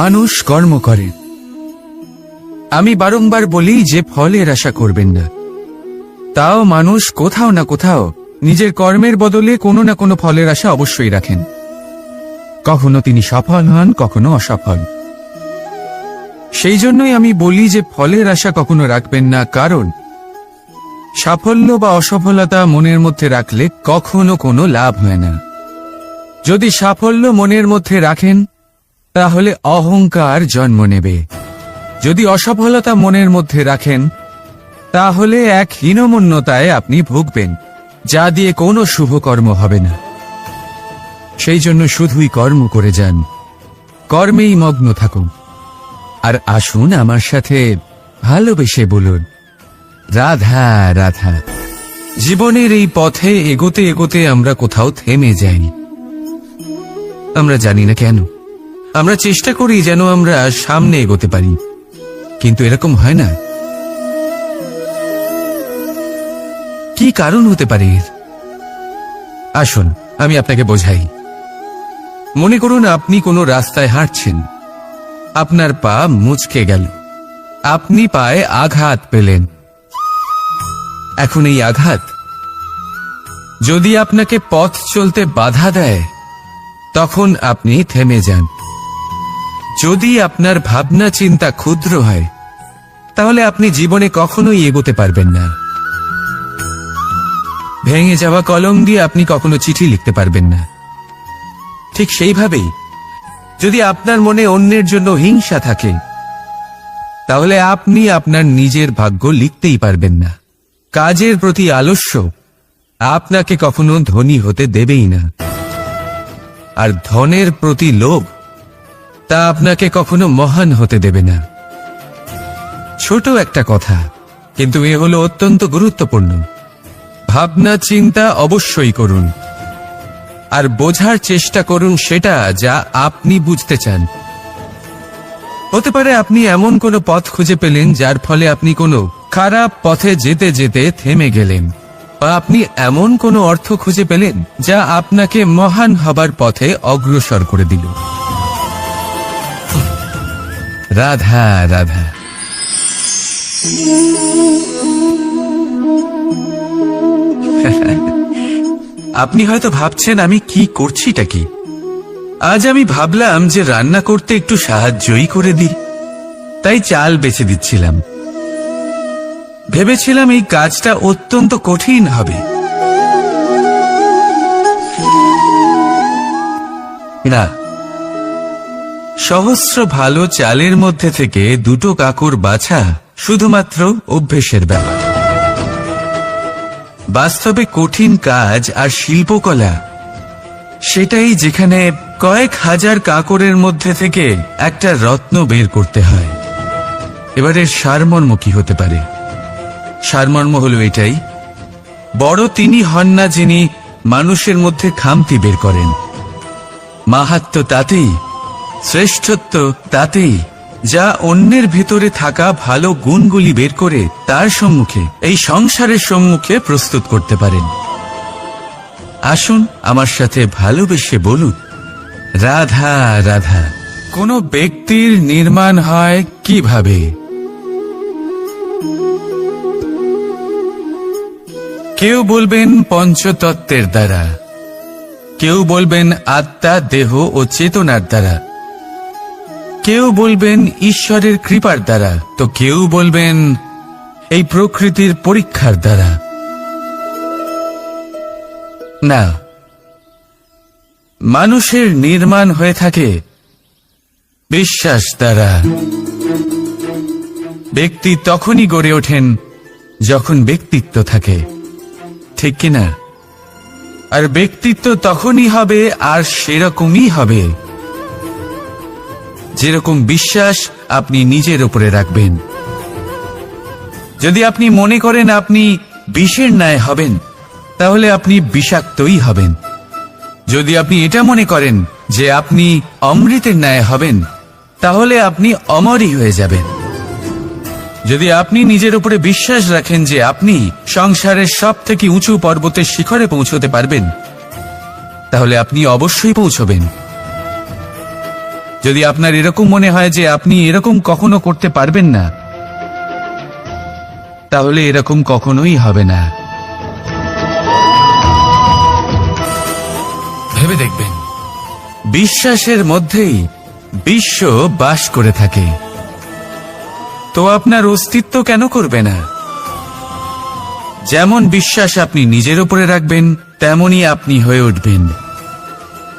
মানুষ কর্ম করে। আমি বারংবার বলি যে ফলের আশা করবেন না। তাও মানুষ কোথাও না কোথাও নিজের কর্মের বদলে কোনো না কোনো ফলের আশা অবশ্যই রাখেন। কখনো তিনি সফল হন, কখনো অসফল। সেই জন্যই আমি বলি যে ফলের আশা কখনো রাখবেন না, কারণ সাফল্য বা অসফলতা মনের মধ্যে রাখলে কখনো কোনো লাভ হয় না। যদি সাফল্য মনের মধ্যে রাখেন তাহলে অহংকার জন্ম নেবে। যদি অসফলতা মনের মধ্যে রাখেন তাহলে এক হীনমন্যতায় আপনি ভুগবেন, যা দিয়ে কোনো শুভকর্ম হবে না। সেই জন্য শুধুই কর্ম করে যান, কর্মেই মগ্ন থাকুন। আর আসুন আমার সাথে ভালোবেসে বলুন, রাধা রাধা। জীবনের এই পথে এগোতে এগোতে আমরা কোথাও থেমে যাই। আমরা জানি না কেন। আমরা চেষ্টা করি যেন আমরা সামনে এগোতে পারি, কিন্তু এরকম হয় না। কি কারণ হতে পারে? আসুন আমি আপনাকে বোঝাই। মনে করুন আপনি কোনো রাস্তায় হাঁটছেন, আপনার পা মুচকে গেল, আপনি পায়ে আঘাত পেলেন। এখন এই আঘাত যদি আপনাকে পথ চলতে বাধা দেয় তখন আপনি থেমে যান। যদি আপনার ভাবনা চিন্তা ক্ষুদ্র হয় তাহলে আপনি জীবনে কখনোই এগোতে পারবেন না। ভেঙে যাওয়া কলম দিয়ে আপনি কখনো চিঠি লিখতে পারবেন না। ঠিক সেইভাবেই যদি আপনার মনে অন্যের জন্য হিংসা থাকে তাহলে আপনি আপনার নিজের ভাগ্য লিখতেই পারবেন না। কাজের প্রতি আলস্য আপনাকে কখনো ধনী হতে দেবেই না, আর ধনের প্রতি লোভ তা আপনাকে কখনো মহান হতে দেবে না। ছোট একটা কথা, কিন্তু এ হলো অত্যন্ত গুরুত্বপূর্ণ। ভাবনা চিন্তা অবশ্যই করুন, আর বোঝার চেষ্টা করুন সেটা যা আপনি বুঝতে চান। হতে পারে আপনি এমন কোনো পথ খুঁজে পেলেন যার ফলে আপনি কোনো খারাপ পথে যেতে যেতে থেমে গেলেন, বা আপনি এমন কোনো অর্থ খুঁজে পেলেন যা আপনাকে মহান হবার পথে অগ্রসর করে দিল। রাধা রাধা। আপনি হয়তো ভাবছেন আমি কি করছিটা কি। আজ আমি ভাবলাম যে রান্না করতে একটু সাহায্যই করে দিই, তাই চাল বেছে দিচ্ছিলাম। ভেবেছিলাম এই কাজটা অত্যন্ত কঠিন হবে। না, সহস্র ভালো চালের মধ্যে থেকে দুটো কাকুর বাছা শুধুমাত্র অভ্যেসের ব্যাপার। বাস্তবে কঠিন কাজ আর শিল্পকলা সেটাই যেখানে কয়েক হাজার কাকরের মধ্যে থেকে একটা রত্ন বের করতে হয়। এবারে সারমর্ম কি হতে পারে? সারমর্ম হলো এটাই, বড় তিনি হন না যিনি মানুষের মধ্যে খামতি বের করেন। মাহাত্ম্য তাতেই, শ্রেষ্ঠত্ব তাতেই, যা অন্যের ভেতরে থাকা ভালো গুণগুলি বের করে তার সম্মুখে, এই সংসারের সম্মুখে প্রস্তুত করতে পারেন। আসুন আমার সাথে ভালোবেসে বলুন, রাধা রাধা। কোনো ব্যক্তির নির্মাণ হয় কিভাবে? কেউ বলবেন পঞ্চতত্ত্বের দ্বারা, কেউ বলবেন আত্মা, দেহ ও চেতনার দ্বারা, কেউ বলবেন ঈশ্বরের কৃপার দ্বারা, তো কেউ বলবেন এই প্রকৃতির পরীক্ষার দ্বারা। না, মানুষের নির্মাণ হয়ে থাকে বিশ্বাস দ্বারা। ব্যক্তি তখনই গড়ে ওঠেন যখন ব্যক্তিত্ব থাকে, ঠিক কিনা? আর ব্যক্তিত্ব তখনই হবে আর সেরকমই হবে যেরকম বিশ্বাস আপনি নিজের উপরে রাখবেন। যদি আপনি মনে করেন আপনি বিষের ন্যায় হবেন তাহলে আপনি বিষাক্তই হবেন। যদি আপনি এটা মনে করেন যে আপনি অমৃতের ন্যায় হবেন তাহলে আপনি অমরই হয়ে যাবেন। যদি আপনি নিজের উপরে বিশ্বাস রাখেন যে আপনি সংসারের সব থেকে উঁচু পর্বতের শিখরে পৌঁছতে পারবেন তাহলে আপনি অবশ্যই পৌঁছবেন। যদি আপনার এরকম মনে হয় যে আপনি এরকম কখনো করতে পারবেন না, তাহলে এরকম কখনোই হবে না। ভেবে দেখবেন, বিশ্বাসের মধ্যেই বিশ্ব বাস করে থাকে। তো আপনার অস্তিত্ব কেন করবে না? যেমন বিশ্বাস আপনি নিজের উপরে রাখবেন, তেমনই আপনি হয়ে উঠবেন।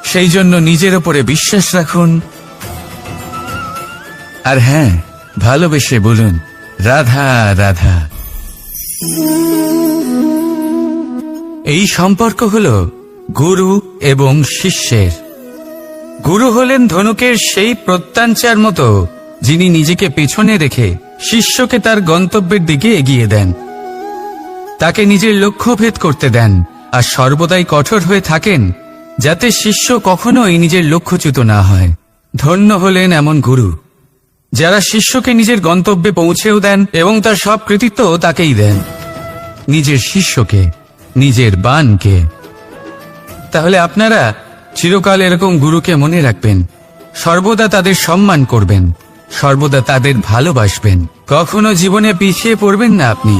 সেই জন্য নিজের উপরে বিশ্বাস রাখুন। আর হ্যাঁ, ভালোবেসে বলুন, রাধা রাধা। এই সম্পর্ক হলো গুরু এবং শিষ্যের। গুরু হলেন ধনুকের সেই প্রত্যঞ্চার মতো, যিনি নিজেকে পেছনে রেখে শিষ্যকে তার গন্তব্যের দিকে এগিয়ে দেন, তাকে নিজের লক্ষ্য ভেদ করতে দেন, আর সর্বদাই কঠোর হয়ে থাকেন যাতে শিষ্য কখনোই নিজের লক্ষ্যচ্যুত না হয়। ধন্য হলেন এমন গুরু যারা শিষ্যকে নিজের গন্তব্যে পৌঁছেও দেন এবং তার সব কৃতিত্ব তাকেই দেন, নিজের শিষ্যকে, নিজের বাণকে। তাহলে আপনারা চিরকাল এরকম গুরুকে মনে রাখবেন, সর্বদা তাদের সম্মান করবেন, সর্বদা তাদের ভালোবাসবেন, কখনো জীবনে পিছিয়ে পড়বেন না আপনি।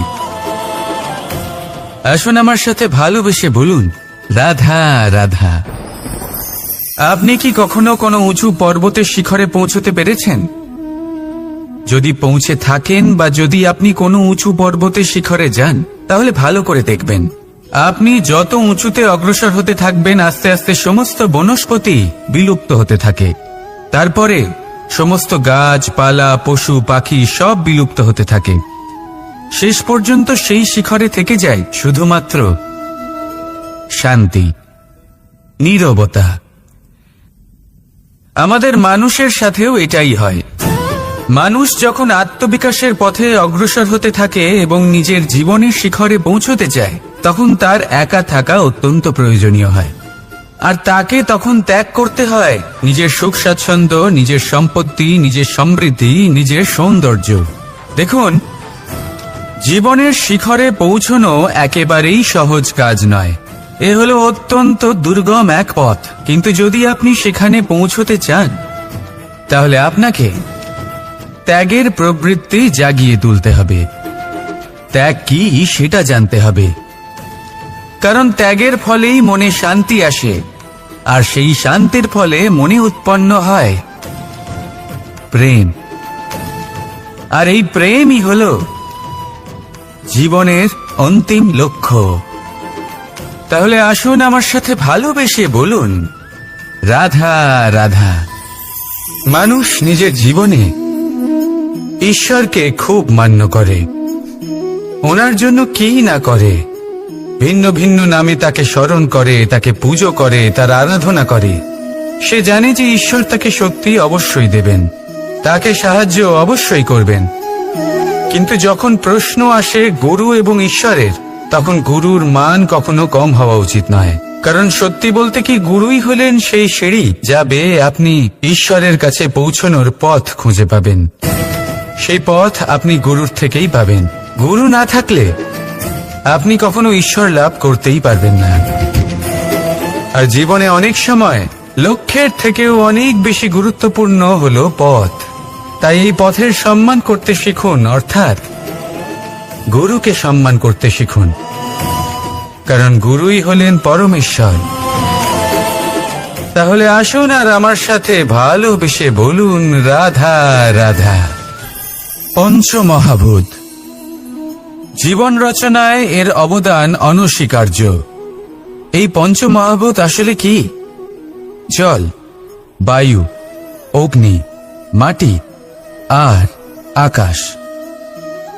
আসুন আমার সাথে ভালোবেসে বলুন, রাধা রাধা। আপনি কি কখনো কোনো উঁচু পর্বতের শিখরে পৌঁছতে পেরেছেন? যদি পৌঁছে থাকেন বা যদি আপনি কোনো উঁচু পর্বতের শিখরে যান, তাহলে ভালো করে দেখবেন, আপনি যত উঁচুতে অগ্রসর হতে থাকবেন, আস্তে আস্তে সমস্ত বনস্পতি বিলুপ্ত হতে থাকে। তারপরে সমস্ত গাছপালা, পশু পাখি সব বিলুপ্ত হতে থাকে। শেষ পর্যন্ত সেই শিখরে থেকে যায় শুধুমাত্র শান্তি, নীরবতা। আমাদের মানুষের সাথেও এটাই হয়। মানুষ যখন আত্মবিকাশের পথে অগ্রসর হতে থাকে এবং নিজের জীবনের শিখরে পৌঁছতে চায়, তখন তার একা থাকা অত্যন্ত প্রয়োজনীয় হয়। আর তাকে তখন ত্যাগ করতে হয় নিজের সুখ স্বাচ্ছন্দ্য, নিজের সম্পত্তি, নিজের সমৃদ্ধি, নিজের সৌন্দর্য। দেখুন, জীবনের শিখরে পৌঁছনো একেবারেই সহজ কাজ নয়। এ হলো অত্যন্ত দুর্গম এক পথ। কিন্তু যদি আপনি সেখানে পৌঁছতে চান, তাহলে আপনাকে ত্যাগের প্রবৃত্তি জাগিয়ে তুলতে হবে। ত্যাগ কি সেটা জানতে হবে, কারণ ত্যাগের ফলেই মনে শান্তি আসে, আর সেই শান্তির ফলে মনে উৎপন্ন হয় প্রেম। আর এই প্রেমই হলো জীবনের অন্তিম লক্ষ্য। তাহলে আসুন আমার সাথে ভালোবেসে বলুন, রাধা রাধা। মানুষ নিজের জীবনে ঈশ্বরকে খুব মান্য করে, ওনার জন্য কি না করে। ভিন্ন ভিন্ন নামে তাকে স্মরণ করে, তাকে পুজো করে, তার আরাধনা করে। সে জানে যে ঈশ্বর তাকে শক্তি অবশ্যই দেবেন, তাকে সাহায্য অবশ্যই করবেন। কিন্তু যখন প্রশ্ন আসে গুরু এবং ঈশ্বরের, তখন গুরুর মান কখনো কম হওয়া উচিত নয়। কারণ সত্যি বলতে কি, গুরুই হলেন সেই সিঁড়ি যা বেয়ে আপনি ঈশ্বরের কাছে পৌঁছানোর পথ খুঁজে পাবেন। সেই পথ আপনি গুরুর থেকেই পাবেন। গুরু না থাকলে আপনি কখনো ঈশ্বর লাভ করতেই পারবেন না। আর জীবনে অনেক সময় লক্ষ্যের থেকেও অনেক বেশি গুরুত্বপূর্ণ হলো পথ। তাই এই পথের সম্মান করতে শিখুন, অর্থাৎ গুরুকে সম্মান করতে শিখুন, কারণ গুরুই হলেন পরমেশ্বর। তাহলে আসুন আর আমার সাথে ভালোবেসে বলুন, রাধা রাধা। পঞ্চমহাভূত। জীবন রচনায় এর অবদান অনস্বীকার্য। এই পঞ্চমহাভূত আসলে কি? জল, বায়ু, অগ্নি, মাটি আর আকাশ।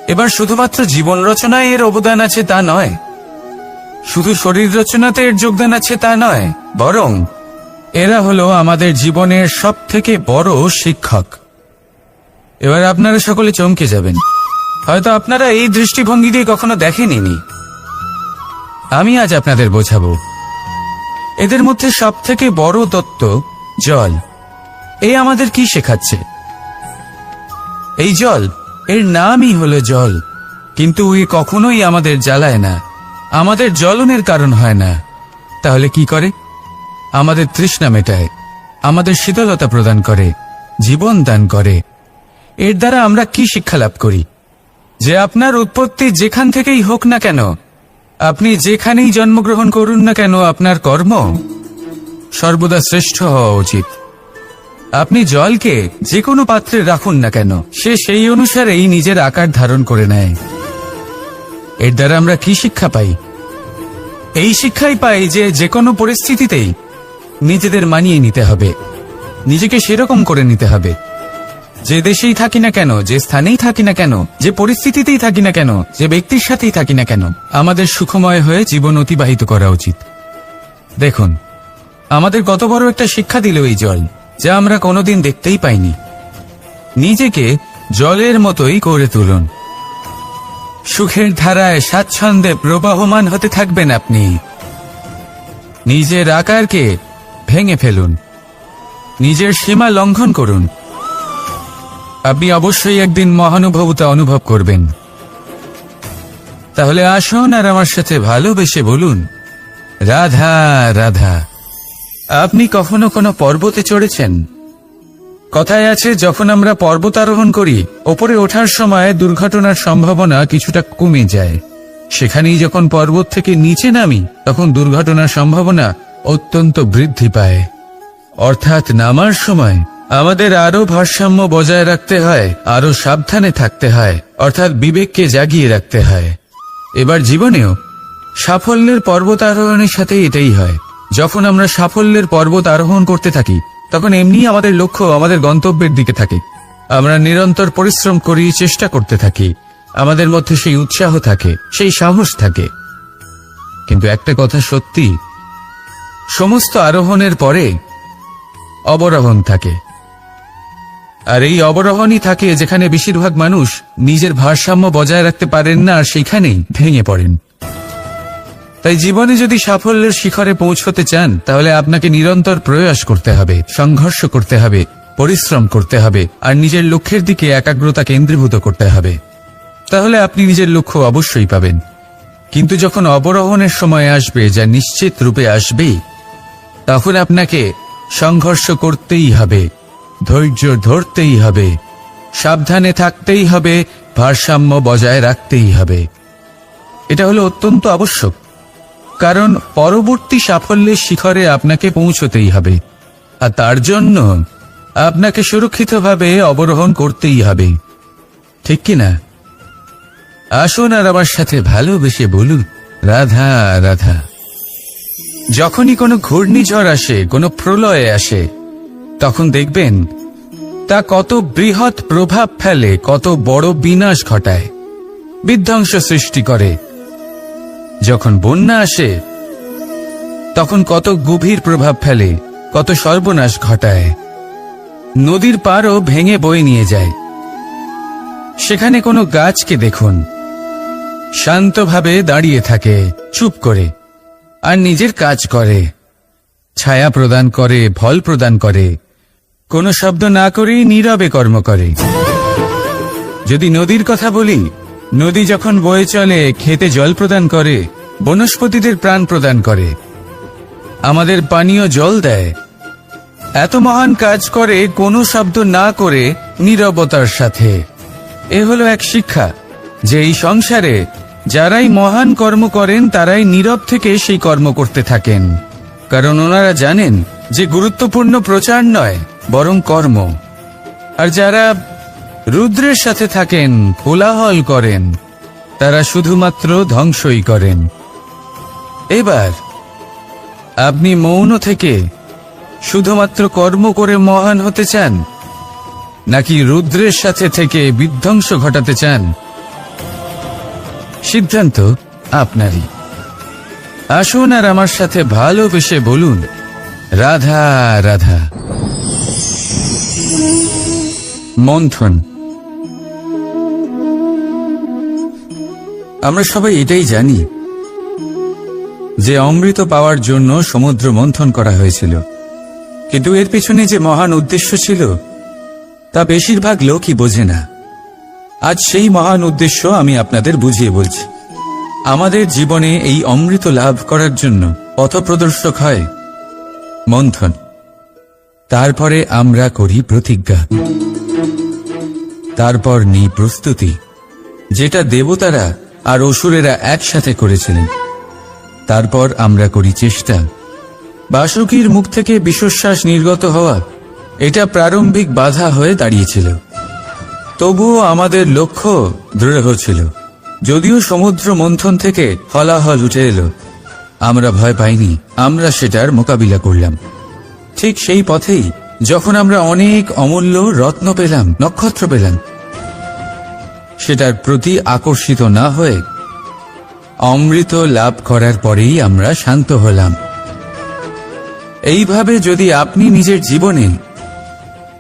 এবার শুধুমাত্র জীবন রচনায় এর অবদান আছে তা নয়, শুধু শরীর রচনাতে এর যোগদান আছে তা নয়, বরং এরা হলো আমাদের জীবনের সব থেকে বড় শিক্ষক। এবার আপনারা সকলে চমকে যাবেন, হয়তো আপনারা এই দৃষ্টিভঙ্গি দিয়ে কখনো দেখেননি। আমি আজ আপনাদের বোঝাবো। এদের মধ্যে সব থেকে বড় তত্ত্ব জল। এই আমাদের কি শেখাচ্ছে? এই জল, এর নামই হলো জল, কিন্তু এ কখনোই আমাদের জ্বালায় না, আমাদের জ্বলনের কারণ হয় না। তাহলে কি করে? আমাদের তৃষ্ণা মেটায়, আমাদের শীতলতা প্রদান করে, জীবন দান করে। এর দ্বারা আমরা কি শিক্ষা লাভ করি? যে আপনার উৎপত্তি যেখান থেকেই হোক না কেন, আপনি যেখানেই জন্মগ্রহণ করুন না কেন, আপনার কর্ম সর্বদা শ্রেষ্ঠ হওয়া উচিত। আপনি জলকে যে কোনো পাত্রে রাখুন না কেন, সে সেই অনুসারেই নিজের আকার ধারণ করে নেয়। এর দ্বারা আমরা কি শিক্ষা পাই? এই শিক্ষাই পাই যে যে কোনো পরিস্থিতিতেই নিজেদের মানিয়ে নিতে হবে, নিজেকে সেরকম করে নিতে হবে। যে দেশেই থাকি না কেন, যে স্থানেই থাকি না কেন, যে পরিস্থিতিতেই থাকি না কেন, যে ব্যক্তির সাথেই থাকি না কেন, আমাদের সুখময় হয়ে জীবন অতিবাহিত করা উচিত। দেখুন, আমাদের কত বড় একটা শিক্ষা দিল এই জল, যা আমরা কোনোদিন দেখতেই পাইনি। নিজেকে জলের মতোই করে তুলুন। সুখের ধারায় স্বাচ্ছন্দ্যে প্রবাহমান হতে থাকবেন আপনি। নিজের আকারকে ভেঙে ফেলুন, নিজের সীমা লঙ্ঘন করুন। আপনি অবশ্যই একদিন মহানুভবতা অনুভব করবেন। তাহলে আসুন আর আমার সাথে ভালোবেসে বলুন, রাধা রাধা। আপনি কখনো কোনো পর্বতে চড়েছেন? কথায় আছে, যখন আমরা পর্বত আরোহণ করি, ওপরে ওঠার সময় দুর্ঘটনার সম্ভাবনা কিছুটা কমে যায়। সেখানেই যখন পর্বত থেকে নিচে নামি, তখন দুর্ঘটনার সম্ভাবনা অত্যন্ত বৃদ্ধি পায়। অর্থাৎ নামার সময় আমাদের আরো ভারসাম্য বজায় রাখতে হয়, আরো সাবধানে থাকতে হয়, অর্থাৎ বিবেককে জাগিয়ে রাখতে হয়। এবার জীবনেও সাফল্যের পর্বত আরোহণের সাথে এটাই হয়। যখন আমরা সাফল্যের পর্বত আরোহণ করতে থাকি, তখন এমনি আমাদের লক্ষ্য আমাদের গন্তব্যের দিকে থাকে। আমরা নিরন্তর পরিশ্রম করি, চেষ্টা করতে থাকি, আমাদের মধ্যে সেই উৎসাহ থাকে, সেই সাহস থাকে। কিন্তু একটা কথা সত্যি, সমস্ত আরোহণের পরে অবরোহণ থাকে। আর এই অবরোহণই থাকে যেখানে বেশিরভাগ মানুষ নিজের ভারসাম্য বজায় রাখতে পারেন না, আর সেখানেই ভেঙে পড়েন। তাই জীবনে যদি সাফল্যের শিখরে পৌঁছতে চান, তাহলে আপনাকে নিরন্তর প্রয়াস করতে হবে, সংঘর্ষ করতে হবে, পরিশ্রম করতে হবে, আর নিজের লক্ষ্যের দিকে একাগ্রতা কেন্দ্রীভূত করতে হবে। তাহলে আপনি নিজের লক্ষ্য অবশ্যই পাবেন। কিন্তু যখন অবরোহণের সময় আসবে, যা নিশ্চিত রূপে আসবেই, তখন আপনাকে সংঘর্ষ করতেই হবে, ধৈর্য ধরতেই হবে, সাবধানে থাকতেই হবে, ভারসাম্য বজায় রাখতেই হবে। এটা হলো অত্যন্ত আবশ্যক, কারণ পরবর্তী সাফল্যের শিখরে আপনাকে পৌঁছতেই হবে, আর তার জন্য আপনাকে সুরক্ষিতভাবে অবরোহণ করতেই হবে। ঠিক কিনা? আসুন আর আমার সাথে ভালোবেসে বলুন, রাধা রাধা। যখনই কোনো ঘূর্ণিঝড় আসে, কোনো প্রলয় আসে, তখন দেখবেন তা কত বৃহৎ প্রভাব ফেলে, কত বড় বিনাশ ঘটায়, বিধ্বংস সৃষ্টি করে। যখন বন্যা আসে, তখন কত গভীর প্রভাব ফেলে, কত সর্বনাশ ঘটায়। নদীর পাড়ও ভেঙে বয়ে নিয়ে যায়। সেখানে কোনো গাছকে দেখুন, শান্তভাবে দাঁড়িয়ে থাকে, চুপ করে, আর নিজের কাজ করে, ছায়া প্রদান করে, ফল প্রদান করে, কোনো শব্দ না করেই নীরবে কর্ম করে। যদি নদীর কথা বলি, নদী যখন বয়ে চলে, খেতে জল প্রদান করে, বনস্পতিদের প্রাণ প্রদান করে, আমাদের পানীয় জল দেয়। এত মহান কাজ করে কোনো শব্দ না করে, নীরবতার সাথে। এ হলো এক শিক্ষা, যে এই সংসারে যারাই মহান কর্ম করেন, তারাই নীরব থেকে সেই কর্ম করতে থাকেন। কারণ ওনারা জানেন যে গুরুত্বপূর্ণ প্রচার নয়, বরং কর্ম। আর যারা রুদ্রের সাথে থাকেন, কোলাহল করেন, তারা শুধুমাত্র ধ্বংসই করেন। এবার আপনি মৌন থেকে শুধুমাত্র কর্ম করে মহান হতে চান, নাকি রুদ্রের সাথে থেকে বিধ্বংস ঘটাতে চান? সিদ্ধান্ত আপনারই। আসুন আর আমার সাথে ভালোবেসে বলুন, রাধা রাধা। মন্থন। আমরা সবাই এটাই জানি যে অমৃত পাওয়ার জন্য সমুদ্র মন্থন করা হয়েছিল, কিন্তু এর পেছনে যে মহান উদ্দেশ্য ছিল, তা বেশিরভাগ লোকই বোঝে না। আজ সেই মহান উদ্দেশ্য আমি আপনাদের বুঝিয়ে বলছি। আমাদের জীবনে এই অমৃত লাভ করার জন্য পথপ্রদর্শক হয় মন্থন। তারপরে আমরা করি প্রতিজ্ঞা, তারপর নিই প্রস্তুতি, যেটা দেবতারা আর অসুরেরা একসাথে করেছিলেন। তারপর আমরা করি চেষ্টা। বাসুকীর মুখ থেকে বিশ্বশ্বাস নির্গত হওয়া এটা প্রারম্ভিক বাধা হয়ে দাঁড়িয়েছিল। তবুও আমাদের লক্ষ্য দৃঢ় ছিল। যদিও সমুদ্র মন্থন থেকে হলাহল উঠে এলো, আমরা ভয় পাইনি, আমরা সেটার মোকাবিলা করলাম। ঠিক সেই পথেই যখন আমরা অনেক অমূল্য রত্ন পেলাম, নক্ষত্র পেলাম, সেটার প্রতি আকর্ষিত না হয়ে অমৃত লাভ করার পরেই আমরা শান্ত হলাম। এইভাবে যদি আপনি নিজের জীবনে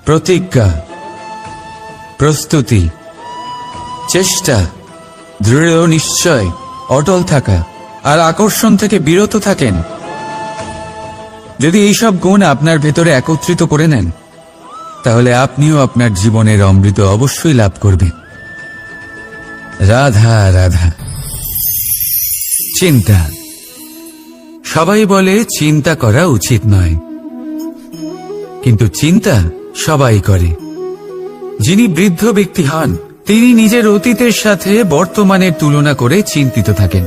প্রতিজ্ঞা, প্রস্তুতি, চেষ্টা, দৃঢ় নিশ্চয়, অটল থাকা আর আকর্ষণ থেকে বিরত থাকেন, যদি এইসব গুণ আপনার ভেতরে একত্রিত করে নেন, তাহলে আপনিও আপনার জীবনের অমৃত অবশ্যই লাভ করবেন। রাধা রাধা। চিন্তা। সবাই বলে চিন্তা করা উচিত নয়, কিন্তু চিন্তা সবাই করে। যিনি বৃদ্ধ ব্যক্তি হন, তিনি নিজের অতীতের সাথে বর্তমানের তুলনা করে চিন্তিত থাকেন।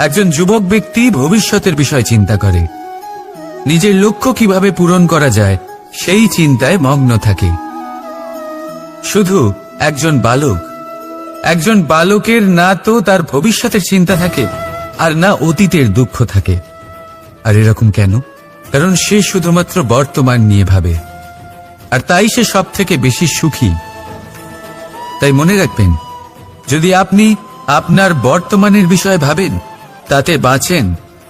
একজন যুবক ব্যক্তি ভবিষ্যতের বিষয় চিন্তা করে, নিজের লক্ষ্য কিভাবে পূরণ করা যায় সেই চিন্তায় মগ্ন থাকে। শুধু একজন বালকের না তো তার ভবিষ্যতের চিন্তা থাকে আর না অতীতের দুঃখ থাকে। আর এরকম কেন? কারণ সে শুধুমাত্র বর্তমান নিয়ে ভাবে, আর তাই সে সব থেকে বেশি সুখী। তাই মনে রাখবেন, যদি আপনি আপনার বর্তমানের বিষয়ে ভাবেন, তাতে বাঁচেন,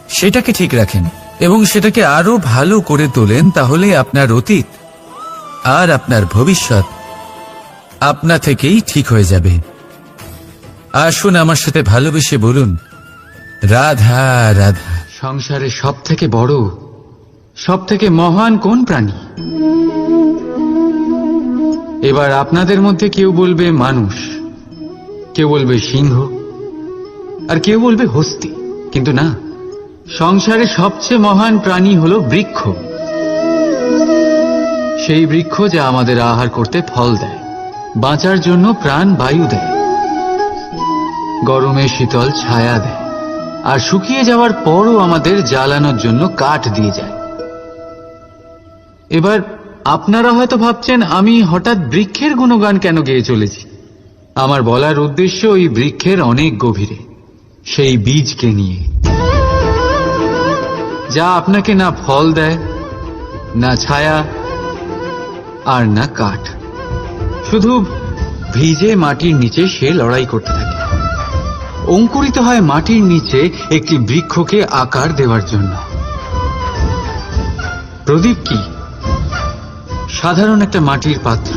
সেটাকে ঠিক রাখেন এবং সেটাকে আরো ভালো করে তোলেন, তাহলে আপনার অতীত আর আপনার ভবিষ্যৎ আপনা থেকেই ঠিক হয়ে যাবে। আসুন আমার সাথে ভালোবেসে বলুন, রাধা রাধা। সংসারে সব থেকে বড়, সব থেকে মহান কোন প্রাণী? এবার আপনাদের মধ্যে কেউ বলবে মানুষ, কেউ বলবে সিংহ, আর কেউ বলবে হস্তি। কিন্তু না, সংসারে সবচেয়ে মহান প্রাণী হলো বৃক্ষ। সেই বৃক্ষ যা আমাদের আহার করতে ফল দেয়, বাঁচার জন্য প্রাণ বায়ু দেয়, গরমে শীতল ছায়া দেয়, আর শুকিয়ে যাওয়ার পরও আমাদের জ্বালানোর জন্য কাঠ দিয়ে যায়। এবার আপনারা হয়তো ভাবছেন, আমি হঠাৎ বৃক্ষের গুণগান কেন গেয়ে চলেছি? আমার বলার উদ্দেশ্য ওই বৃক্ষের অনেক গভীরে, সেই বীজকে নিয়ে, যা আপনাকে না ফল দেয়, না ছায়া, আর না কাঠ। শুধু ভিজে মাটির নিচে সে লড়াই করতে থাকে, অঙ্কুরিত হয় মাটির নিচে একটি বৃক্ষকে আকার দেওয়ার জন্য। প্রদীপ কি? সাধারণ একটা মাটির পাত্র,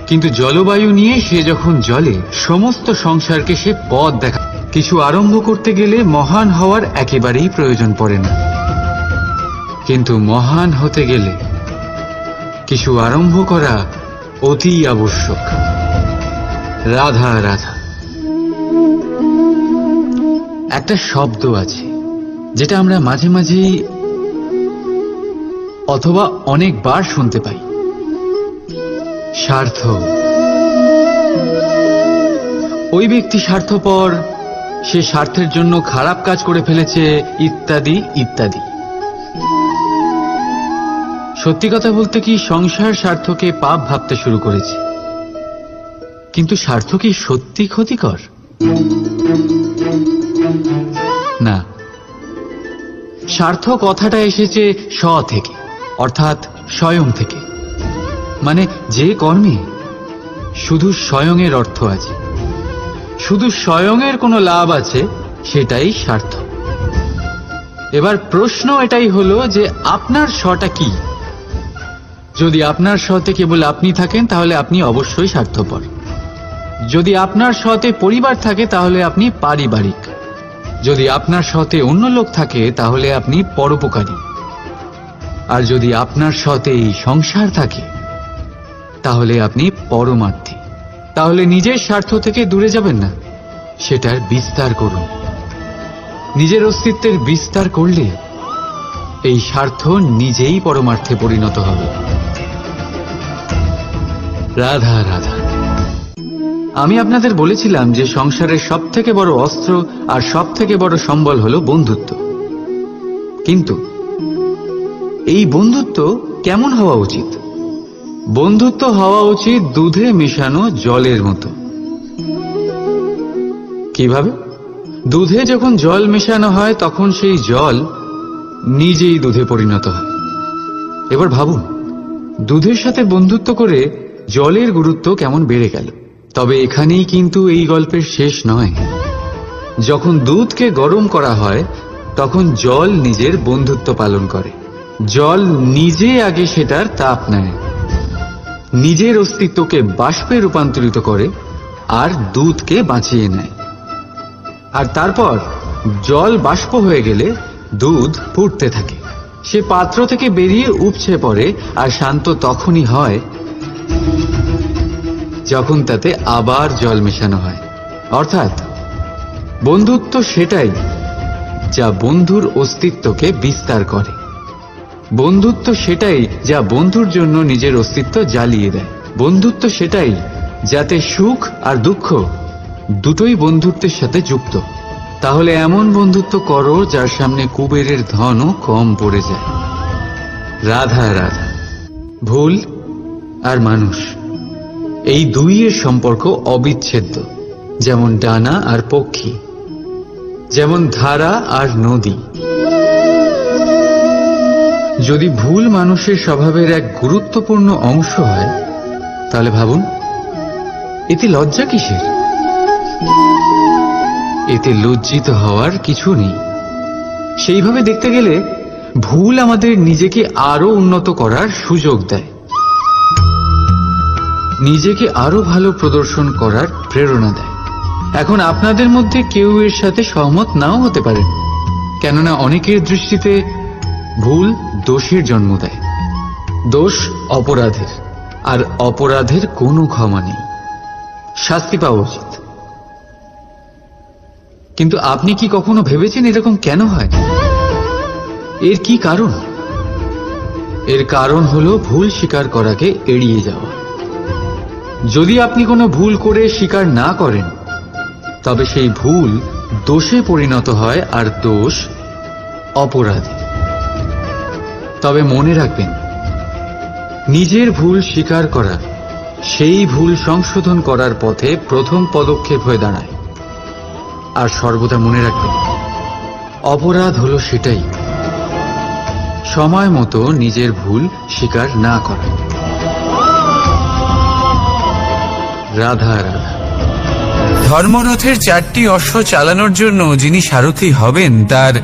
কিন্তু জলবায়ু নিয়ে সে যখন জ্বলে, সমস্ত সংসারকে সে পথ দেখায়। কিছু আরম্ভ করতে গেলে মহান হওয়ার একেবারেই প্রয়োজন পড়ে না, কিন্তু মহান হতে গেলে কিছু আরম্ভ করা অতি আবশ্যক। রাধা রাধা। একটা শব্দ আছে যেটা আমরা মাঝে মাঝে অথবা অনেকবার শুনতে পাই, স্বার্থ। ওই ব্যক্তি স্বার্থপর, সে স্বার্থের জন্য খারাপ কাজ করে ফেলেছে, ইত্যাদি ইত্যাদি। সত্যি কথা বলতে কি, সংসার স্বার্থকে পাপ ভাবতে শুরু করেছে। কিন্তু স্বার্থ কি সত্যি ক্ষতিকর? না। স্বার্থ কথাটা এসেছে স্ব থেকে, অর্থাৎ স্বয়ং থেকে। মানে যে কর্মে শুধু স্বয়ংয়ের অর্থ আছে, শুধু স্বয়ংয়ের কোনো লাভ আছে, সেটাই স্বার্থ। এবার প্রশ্ন এটাই হলো যে আপনার স্বটা কি? যদি আপনার স্বতে কেবল আপনি থাকেন, তাহলে আপনি অবশ্যই স্বার্থপর। যদি আপনার স্বতে পরিবার থাকে, তাহলে আপনি পারিবারিক। যদি আপনার স্বতে অন্য লোক থাকে, তাহলে আপনি পরোপকারী। আর যদি আপনার স্বতে এই সংসার থাকে, তাহলে আপনি পরমার্থী। তাহলে নিজের স্বার্থ থেকে দূরে যাবেন না, সেটার বিস্তার করুন। নিজের অস্তিত্বের বিস্তার করলে এই স্বার্থ নিজেই পরমার্থে পরিণত হবে। রাধা রাধা। আমি আপনাদের বলেছিলাম যে সংসারের সবথেকে বড় অস্ত্র আর সবথেকে বড় সম্বল হলো বন্ধুত্ব। কিন্তু এই বন্ধুত্ব কেমন হওয়া উচিত? বন্ধুত্ব হওয়া উচিত দুধে মেশানো জলের মতো। কিভাবে? দুধে যখন জল মেশানো হয় তখন সেই জল নিজেই দুধে পরিণত হয়। এবার ভাবুন, দুধের সাথে বন্ধুত্ব করে জলের গুরুত্ব কেমন বেড়ে গেল। তবে এখানেই কিন্তু এই গল্পের শেষ নয়। যখন দুধকে গরম করা হয় তখন জল নিজের বন্ধুত্ব পালন করে। জল নিজে আগে সেটার তাপ নেয়, নিজের অস্তিত্বকে বাষ্পে রূপান্তরিত করে আর দুধকে বাঁচিয়ে নেয়। আর তারপর জল বাষ্প হয়ে গেলে দুধ ফুটতে থাকে, সে পাত্র থেকে বেরিয়ে উপচে পড়ে। আর শান্ত তখনই হয় যখন তাতে আবার জল মেশানো হয়। অর্থাৎ বন্ধুত্ব সেটাই যা বন্ধুর অস্তিত্বকে বিস্তার করে। বন্ধুত্ব সেটাই যা বন্ধুর জন্য নিজের অস্তিত্ব জ্বালিয়ে দেয়। বন্ধুত্ব সেটাই যাতে সুখ আর দুঃখ দুটোই বন্ধুত্বের সাথে যুক্ত। তাহলে এমন বন্ধুত্ব করো যার সামনে কুবেরের ধনও কম পড়ে যায়। রাধা রাধা। ভুল আর মানুষ, এই দুইয়ের সম্পর্ক অবিচ্ছেদ্য। যেমন ডানা আর পক্ষী, যেমন ধারা আর নদী। যদি ভুল মানুষের স্বভাবের এক গুরুত্বপূর্ণ অংশ হয়, তাহলে ভাবুন, এতে লজ্জা কিসের? এতে লজ্জিত হওয়ার কিছু নেই। সেইভাবে দেখতে গেলে ভুল আমাদের নিজেকে আরো উন্নত করার সুযোগ দেয়, নিজেকে আরো ভালো প্রদর্শন করার প্রেরণা দেয়। এখন আপনাদের মধ্যে কেউ এর সাথে সহমত নাও হতে পারেন, কেননা অনেকের দৃষ্টিতে ভুল দোষের জন্ম দেয়। দোষ অপরাধের, আর অপরাধের কোনো ক্ষমা নেই, শাস্তি পাওয়া উচিত। কিন্তু আপনি কি কখনো ভেবেছেন এরকম কেন হয়? এর কি কারণ? এর কারণ হলো ভুল স্বীকার করাকে এড়িয়ে যাওয়া। যদি আপনি কোনো ভুল করে স্বীকার না করেন, তবে সেই ভুল দোষে পরিণত হয়, আর দোষ অপরাধে। তবে মনে রাখবেন, নিজের ভুল স্বীকার করা সেই ভুল সংশোধন করার পথে প্রথম পদক্ষেপ হয়ে দাঁড়ায়। আর সর্বদা মনে রাখবেন, অপরাধ হলো সেটাই সময় মতো নিজের ভুল স্বীকার না করা। রাধা রাধা। ধর্মরথের 4টি অশ্ব চালানোর জন্য যিনি সারথি হবেন, তার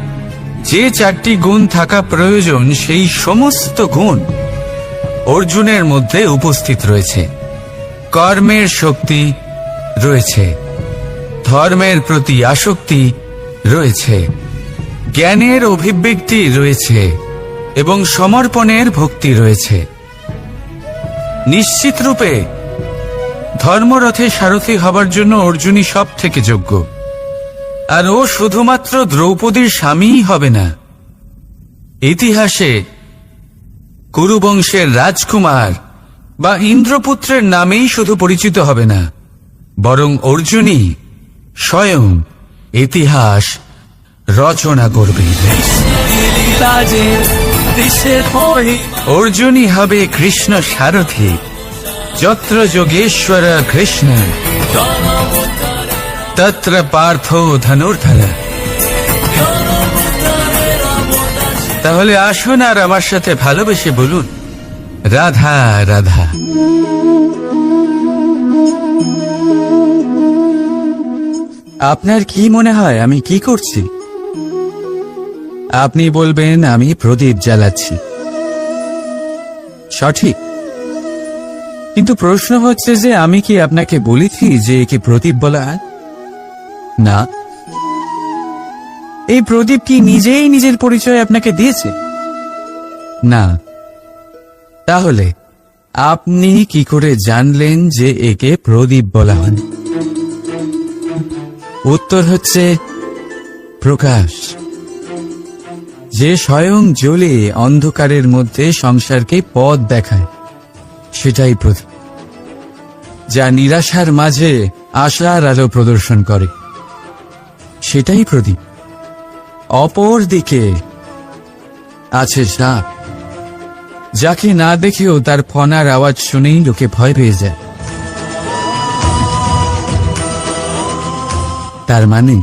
যে 4টি গুণ থাকা প্রয়োজন, সেই সমস্ত গুণ অর্জুনের মধ্যে উপস্থিত রয়েছে। কর্মের শক্তি রয়েছে, ধর্মের প্রতি আসক্তি রয়েছে, জ্ঞানের অভিব্যক্তি রয়েছে এবং সমর্পণের ভক্তি রয়েছে। নিশ্চিত রূপে ধর্মরথে সারথি হবার জন্য অর্জুনই সব থেকে যোগ্য। আর ও শুধুমাত্র দ্রৌপদীর স্বামীই হবে না, ইতিহাসে কুরুবংশের রাজকুমার বা ইন্দ্রপুত্রের নামেই শুধু পরিচিত হবে না, বরং অর্জুনই স্বয়ং ইতিহাস রচনা করবে। অর্জুনই হবে কৃষ্ণ সারথি, যত্র যোগেশ্বর কৃষ্ণ তত্র পার্থ ধনুর্ধর। তাহলে আসুন আর আমার সাথে ভালোবেসে বলুন, রাধা রাধা। আপনার কি মনে হয় আমি কি করছি? আপনি বলবেন আমি প্রদীপ জ্বালাচ্ছি, সঠিক। কিন্তু প্রশ্ন হচ্ছে যে আমি কি আপনাকে বলেছি যে একে প্রদীপ বলা হয়? না। এই প্রদীপ কি নিজেই নিজের পরিচয় আপনাকে দিয়েছে? না। তাহলে আপনি কি করে জানলেন যে একে প্রদীপ বলা হয়? উত্তর হচ্ছে প্রকাশ। যে স্বয়ং জ্বলে অন্ধকারের মধ্যে সংসারকে পথ দেখায়, সেটাই প্রদীপ। যা নিরাশার মাঝে আশার আলো প্রদর্শন করে, সেটাই প্রদীপ। অপর দিকে আছে সাপ, যাকে না দেখেও তার ফনার আওয়াজ শুনেই লোকে ভয় পেয়ে যায়। তার মানে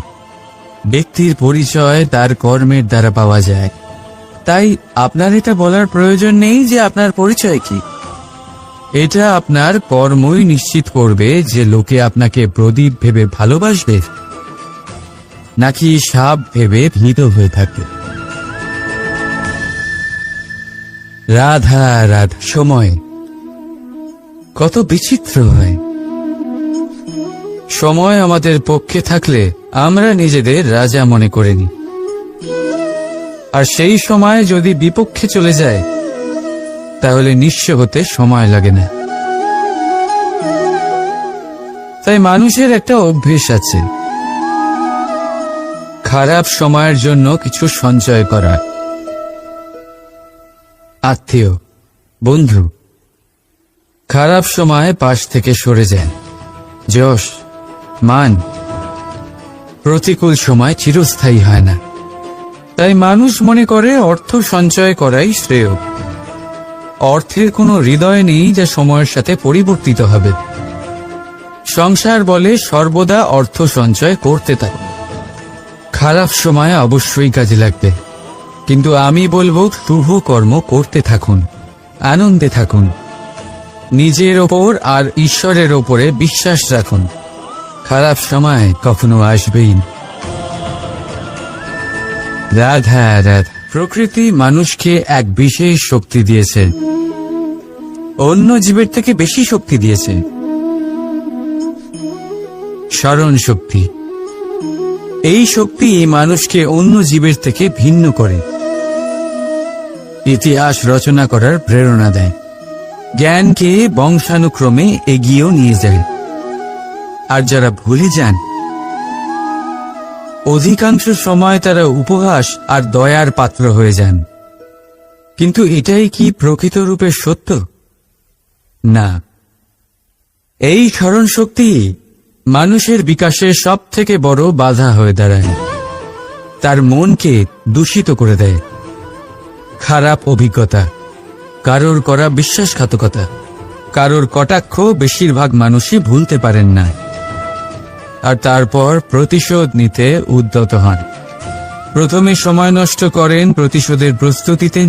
ব্যক্তির পরিচয় তার কর্মের দ্বারা পাওয়া যায়। তাই আপনার এটা বলার প্রয়োজন নেই যে আপনার পরিচয় কি। এটা আপনার কর্মই নিশ্চিত করবে যে লোকে আপনাকে প্রদীপ ভেবে ভালোবাসবে নাকি সাপ ভেবে ভীত হয়ে থাকবে। রাধা রাধা। সময় কত বিচিত্র হয়। সময় আমাদের পক্ষে থাকলে আমরা নিজেদের রাজা মনে করে নিই, আর সেই সময় যদি বিপক্ষে চলে যায় তাহলে নিঃস্ব হতে সময় লাগে না। তাই মানুষের একটা অভ্যেস আছে, খারাপ সময়ের জন্য কিছু সঞ্চয় করা। আত্মীয়, বন্ধু খারাপ সময়ে পাশ থেকে সরে যায়। যশ, মান প্রতিকূল সময় চিরস্থায়ী হয় না। তাই মানুষ মনে করে অর্থ সঞ্চয় করাই শ্রেয়। অর্থের কোনো হৃদয় নেই যা সময়ের সাথে পরিবর্তিত হবে। সংসার বলে সর্বদা অর্থ সঞ্চয় করতে থাকে। খারাপ সময় অবশ্যই কাজে লাগবে, কিন্তু আমি বলবো শুভ কর্ম করতে থাকুন, আনন্দে থাকুন, নিজের ওপর আর ঈশ্বরের ওপরে বিশ্বাস রাখুন। খারাপ সময় কখনো আসবেই না। রাধা রাধা। প্রকৃতি মানুষকে এক বিশেষ শক্তি দিয়েছে, অন্য জীবের থেকে বেশি শক্তি দিয়েছে। স্মরণ শক্তি। এই শক্তি মানুষকে অন্য জীবের থেকে ভিন্ন করে, ইতিহাস রচনা করার প্রেরণা দেয়, জ্ঞানকে বংশানুক্রমে এগিয়েও নিয়ে যায়। আর যারা ভুলে যান, অধিকাংশ সময় তারা উপহাস আর দয়ার পাত্র হয়ে যান। কিন্তু এটাই কি প্রকৃত রূপে সত্য? না। এই স্মরণ শক্তি মানুষের বিকাশের সব থেকে বড় বাধা হয়ে দাঁড়ায়। তার মনকে দূষিত করে দেয়। খারাপ অভিজ্ঞতা, কারোর করা বিশ্বাসঘাতকতা, কারোর কটাক্ষ বেশিরভাগ মানুষই ভুলতে পারেন না। আর তারপর প্রতিশোধ নিতে উদ্যত হন। প্রথমে সময় নষ্ট করেন প্রতিশোধের প্রস্তুতিতে,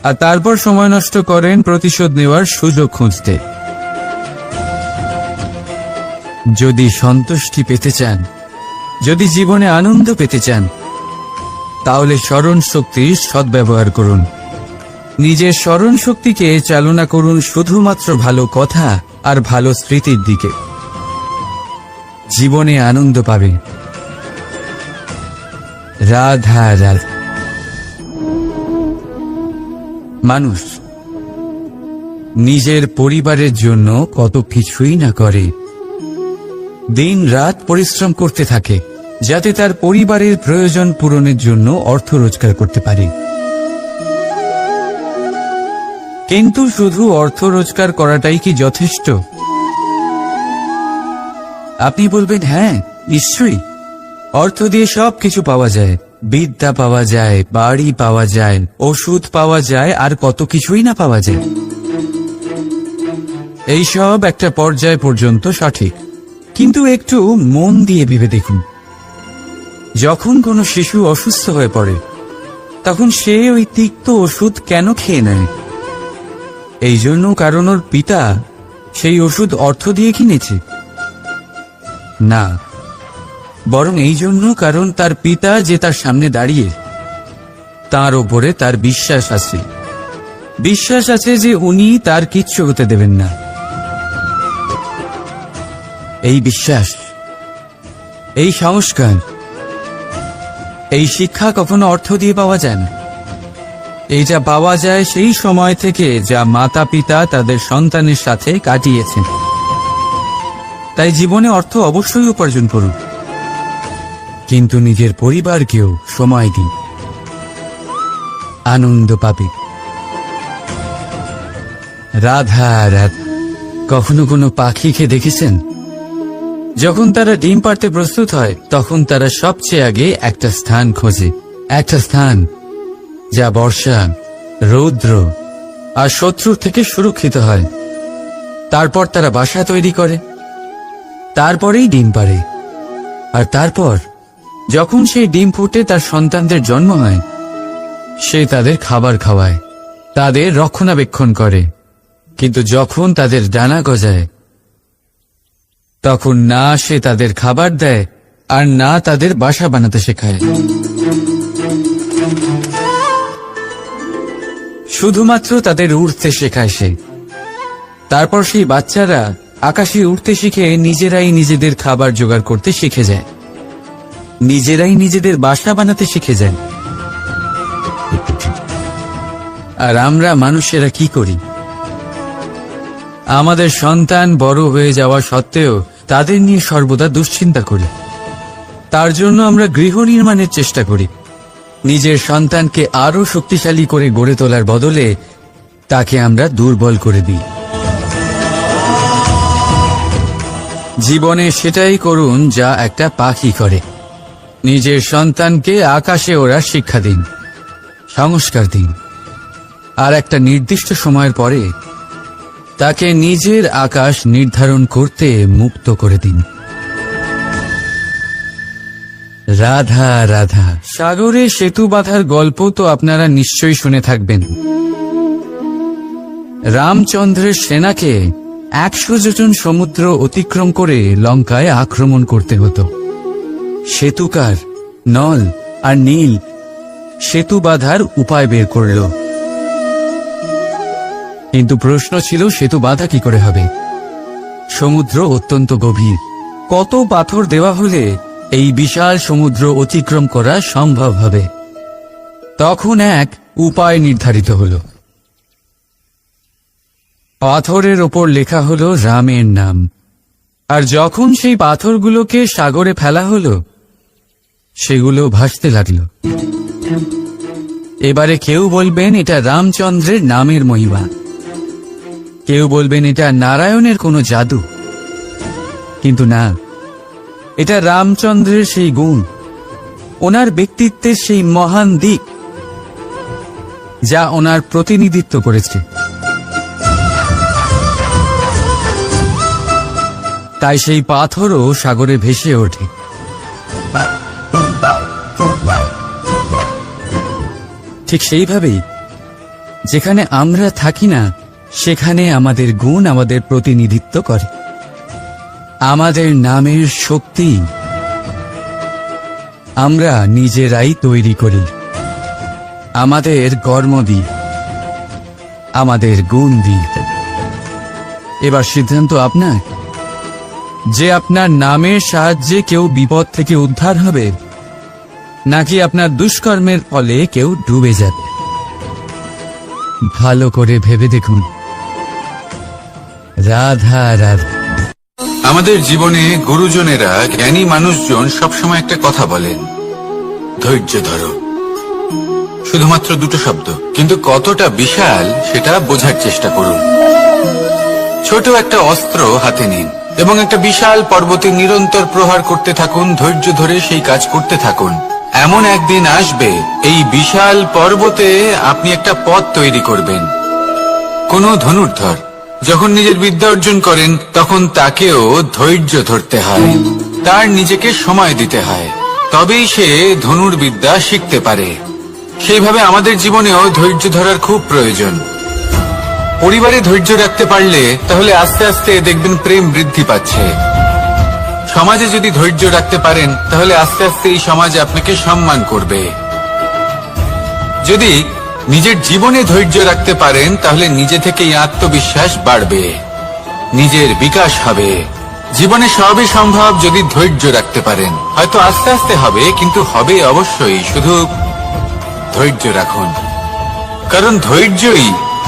আর তারপর সময় নষ্ট করেন প্রতিশোধ নেওয়ার সুযোগ খুঁজতে। যদি সন্তুষ্টি পেতে চান, যদি জীবনে আনন্দ পেতে চান, তাহলে স্মরণ শক্তির সদ্ব্যবহার করুন। নিজের স্মরণ শক্তিকে চালনা করুন শুধুমাত্র ভালো কথা আর ভালো স্মৃতির দিকে। জীবনে আনন্দ পাবে। রাধা রাধা। মানুষ নিজের পরিবারের জন্য কত কিছুই না করে, দিন রাত পরিশ্রম করতে থাকে যাতে তার পরিবারের প্রয়োজন পূরণের জন্য অর্থ রোজগার করতে পারে। কিন্তু শুধু অর্থ রোজগার করাটাই কি যথেষ্ট? আপনি বলবেন, হ্যাঁ নিশ্চয়ই, অর্থ দিয়ে সব কিছু পাওয়া যায়, বিদ্যা পাওয়া যায়, বাড়ি পাওয়া যায়, ওষুধ পাওয়া যায়, আর কত কিছুই না পাওয়া যায়। এইসব একটা পর্যায় পর্যন্ত সঠিক, কিন্তু একটু মন দিয়ে ভেবে দেখুন, যখন কোনো শিশু অসুস্থ হয়ে পড়ে তখন সে ওই তিক্ত ওষুধ কেন খেয়ে নেয়? এই জন্য কারণ ওর পিতা সেই ওষুধ অর্থ দিয়ে কিনেছে? না, বরং এই জন্য কারণ তার পিতা যে তার সামনে দাঁড়িয়ে, তার ওপরে তার বিশ্বাস আছে। বিশ্বাস আছে যে উনি তার কিচ্ছু হতে দেবেন না। এই বিশ্বাস, এই সংস্কার, এই শিক্ষা কখনো অর্থ দিয়ে পাওয়া যায় না। এইটা পাওয়া যায় সেই সময় থেকে যা মাতা পিতা তাদের সন্তানের সাথে কাটিয়েছেন। তাই জীবনে অর্থ অবশ্যই উপার্জন করুন, কিন্তু নিজের পরিবারকেও সময় দিন। আনন্দ পাবে। রাধা রাধা। কখনো কোনো পাখিকে দেখেছেন? যখন তারা ডিম পাড়তে প্রস্তুত হয় তখন তারা সবচেয়ে আগে একটা স্থান খোঁজে, একটা স্থান যা বর্ষা, রৌদ্র আর শত্রুর থেকে সুরক্ষিত হয়। তারপর তারা বাসা তৈরি করে, তারপরেই ডিম পাড়ে। আর তারপর যখন সেই ডিম ফুটে তার সন্তানদের জন্ম হয়, সে তাদের খাবার খাওয়ায়, তাদের রক্ষণাবেক্ষণ করে। কিন্তু যখন তাদের ডানা গজায় তখন না সে তাদের খাবার দেয় আর না তাদের বাসা বানাতে শেখায়। শুধুমাত্র তাদের উড়তে শেখায় সে। তারপর সেই বাচ্চারা আকাশে উড়তে শিখে নিজেরাই নিজেদের খাবার জোগাড় করতে শিখে যায়, নিজেরাই নিজেদের বাসা বানাতে শিখে যায়। আর আমরা মানুষেরা কি করি? আমাদের সন্তান বড় হয়ে যাওয়া সত্ত্বেও তাদের নিয়ে সর্বদা দুশ্চিন্তা করি। তার জন্য আমরা গৃহ নির্মাণের চেষ্টা করি। নিজের সন্তানকে আরো শক্তিশালী করে গড়ে তোলার বদলে তাকে আমরা দুর্বল করে দিই। জীবনে সেটাই করুন যা একটা পাখি করে। নিজের সন্তানকে আকাশে ওড়ার শিক্ষা দিন, সংস্কার দিন, আর একটা নির্দিষ্ট সময়ের পরে তাকে নিজের আকাশ নির্ধারণ করতে মুক্ত করে দিন। রাধা রাধা। সাগরে সেতু বাঁধার গল্প তো আপনারা নিশ্চয়ই শুনে থাকবেন। রামচন্দ্রের সেনাকে 100 যোজন সমুদ্র অতিক্রম করে লঙ্কায় আক্রমণ করতে হতো। সেতুকার নল আর নীল সেতু বাঁধার উপায় বের করল, কিন্তু প্রশ্ন ছিল সেতু বাঁধা কি করে হবে? সমুদ্র অত্যন্ত গভীর। কত পাথর দেওয়া হলে এই বিশাল সমুদ্র অতিক্রম করা সম্ভব হবে? তখন এক উপায় নির্ধারিত হল। পাথরের ওপর লেখা হলো রামের নাম। আর যখন সেই পাথরগুলোকে সাগরে ফেলা হলো সেগুলো ভাসতে লাগলো। এবারে কেউ বলবেন এটা রামচন্দ্রের নামের মহিমা, কেউ বলবেন এটা নারায়ণের কোনো জাদু। কিন্তু না, এটা রামচন্দ্রের সেই গুণ, ওনার ব্যক্তিত্বের সেই মহান দিক যা ওনার প্রতিনিধিত্ব করেছে। তাই সেই পাথরও সাগরে ভেসে ওঠে। ঠিক সেইভাবেই যেখানে আমরা থাকি না সেখানে আমাদের গুণ আমাদের প্রতিনিধিত্ব করে। আমাদের নামের শক্তি আমরা নিজেরাই তৈরি করি, আমাদের কর্ম দিয়ে, আমাদের গুণ দিয়ে। এবার সিদ্ধান্ত আপনার যে আপনার নামের সাহায্যে কেউ বিপদ থেকে উদ্ধার হবে নাকি আপনার দুষ্কর্মের ফলে কেউ ডুবে যাবে। ভালো করে ভেবে দেখুন। রাধা রাধা। আমাদের জীবনে গুরুজনেরা, জ্ঞানী মানুষজন সবসময় একটা কথা বলেন, ধৈর্য ধরো। শুধুমাত্র দুটো শব্দ, কিন্তু কতটা বিশাল সেটা বোঝার চেষ্টা করুন। ছোট একটা অস্ত্র হাতে নিন এবং একটা বিশাল পর্বতে নিরন্তর প্রহার করতে থাকুন। ধৈর্য ধরে সেই কাজ করতে থাকুন। এমন একদিন আসবে এই বিশাল পর্বতে আপনি একটা পথ তৈরি করবেন। কোনো ধনুর্ধর যখন নিজের বিদ্যা অর্জন করেন তখন তাকেও ধৈর্য ধরতে হয়, তার নিজেকে সময় দিতে হয়, তবেই সে ধনুর্বিদ্যা শিখতে পারে। সেইভাবে আমাদের জীবনেও ধৈর্য ধরার খুব প্রয়োজন। পরিবারে ধৈর্য রাখতে পারলে তাহলে আস্তে আস্তে দেখবেন প্রেম বৃদ্ধি পাচ্ছে। সমাজে যদি ধৈর্য রাখতে পারেন তাহলে আস্তে আস্তে এই সমাজ আপনাকে সম্মান করবে। যদি নিজের জীবনে ধৈর্য রাখতে পারেন তাহলে নিজে থেকেই আত্মবিশ্বাস বাড়বে, নিজের বিকাশ হবে। জীবনে সবই সম্ভব যদি ধৈর্য রাখতে পারেন। হয়তো আস্তে আস্তে হবে, কিন্তু হবে অবশ্যই। শুধু ধৈর্য রাখুন, কারণ ধৈর্যই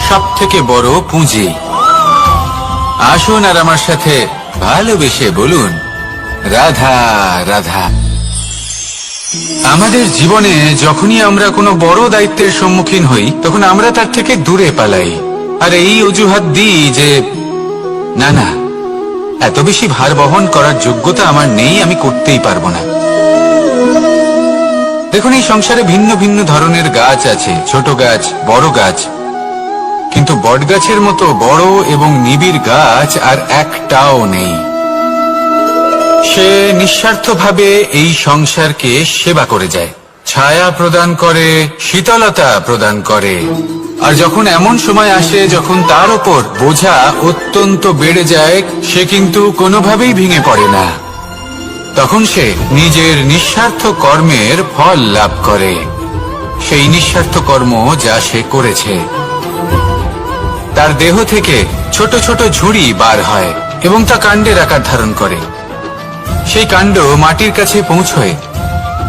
সব থেকে বড় পুঁজি। আসুন আর আমার সাথে ভালোবেসে বলুন, রাধা রাধা। আমাদের জীবনে যখনই আমরা কোনো বড় দায়িত্বের সম্মুখীন হই তখন আমরা তার থেকে দূরে পালাই আর এই অজুহাত দিই যে না না, এত বেশি ভার বহন করার যোগ্যতা আমার নেই, আমি করতেই পারবো না। দেখুন, এই সংসারে ভিন্ন ভিন্ন ধরনের গাছ আছে, ছোট গাছ, বড় গাছ, কিন্তু বটগাছের মতো বড় এবং নিবিড় গাছ আর একটাও নেই। সে নিঃস্বার্থভাবে এই সংসারকে সেবা করে যায়, ছায়া প্রদান করে, শীতলতা প্রদান করে। আর যখন এমন সময় আসে যখন তার ওপর বোঝা অত্যন্ত বেড়ে যায়, সে কিন্তু কোনোভাবেই ভেঙে পড়ে না। তখন সে নিজের নিঃস্বার্থ কর্মের ফল লাভ করে, সেই নিঃস্বার্থ কর্ম যা সে করেছে। তার দেহ থেকে ছোট ছোট ঝুড়ি বার হয় এবং তা কাণ্ডের আকার ধারণ করে। সেই কাণ্ড মাটির কাছে পৌঁছয়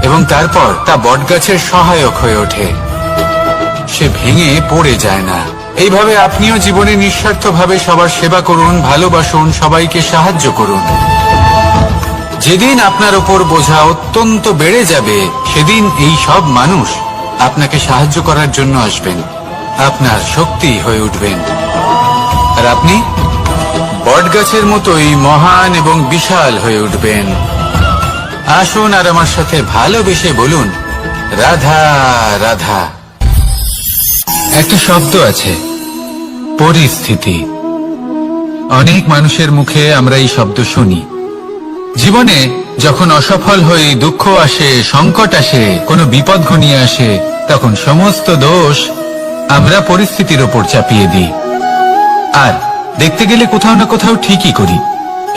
এবং তারপর তা বটগাছের সহায়ক হয়ে ওঠে। সে ভেঙে পড়ে যায় না। এইভাবে আপনিও জীবনে নিঃস্বার্থভাবে সবার সেবা করুন, ভালোবাসুন, সবাইকে সাহায্য করুন। যেদিন আপনার ওপর বোঝা অত্যন্ত বেড়ে যাবে, সেদিন এই সব মানুষ আপনাকে সাহায্য করার জন্য আসবেন, আপনার শক্তি হয়ে উঠবেন, আর আপনি বটগাছের মতোই মহান এবং বিশাল হয়ে উঠবেন। আসুন আর আমার সাথে ভালোবেসে বলুন, রাধা রাধা। একটা শব্দ আছে, পরিস্থিতি। অনেক মানুষের মুখে আমরা এই শব্দ শুনি। জীবনে যখন অসফল হয়ে দুঃখ আসে, সংকট আসে, কোনো বিপদ ঘনিয়ে আসে, তখন সমস্ত দোষ আমরা পরিস্থিতির ওপর চাপিয়ে দিই। আর দেখতে গেলে কোথাও না কোথাও ঠিকই করি।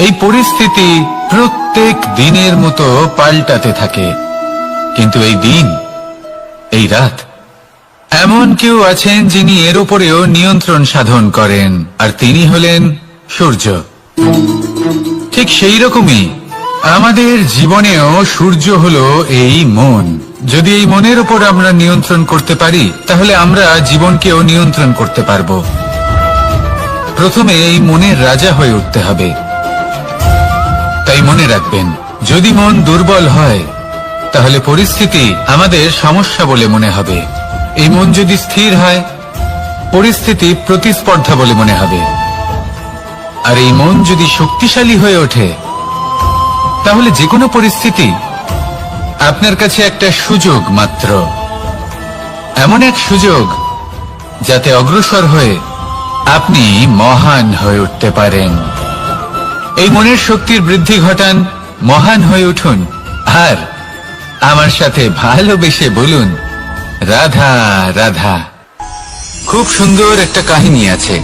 এই পরিস্থিতি প্রত্যেক দিনের মতো পাল্টাতে থাকে, কিন্তু এই দিন, এই রাত, এমন কেউ আছেন যিনি এর উপরেও নিয়ন্ত্রণ সাধন করেন, আর তিনি হলেন সূর্য। ঠিক সেই রকমই আমাদের জীবনেও সূর্য হলো এই মন। যদি এই মনের উপর আমরা নিয়ন্ত্রণ করতে পারি, তাহলে আমরা জীবনকেও নিয়ন্ত্রণ করতে পারবো। প্রথমে এই মনের রাজা হয়ে উঠতে হবে। তাই মনে রাখবেন, যদি মন দুর্বল হয়, তাহলে পরিস্থিতি আমাদের সমস্যা বলে মনে হবে। এই মন যদি স্থির হয়, পরিস্থিতি প্রতিস্পর্ধা বলে মনে হবে। আর এই মন যদি শক্তিশালী হয়ে ওঠে, তাহলে যে কোনো পরিস্থিতি আপনার কাছে একটা সুযোগ মাত্র, এমন এক সুযোগ যাতে অগ্রসর হয়ে আপনি মহান হয়ে উঠতে পারেন। এই মনের শক্তির বৃদ্ধি ঘটান, মহান হয়ে উঠুন, আর আমার সাথে ভালোবেসে বলুন, রাধা রাধা। খুব সুন্দর একটা কাহিনী আছে।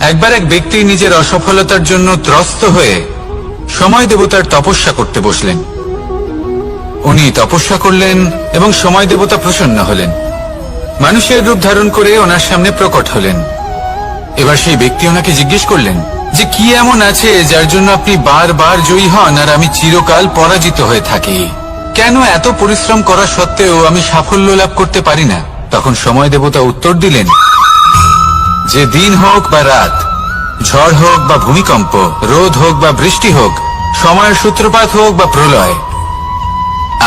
একবার এক ব্যক্তি নিজের অসফলতার জন্য ত্রস্ত হয়ে সময় দেবতার তপস্যা করতে বসলেন। উনি তপস্যা করলেন এবং সময় দেবতা প্রসন্ন হলেন, মানুষের রূপ ধারণ করে ওনার সামনে প্রকট হলেন। এবার সেই ব্যক্তি ওনাকে জিজ্ঞেস করলেন যে কি এমন আছে যার জন্য আপনি বারবার জয়ী হন আর আমি চিরকাল পরাজিত হয়ে থাকি? কেন এত পরিশ্রম করা সত্ত্বেও আমি সাফল্য লাভ করতে পারি না? তখন সময় দেবতা উত্তর দিলেন যে দিন হোক বা রাত, ঝড় হোক বা ভূমিকম্প, রোদ হোক বা বৃষ্টি হোক, সময়ের সূত্রপাত হোক বা প্রলয়,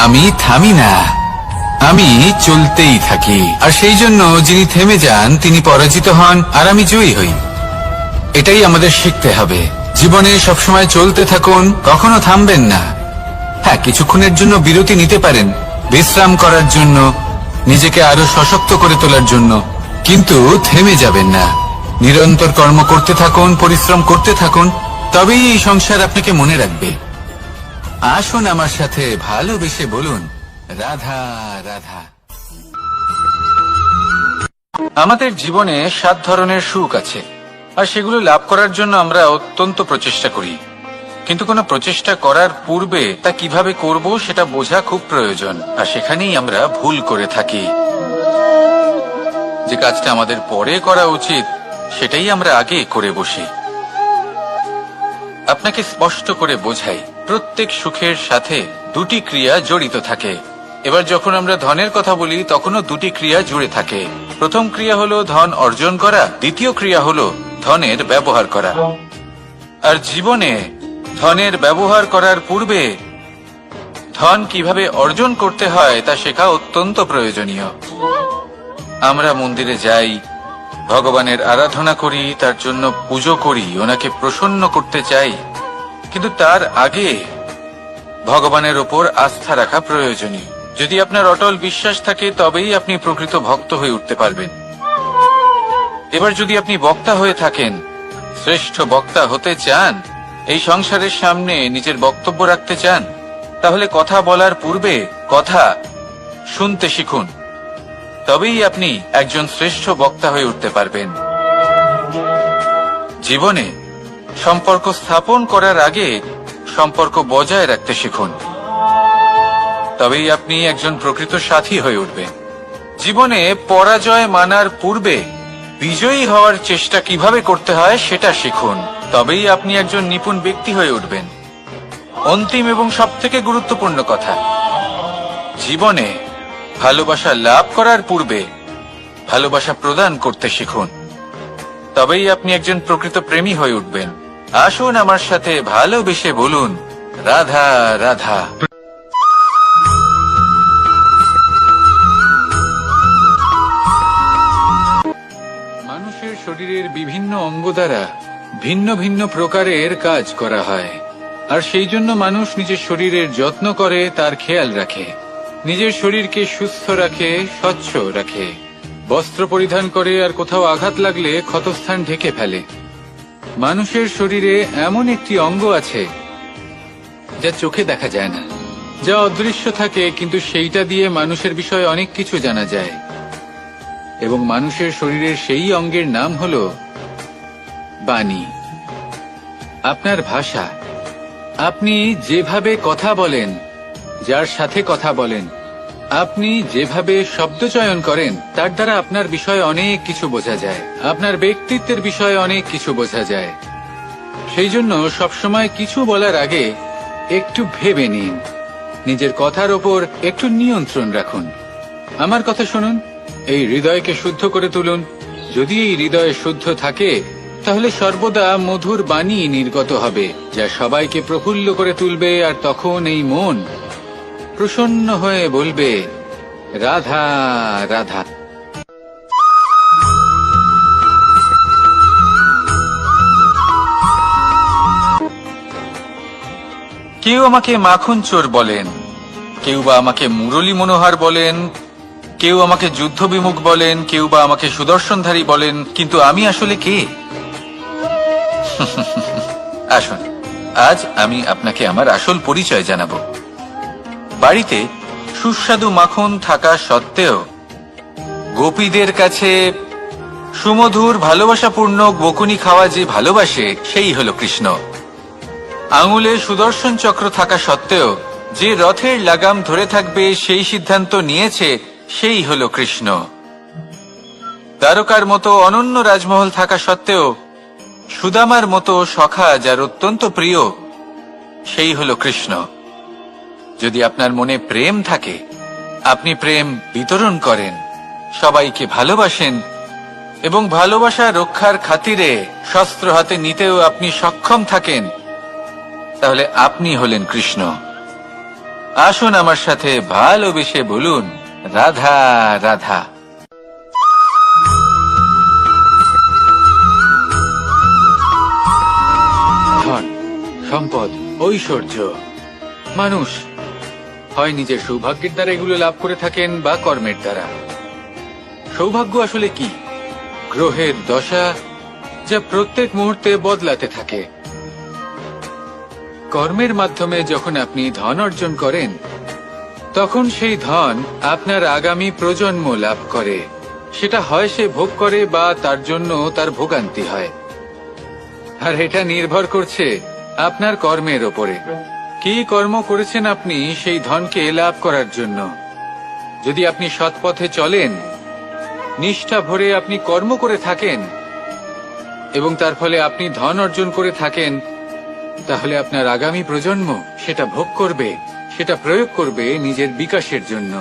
আমি থামি না, আমি চলতেই থাকি। আর সেই জন্য যিনি থেমে যান তিনি পরাজিত হন আর আমি জয়ী হই। এটাই আমাদের শিখতে হবে। জীবনে সবসময় চলতে থাকুন, কখনো থামবেন না। হ্যাঁ, কিছুক্ষণের জন্য বিরতি নিতে পারেন, বিশ্রাম করার জন্য, নিজেকে আরো সশক্ত করে তোলার জন্য, কিন্তু থেমে যাবেন না। নিরন্তর কর্ম করতে থাকুন, পরিশ্রম করতে থাকুন, তবেই এই সংসার আপনাকে মনে রাখবে। আসুন আমার সাথে ভালোবেসে বলুন, রাধা রাধা। আমাদের জীবনে 7 ধরনের সুখ আছে, আর সেগুলো লাভ করার জন্য আমরা অত্যন্ত প্রচেষ্টা করি। কিন্তু কোনো প্রচেষ্টা করার পূর্বে তা কিভাবে করব সেটা বোঝা খুব প্রয়োজন, আর সেখানেই আমরা ভুল করে থাকি। যে কাজটা আমাদের পরে করা উচিত সেটাই আমরা আগে করে বসি। আপনাকে স্পষ্ট করে বোঝাই, প্রত্যেক সুখের সাথে 2টি ক্রিয়া জড়িত থাকে। এবার যখন আমরা ধনের কথা বলি তখনও 2টি ক্রিয়া জুড়ে থাকে। প্রথম ক্রিয়া হলো ধন অর্জন করা, দ্বিতীয় ক্রিয়া হলো ধনের ব্যবহার করা। আর জীবনে ধনের ব্যবহার করার পূর্বে ধন কিভাবে অর্জন করতে হয় তা শেখা অত্যন্ত প্রয়োজনীয়। আমরা মন্দিরে যাই, ভগবানের আরাধনা করি, তার জন্য পুজো করি, ওনাকে প্রসন্ন করতে চাই, কিন্তু তার আগে ভগবানের ওপর আস্থা রাখা প্রয়োজনীয়। যদি আপনার অটল বিশ্বাস থাকে তবেই আপনি প্রকৃত ভক্ত হয়ে উঠতে পারবেন। এবার যদি আপনি বক্তা হয়ে থাকেন, শ্রেষ্ঠ বক্তা হতে চান, এই সংসারের সামনে নিজের বক্তব্য রাখতে চান, তাহলে কথা বলার পূর্বে কথা শুনতে শিখুন। তবেই আপনি একজন শ্রেষ্ঠ বক্তা হয়ে উঠতে পারবেন। জীবনে সম্পর্ক স্থাপন করার আগে সম্পর্ক বজায় রাখতে শিখুন। তবেই আপনি একজন প্রকৃত সাথী হয়ে উঠবেন। জীবনে পরাজয় মানার পূর্বে বিজয়ী হওয়ার চেষ্টা কিভাবে করতে হয় সেটা শিখুন। তবেই আপনি একজন নিপুণ ব্যক্তি হয়ে উঠবেন। অন্তিম এবং সবথেকে গুরুত্বপূর্ণ কথা, জীবনে ভালোবাসা লাভ করার পূর্বে ভালোবাসা প্রদান করতে শিখুন। তবেই আপনি একজন প্রকৃত প্রেমী হয়ে উঠবেন। আসুন আমার সাথে ভালোবেসে বলুন, রাধা রাধা। মানুষের শরীরের বিভিন্ন অঙ্গ দ্বারা ভিন্ন ভিন্ন প্রকারের কাজ করা হয়, আর সেই জন্য মানুষ নিজের শরীরের যত্ন করে, তার খেয়াল রাখে, নিজের শরীরকে সুস্থ রাখে, স্বচ্ছ রাখে, বস্ত্র পরিধান করে, আর কোথাও আঘাত লাগলে ক্ষতস্থান ঢেকে ফেলে। মানুষের শরীরে এমন একটি অঙ্গ আছে যা চোখে দেখা যায় না, যা অদৃশ্য থাকে, কিন্তু সেইটা দিয়ে মানুষের বিষয়ে অনেক কিছু জানা যায়। এবং মানুষের শরীরের সেই অঙ্গের নাম হল বাণী, আপনার ভাষা। আপনি যেভাবে কথা বলেন, যার সাথে কথা বলেন, আপনি যেভাবে শব্দ চয়ন করেন, তার দ্বারা আপনার বিষয়ে অনেক কিছু বোঝা যায়, আপনার ব্যক্তিত্বের বিষয়ে অনেক কিছু বোঝা যায়। সেই জন্য সবসময় কিছু বলার আগে একটু ভেবে নিন, নিজের কথার ওপর একটু নিয়ন্ত্রণ রাখুন। আমার কথা শুনুন, এই হৃদয়কে শুদ্ধ করে তুলুন। যদি এই হৃদয় শুদ্ধ থাকে, তাহলে সর্বদা মধুর বাণী নির্গত হবে, যা সবাইকে প্রফুল্ল করে তুলবে, আর তখন এই মন প্রসন্ন হয়ে বলবে, রাধা রাধা। কেউ আমাকে মাখন চোর বলেন, কেউ বা আমাকে মুরলী মনোহর বলেন, কেউ আমাকে যুদ্ধ বিমুখ বলেন, কেউ বা আমাকে সুদর্শনধারী বলেন, কিন্তু আমি আসলে কে? আসুন, আজ আমি আপনাকে আমার আসল পরিচয় জানাবো। বাড়িতে সুস্বাদু মাখন থাকা সত্ত্বেও গোপীদের কাছে সুমধুর ভালোবাসাপূর্ণ বকুনি খাওয়া যে ভালোবাসে, সেই হলো কৃষ্ণ। আঙুলে সুদর্শন চক্র থাকা সত্ত্বেও যে রথের লাগাম ধরে থাকবে সেই সিদ্ধান্ত নিয়েছে, সেই হলো কৃষ্ণ। দ্বারকার মতো অনন্য রাজমহল থাকা সত্ত্বেও সুদামার মতো সখা যার অত্যন্ত প্রিয়, সেই হলো কৃষ্ণ। যদি আপনার মনে প্রেম থাকে, আপনি প্রেম বিতরণ করেন, সবাইকে ভালোবাসেন, এবং ভালোবাসা রক্ষার খাতিরে শস্ত্র হাতে নিতেও আপনি সক্ষম থাকেন, তাহলে আপনি হলেন কৃষ্ণ। আসুন আমার সাথে ভালোবেসে বলুন, রাধা রাধা। ধন, সম্পদ, ঐশ্বর্য, মানুষ হয় নিজের সৌভাগ্যের দ্বারা এগুলো লাভ করে থাকেন বা কর্মের দ্বারা। সৌভাগ্য আসলে কি? গ্রহের দশা, যা প্রত্যেক মুহূর্তে বদলাতে থাকে। কর্মের মাধ্যমে যখন আপনি ধন অর্জন করেন, তখন সেই ধন আপনার আগামী প্রজন্ম লাভ করে। সেটা হয় সে ভোগ করে বা তার জন্য তার ভোগান্তি হয়। আর এটা নির্ভর করছে আপনার কর্মের ওপরে। কি কর্ম করেছেন আপনি সেই ধনকে লাভ করার জন্য। যদি আপনি সৎ পথে চলেন, নিষ্ঠা ভরে আপনি কর্ম করে থাকেন, এবং তার ফলে আপনি ধন অর্জন করে থাকেন, তাহলে আপনার আগামী প্রজন্ম সেটা ভোগ করবে, সেটা প্রয়োগ করবে নিজের বিকাশের জন্য।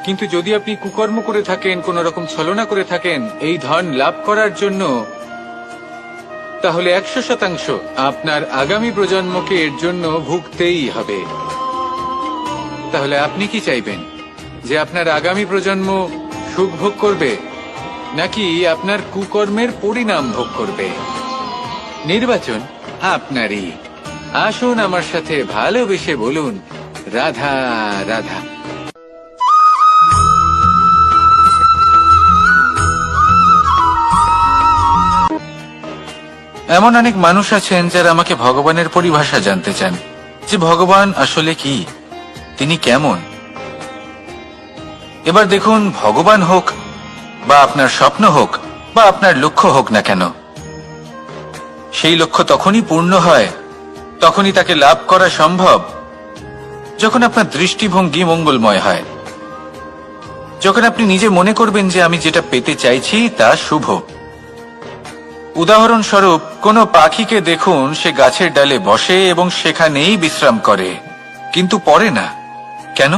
কিন্তু যদি আপনি কুকর্ম করে থাকেন, কোন রকম ছলনা করে থাকেন এই ধন লাভ করার জন্য, তাহলে 100% আপনার আগামী প্রজন্মকে এর জন্য ভুগতেই হবে। তাহলে আপনি কি চাইবেন, যে আপনার আগামী প্রজন্ম সুখ ভোগ করবে, নাকি আপনার কুকর্মের পরিণাম ভোগ করবে? নির্বাচন আপনারই। আসুন আমার সাথে ভালোবেসে বলুন, রাধা রাধা। এমন অনেক মানুষ আছেন যারা আমাকে ভগবানের পরিভাষা জানতে চান, যে ভগবান আসলে কি, তিনি কেমন। এবার দেখুন, ভগবান হোক বা আপনার স্বপ্ন হোক বা আপনার লক্ষ্য হোক না কেন, সেই লক্ষ্য তখনই পূর্ণ হয়, তখনই তাকে লাভ করা সম্ভব, যখন আপনার দৃষ্টিভঙ্গি মঙ্গলময় হয়, যখন আপনি নিজে মনে করবেন যে আমি যেটা পেতে চাইছি তা শুভ। উদাহরণস্বরূপ, কোনো পাখিকে দেখুন, সে গাছের ডালে বসে এবং সেখানেই বিশ্রাম করে, কিন্তু পড়ে না। কেন?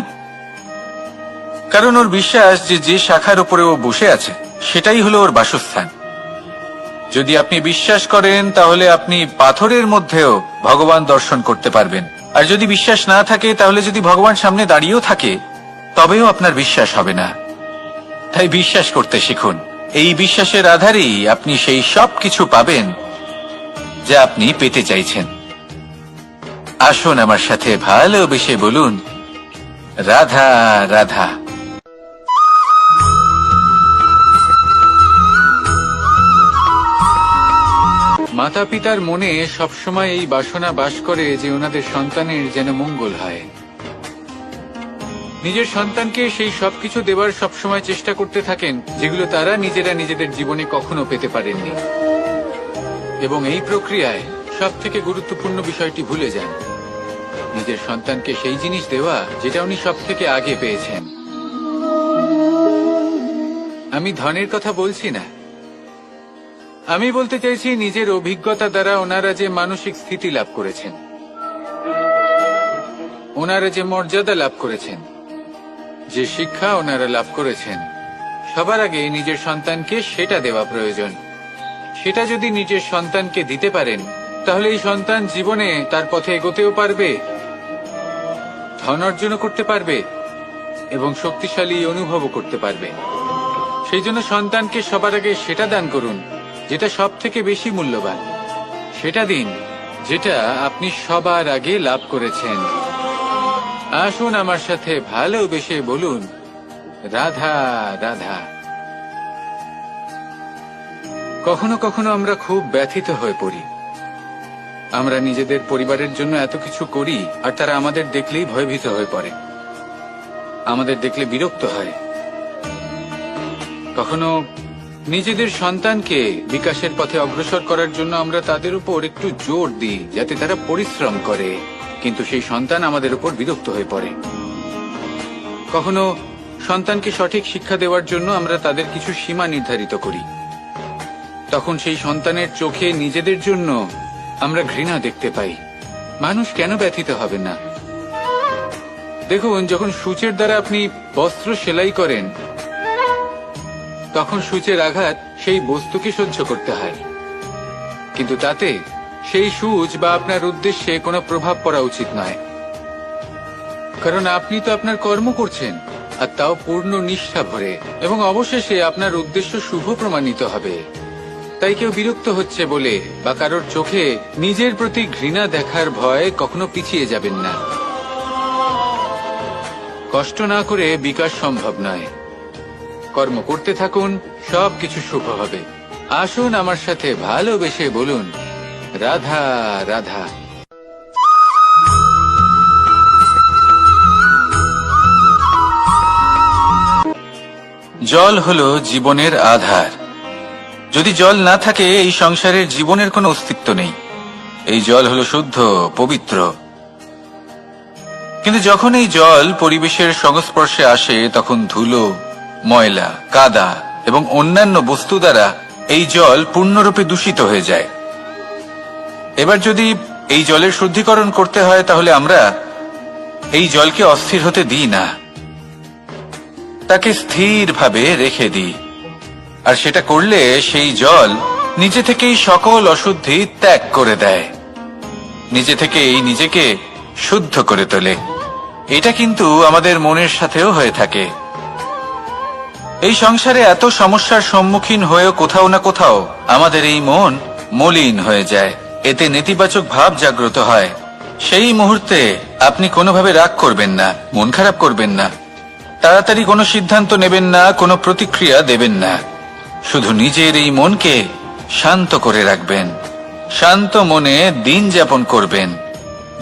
কারণ ওর বিশ্বাস যে যে শাখার উপরে ও বসে আছে সেটাই হলো ওর বাসস্থান। যদি আপনি বিশ্বাস করেন, তাহলে আপনি পাথরের মধ্যেও ভগবান দর্শন করতে পারবেন। আর যদি বিশ্বাস না থাকে, তাহলে যদি ভগবান সামনে দাঁড়িয়েও থাকে, তবেও আপনার বিশ্বাস হবে না। তাই বিশ্বাস করতে শিখুন। এই বিশ্বাসের আধারেই আপনি সেই সব কিছু পাবেন যা আপনি পেতে চাইছেন। আসুন আমার সাথে ভালোবেসে বলুন, রাধা রাধা। মাতা পিতার মনে সবসময় এই বাসনা বাস করে যে ওনাদের সন্তানের যেন মঙ্গল হয়। নিজের সন্তানকে সেই সবকিছু দেবার সবসময় চেষ্টা করতে থাকেন যেগুলো তারা নিজেরা নিজেদের জীবনে কখনো পেতে পারেননি। এবং এই প্রক্রিয়ায় সব থেকে গুরুত্বপূর্ণ বিষয়টি ভুলে যান, নিজের সন্তানকে সেই জিনিস দেওয়া যেটা উনি সব থেকে আগে পেয়েছেন। আমি ধনের কথা বলছি না, আমি বলতে চাইছি নিজের অভিজ্ঞতা দ্বারা ওনারা যে মানসিক স্থিতি লাভ করেছেন, ওনারা যে মর্যাদা লাভ করেছেন, যে শিক্ষা ওনারা লাভ করেছেন, সবার আগে নিজের সন্তানকে সেটা দেওয়া প্রয়োজন। সেটা যদি নিজের সন্তানকে দিতে পারেন, তাহলে এই সন্তান জীবনে তার পথে এগোতেও পারবে, ধন অর্জনও করতে পারবে এবং শক্তিশালী অনুভবও করতে পারবে। সেই জন্য সন্তানকে সবার আগে সেটা দান করুন যেটা সব থেকে বেশি মূল্যবান। সেটা দিন যেটা আপনি সবার আগে লাভ করেছেন। আসুন আমার সাথে ভালোবেসে বলুন, রাধা রাধা। কখনো কখনো আমরা খুব ব্যথিত হয়ে পড়ি। আমরা নিজেদের পরিবারের জন্য এত কিছু করি, আর তারা আমাদের দেখলেই ভয়ভীত হয়ে পড়ে, আমাদের দেখলে বিরক্ত হয়। কখনো নিজেদের সন্তানকে বিকাশের পথে অগ্রসর করার জন্য আমরা তাদের উপর একটু জোর দিই যাতে তারা পরিশ্রম করে, কিন্তু সেই সন্তান আমাদের উপর বিরক্ত হয়ে পড়ে। কখনো সন্তানকে সঠিক শিক্ষা দেওয়ার জন্য আমরা তাদের কিছু সীমা নির্ধারিত করি, তখন সেই সন্তানের চোখে নিজেদের জন্য আমরা ঘৃণা দেখতে পাই। মানুষ কেন ব্যথিত হবে না? দেখুন, যখন সূচের দ্বারা আপনি বস্ত্র সেলাই করেন, তখন সূচের আঘাত সেই বস্তুকে সহ্য করতে হয়, কিন্তু তাতে সেই সূচ বা আপনার উদ্দেশ্যে কোনো প্রভাব পড়া উচিত নয়, কারণ আপনি তো আপনার কর্ম করছেন, আর তাও পূর্ণ নিষ্ঠা ভরে, এবং অবশেষে আপনার উদ্দেশ্য শুভ প্রমাণিত হবে। তাই কেউ বিরক্ত হচ্ছে বলে বা কারোর চোখে নিজের প্রতি ঘৃণা দেখার ভয় কখনো পিছিয়ে যাবেন না। কষ্ট না করে বিকাশ সম্ভব নয়। কর্ম করতে থাকুন, সবকিছু শুভ হবে। আসুন আমার সাথে ভালোবেসে বলুন, রাধা রাধা। জল হলো জীবনের আধার। যদি জল না থাকে, এই সংসারের জীবনের কোনো অস্তিত্ব নেই। এই জল হলো শুদ্ধ, পবিত্র। কিন্তু যখন এই জল পরিবেশের সংস্পর্শে আসে, তখন ধুলো, ময়লা, কাদা এবং অন্যান্য বস্তু দ্বারা এই জল পূর্ণরূপে দূষিত হয়ে যায়। এবার যদি এই জলের শুদ্ধিকরণ করতে হয়, তাহলে আমরা এই জলকে অস্থির হতে দিই না, তাকে স্থিরভাবে রেখে দিই। আর সেটা করলে সেই জল নিজে থেকেই সকল অশুদ্ধি ত্যাগ করে দেয়, নিজে থেকেই নিজেকে শুদ্ধ করে তোলে। এটা কিন্তু আমাদের মনের সাথেও হয়ে থাকে। এই সংসারে এত সমস্যার সম্মুখীন হয়েও কোথাও না কোথাও আমাদের এই মন মলিন হয়ে যায়, এতে নেতিবাচক ভাব জাগ্রত হয়। সেই মুহূর্তে আপনি কোনোভাবে রাগ করবেন না, মন খারাপ করবেন না, তাড়াতাড়ি কোনো সিদ্ধান্ত নেবেন না, কোনো প্রতিক্রিয়া দেবেন না। শুধু নিজের এই মনকে শান্ত করে রাখবেন, শান্ত মনে দিন যাপন করবেন।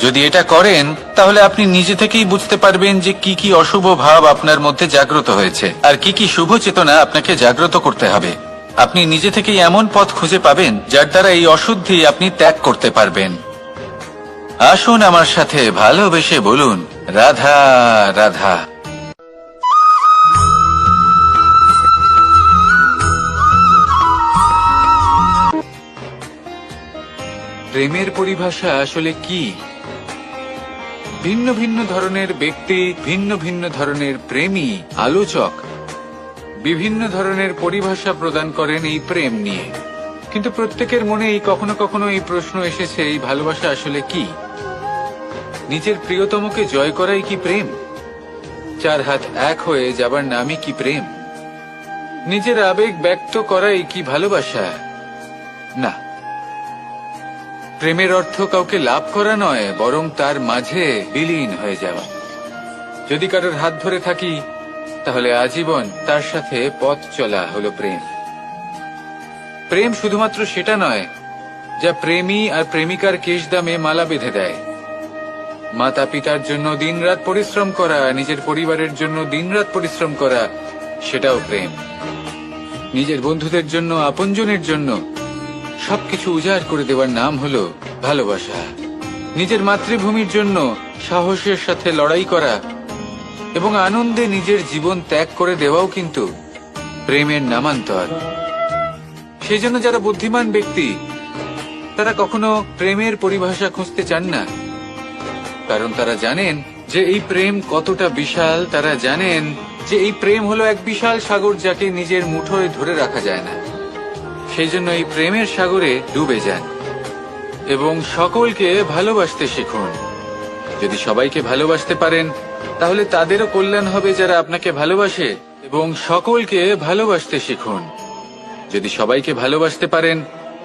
যদি এটা করেন তাহলে আপনি নিজে থেকেই বুঝতে পারবেন যে কি কি অশুভ ভাব আপনার মধ্যে জাগ্রত হয়েছে আর কি কি শুভ চেতনা আপনাকে জাগ্রত করতে হবে। আপনি নিজে থেকেই এমন পথ খুঁজে পাবেন যার দ্বারা এই অশুদ্ধি আপনি ত্যাগ করতে পারবেন। আসুন আমার সাথে ভালোবেসে বলুন, রাধা রাধা। প্রেমের পরিভাষা আসলে কি? ভিন্ন ভিন্ন ধরনের ব্যক্তি, ভিন্ন ভিন্ন ধরনের প্রেমী, আলোচক বিভিন্ন ধরনের পরিভাষা প্রদান করেন এই প্রেম নিয়ে। কিন্তু প্রত্যেকের মনেই কখনো কখনো এই প্রশ্ন এসেছে, এই ভালোবাসা আসলে কি? নিজের প্রিয়তমকে জয় করাই কি প্রেম? চার হাত এক হয়ে যাবার নামই কি প্রেম? নিজের আবেগ ব্যক্ত করাই কি ভালোবাসা? না, প্রেমের অর্থ কাউকে লাভ করা নয়, বরং তার মাঝে বিলীন হয়ে যাওয়া। যদি কারোর হাত ধরে থাকি তাহলে আজীবন তার সাথে পথ চলা হলো প্রেম। প্রেম শুধুমাত্র সেটা নয় যা প্রেমী আর প্রেমিকার কেশদামে মালা বেঁধে দেয়। মাতা পিতার জন্য দিনরাত পরিশ্রম করা, নিজের পরিবারের জন্য দিনরাত পরিশ্রম করা, সেটাও প্রেম। নিজের বন্ধুদের জন্য, আপনজনের জন্য সবকিছু উজাড় করে দেওয়ার নাম হলো ভালোবাসা। নিজের মাতৃভূমির জন্য সাহসের সাথে লড়াই করা এবং আনন্দে নিজের জীবন ত্যাগ করে দেওয়াও কিন্তু প্রেমের নামান্তর। সেই জন্য যারা বুদ্ধিমান ব্যক্তি তারা কখনো প্রেমের পরিভাষা খুঁজতে চান না, কারণ তারা জানেন যে এই প্রেম কতটা বিশাল। তারা জানেন যে এই প্রেম হলো এক বিশাল সাগর যাকে নিজের মুঠোয় ধরে রাখা যায় না। সেই জন্য এই প্রেমের সাগরে ডুবে যান এবং সকলকে ভালোবাসতে শিখুন। যদি সবাইকে ভালোবাসতে পারেন তাহলে তাদেরও কল্যাণ হবে যারা আপনাকে ভালোবাসে, এবং সকলকে ভালোবাসতে শিখুন। যদি সবাইকে ভালোবাসতে পারেন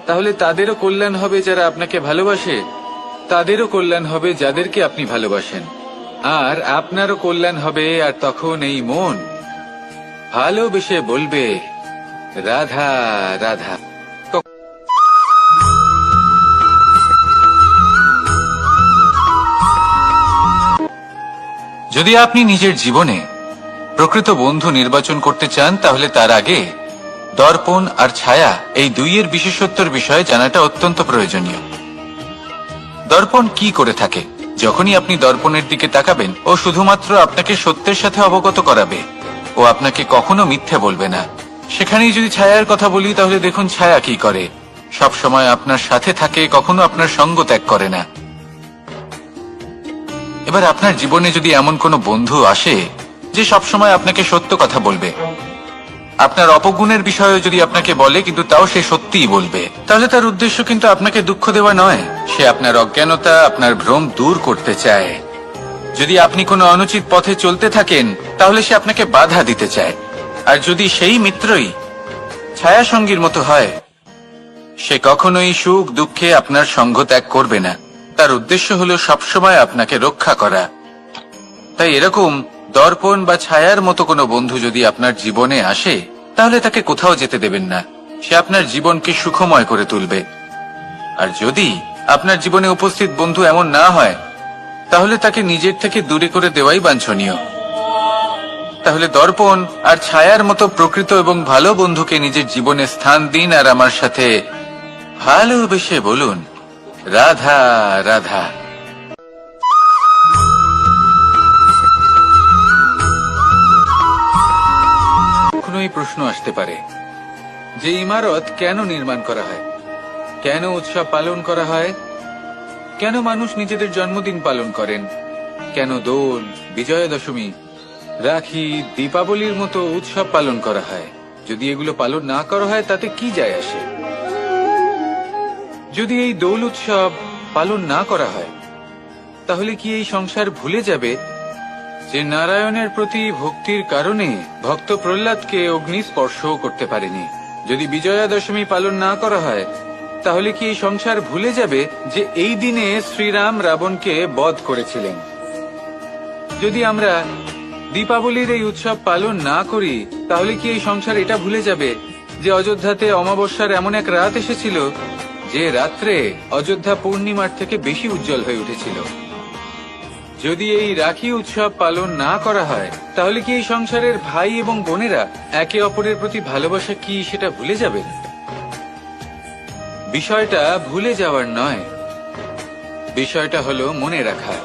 তাহলে তাদেরও কল্যাণ হবে যারা আপনাকে ভালোবাসে, তাদেরও কল্যাণ হবে যাদেরকে আপনি ভালোবাসেন, আর আপনারও কল্যাণ হবে। আর তখন এই মন ভালোবেসে বলবে, রাধা রাধা। যদি আপনি নিজের জীবনে প্রকৃত বন্ধু নির্বাচন করতে চান তাহলে তার আগে দর্পণ আর ছায়া এই দুইয়ের বিশেষত্বর বিষয়ে জানাটা অত্যন্ত প্রয়োজনীয়। দর্পণ কি করে থাকে? যখনই আপনি দর্পণের দিকে তাকাবেন ও শুধুমাত্র আপনাকে সত্যের সাথে অবগত করাবে, ও আপনাকে কখনো মিথ্যে বলবে না। সেখানেই যদি ছায়ার কথা বলি তাহলে দেখুন ছায়া কি করে, সব সময় আপনার সাথে থাকে, কখনো আপনার সঙ্গ ত্যাগ করে না। এবার আপনার জীবনে যদি এমন কোনো বন্ধু আসে যে সবসময় আপনাকে সত্য কথা বলবে, আপনার অপগুণের বিষয়ে যদি আপনাকে বলে কিন্তু তাও সে সত্যিই বলবে, তাহলে তার উদ্দেশ্য কিন্তু আপনাকে দুঃখ দেওয়া নয়। সে আপনার অজ্ঞানতা, আপনার ভ্রম দূর করতে চায়। যদি আপনি কোনো অনুচিত পথে চলতে থাকেন তাহলে সে আপনাকে বাধা দিতে চায়। আর যদি সেই মিত্রই ছায়া সঙ্গীর মতো হয়, সে কখনোই সুখ দুঃখে আপনার সঙ্গ ত্যাগ করবে না। তার উদ্দেশ্য হলো সবসময় আপনাকে রক্ষা করা। তাই এরকম দর্পণ বা ছায়ার মতো কোনো বন্ধু যদি আপনার জীবনে আসে তাহলে তাকে কোথাও যেতে দেবেন না। সে আপনার জীবনকে সুখময় করে তুলবে। আর যদি আপনার জীবনে উপস্থিত বন্ধু এমন না হয় তাহলে তাকে নিজের থেকে দূরে করে দেওয়াই বাঞ্ছনীয়। তাহলে দর্পণ আর ছায়ার মতো প্রকৃত এবং ভালো বন্ধুকে নিজের জীবনে স্থান দিন আর আমার সাথে ভালোবেসে বলুন, রাধা রাধা। কখনো এই প্রশ্ন আসতে পারে যে ইমারত কেন নির্মাণ করা হয়, কেন উৎসব পালন করা হয়, কেন মানুষ নিজেদের জন্মদিন পালন করেন, কেন দোল, বিজয়া দশমী, রাখি, দীপাবলির মতো উৎসব পালন করা হয়। যদি এগুলো পালন না করা হয় তাতে কি যায় আসে? যদি এই দোল উৎসব পালন না করা হয় তাহলে কি এই সংসার ভুলে যাবে যে নারায়ণের প্রতি ভক্তির কারণে ভক্ত প্রহ্লাদকে অগ্নি স্পর্শও করতে পারেনি। যদি বিজয়া দশমী পালন না করা হয় তাহলে কি এই সংসার ভুলে যাবে যে এই দিনে শ্রীরাম রাবণকে বধ করেছিলেন? যদি আমরা দীপাবলির এই উৎসব পালন না করি তাহলে কি এই সংসার এটা ভুলে যাবে যে অযোধ্যাতে অমাবস্যার এমন এক রাত এসেছিল যে রাত্রে অযোধ্যা পূর্ণিমার থেকে বেশি উজ্জ্বল হয়ে উঠেছিল? যদি এই রাখি উৎসব পালন না করা হয় তাহলে কি এই সংসারের ভাই এবং বোনেরা একে অপরের প্রতি ভালোবাসা কি সেটা ভুলে যাবে? বিষয়টা ভুলে যাওয়ার নয়, বিষয়টা হলো মনে রাখা।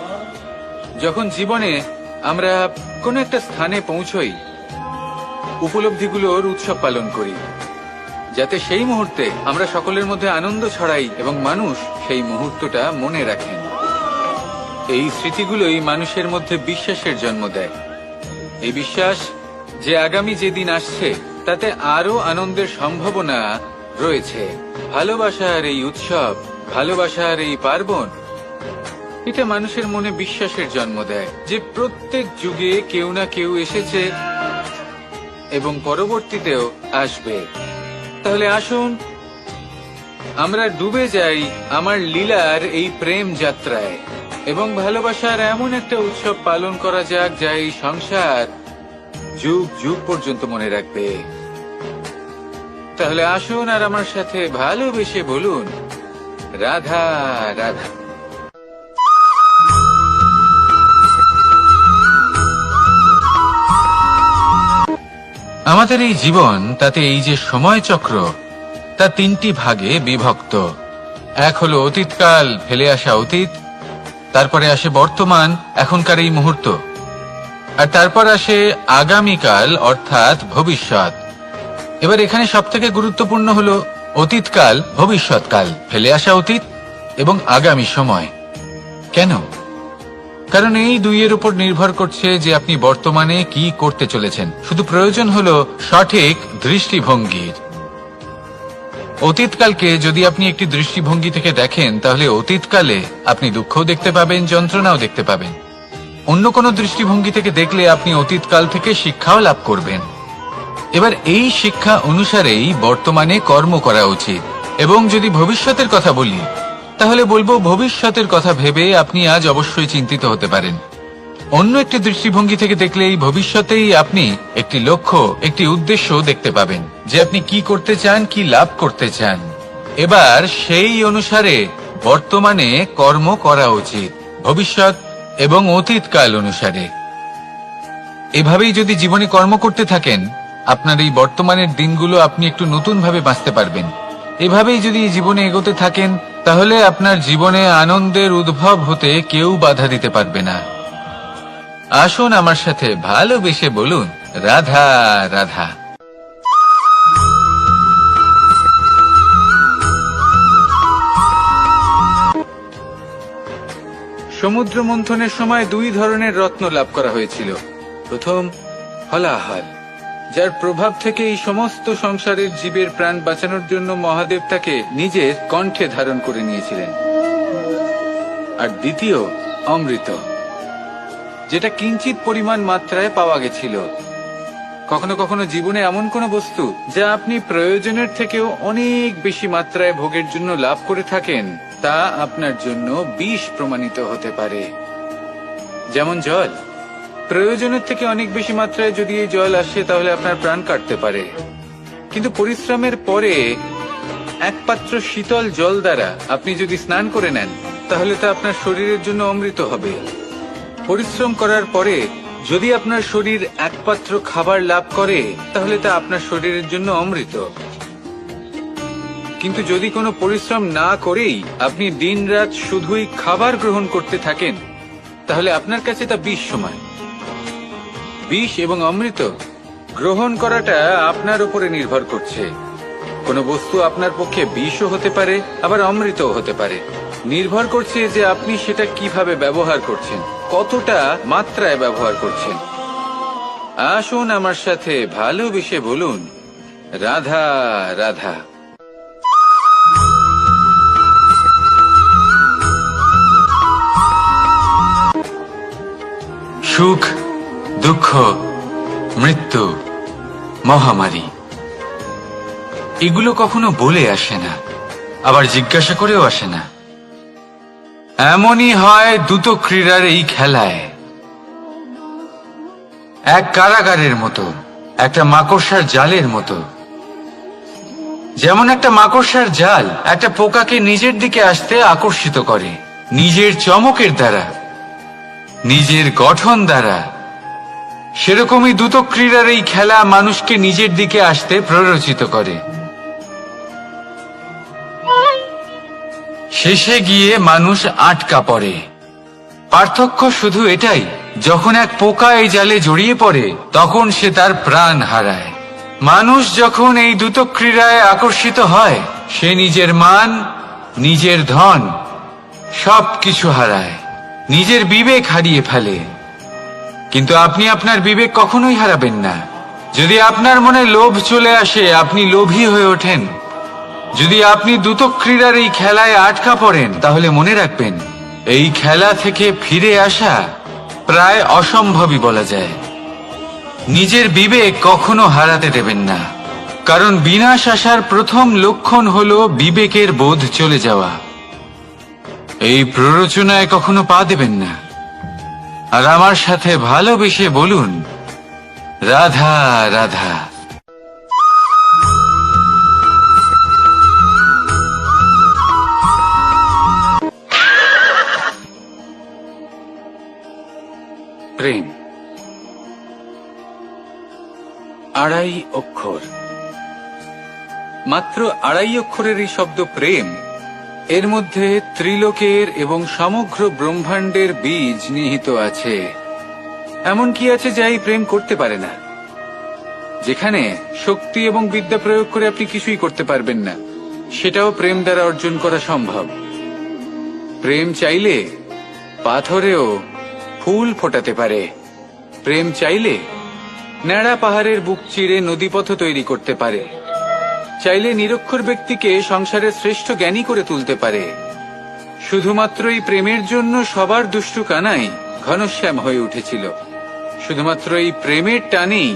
যখন জীবনে আমরা কোনো একটা স্থানে পৌঁছই, উপলব্ধিগুলোর উৎসব পালন করি, যাতে সেই মুহূর্তে আমরা সকলের মধ্যে আনন্দ ছড়াই এবং মানুষ সেই মুহূর্তটা মনে রাখেন। এই স্মৃতিগুলোই মানুষের মধ্যে বিশ্বাসের জন্ম দেয়। এই বিশ্বাস যে আগামী যেদিন আসছে তাতে আরো আনন্দের সম্ভাবনা রয়েছে। ভালোবাসার এই উৎসব, ভালোবাসার এই পার্বণ, এটা মানুষের মনে বিশ্বাসের জন্ম দেয় যে প্রত্যেক যুগে কেউ না কেউ এসেছে এবং পরবর্তীতেও আসবে। তাহলে আসুন আমরা ডুবে যাই আমার লীলার এই প্রেম যাত্রায় এবং ভালোবাসার এমন একটা উৎসব পালন করা যাক যা এই সংসার যুগ যুগ পর্যন্ত মনে রাখবে। তাহলে আসুন আর আমার সাথে ভালোবেসে বলুন, রাধা রাধা। আমাদের এই জীবন, তাতে এই যে সময় চক্র, তা তিনটি ভাগে বিভক্ত। এক হলো অতীতকাল, ফেলে আসা অতীত, তারপরে আসে বর্তমান, এখনকার এই মুহূর্ত, আর তারপর আসে আগামীকাল অর্থাৎ ভবিষ্যৎ। এবার এখানে সবথেকে গুরুত্বপূর্ণ হলো অতীতকাল, ভবিষ্যৎকাল, ফেলে আসা অতীত এবং আগামী সময়। কেন? কারণ এই দুইয়ের উপর নির্ভর করছে যে আপনি বর্তমানে কি করতে চলেছেন। শুধু প্রয়োজন হলো সঠিক দৃষ্টিভঙ্গির। অতীতকালকে যদি আপনি একটি দৃষ্টিভঙ্গি থেকে দেখেন তাহলে অতীতকালে আপনি দুঃখও দেখতে পাবেন, যন্ত্রণাও দেখতে পাবেন। অন্য কোনো দৃষ্টিভঙ্গি থেকে দেখলে আপনি অতীতকাল থেকে শিক্ষাও লাভ করবেন। এবার এই শিক্ষা অনুসারেই বর্তমানে কর্ম করা উচিত। এবং যদি ভবিষ্যতের কথা বলি তাহলে বলবো, ভবিষ্যতের কথা ভেবে আপনি আজ অবশ্যই চিন্তিত হতে পারেন। অন্য একটি দৃষ্টিভঙ্গি থেকে দেখলে এই ভবিষ্যতেই আপনি একটি লক্ষ্য, একটি উদ্দেশ্য দেখতে পাবেন যে আপনি কি করতে চান, কি লাভ করতে চান। এবার সেই অনুসারে বর্তমানে কর্ম করা উচিত, ভবিষ্যৎ এবং অতীতকাল অনুসারে। এভাবেই যদি জীবনে কর্ম করতে থাকেন, আপনার এই বর্তমানের দিনগুলো আপনি একটু নতুন ভাবে বাঁচতে পারবেন। এভাবেই যদি জীবনে এগোতে থাকেন তাহলে আপনার জীবনে আনন্দের উদ্ভব হতে কেউ বাধা দিতে পারবে না। আসুন আমার সাথে ভালোবেসে বলুন, রাধা রাধা। সমুদ্র মন্থনের সময় দুই ধরনের রত্ন লাভ করা হয়েছিল। প্রথম হলাহল, যার প্রভাব থেকে এই সমস্ত সংসারের জীবের প্রাণ বাঁচানোর জন্য মহাদেব তাকে নিজের কণ্ঠে ধারণ করে নিয়েছিলেন। আর দ্বিতীয় অমৃত, যেটা কিঞ্চিত পরিমাণ মাত্রায় পাওয়া গেছিল। কখনো কখনো জীবনে এমন কোন বস্তু যা আপনি প্রয়োজনের থেকেও অনেক বেশি মাত্রায় ভোগের জন্য লাভ করে থাকেন, তা আপনার জন্য বিষ প্রমাণিত হতে পারে। যেমন জল, প্রয়োজনের থেকে অনেক বেশি মাত্রায় যদি এই জল আসে তাহলে আপনার প্রাণ কাটতে পারে। কিন্তু পরিশ্রমের পরে এক পাত্র শীতল জল দ্বারা আপনি যদি স্নান করে নেন তাহলে তা আপনার শরীরের জন্য অমৃত হবে। পরিশ্রম করার পরে যদি আপনার শরীর এক পাত্র খাবার লাভ করে তাহলে তা আপনার শরীরের জন্য অমৃত। কিন্তু যদি কোনো পরিশ্রম না করেই আপনি দিনরাত শুধুই খাবার গ্রহণ করতে থাকেন তাহলে আপনার কাছে তা বিষ সমান। বিষ এবং অমৃত গ্রহণ করাটা আপনার উপরে নির্ভর করছে। কোনো বস্তু আপনার পক্ষে বিষও হতে পারে, আবার অমৃতও হতে পারে। নির্ভর করছে যে আপনি সেটা কিভাবে ব্যবহার করছেন, কতটা মাত্রায় ব্যবহার করছেন। আসুন আমার সাথে ভালোবেসে বলুন, রাধা রাধা। সুখ দুঃখ, মৃত্যু, মহামারী, এগুলো কখনো বলে আসে না, আবার জিজ্ঞাসা করেও আসে না। এমনই হয় দ্রুত ক্রীড়ার এই খেলায়। এক কারাগারের মতো, একটা মাকড়সার জালের মতো। যেমন একটা মাকড়সার জাল একটা পোকাকে নিজের দিকে আসতে আকর্ষিত করে নিজের চমকের দ্বারা, নিজের গঠন দ্বারা, সেরকমই দ্রুত ক্রীড়ার এই খেলা মানুষকে নিজের দিকে আসতে প্ররোচিত করে। শেষে গিয়ে মানুষ আটকা পড়ে। পার্থক্য শুধু এটাই, যখন এক পোকা এই জালে জড়িয়ে পড়ে তখন সে তার প্রাণ হারায়। মানুষ যখন এই দ্রুত ক্রীড়ায় আকর্ষিত হয়, সে নিজের মান, নিজের ধন সবকিছু হারায়, নিজের বিবেক হারিয়ে ফেলে। কিন্তু আপনি আপনার বিবেক কখনোই হারাবেন না। যদি আপনার মনে লোভ চলে আসে, আপনি লোভী হয়ে ওঠেন। যদি আপনি দ্রুত ক্রীড়ার এই খেলায় আটকা পড়েন, তাহলে মনে রাখবেন, এই খেলা থেকে ফিরে আসা প্রায় অসম্ভবই বলা যায়। নিজের বিবেক কখনো হারাতে দেবেন না, কারণ বিনাশ আসার প্রথম লক্ষণ হলো বিবেকের বোধ চলে যাওয়া। এই প্ররোচনায় কখনো পা দেবেন না। আর আমার সাথে ভালোবেসে বলুন, রাধা রাধা। প্রেম, আড়াই অক্ষর, মাত্র আড়াই অক্ষরের এই শব্দ প্রেম, এর মধ্যে ত্রিলোকের এবং সমগ্র ব্রহ্মাণ্ডের বীজ নিহিত আছে। এমন কি আছে যা এই প্রেম করতে পারে না? যেখানে শক্তি এবং বিদ্যা প্রয়োগ করে আপনি কিছুই করতে পারবেন না, সেটাও প্রেম দ্বারা অর্জন করা সম্ভব। প্রেম চাইলে পাথরেও ফুল ফোটাতে পারে। প্রেম চাইলে ন্যাড়া পাহাড়ের বুক চিরে নদীপথ তৈরি করতে পারে। চাইলে নিরক্ষর ব্যক্তিকে সংসারের শ্রেষ্ঠ জ্ঞানী করে তুলতে পারে। শুধুমাত্র এই প্রেমের জন্য সবার দুষ্টু কানাই ঘনশ্যাম হয়ে উঠেছিল। শুধুমাত্র এই প্রেমের টানেই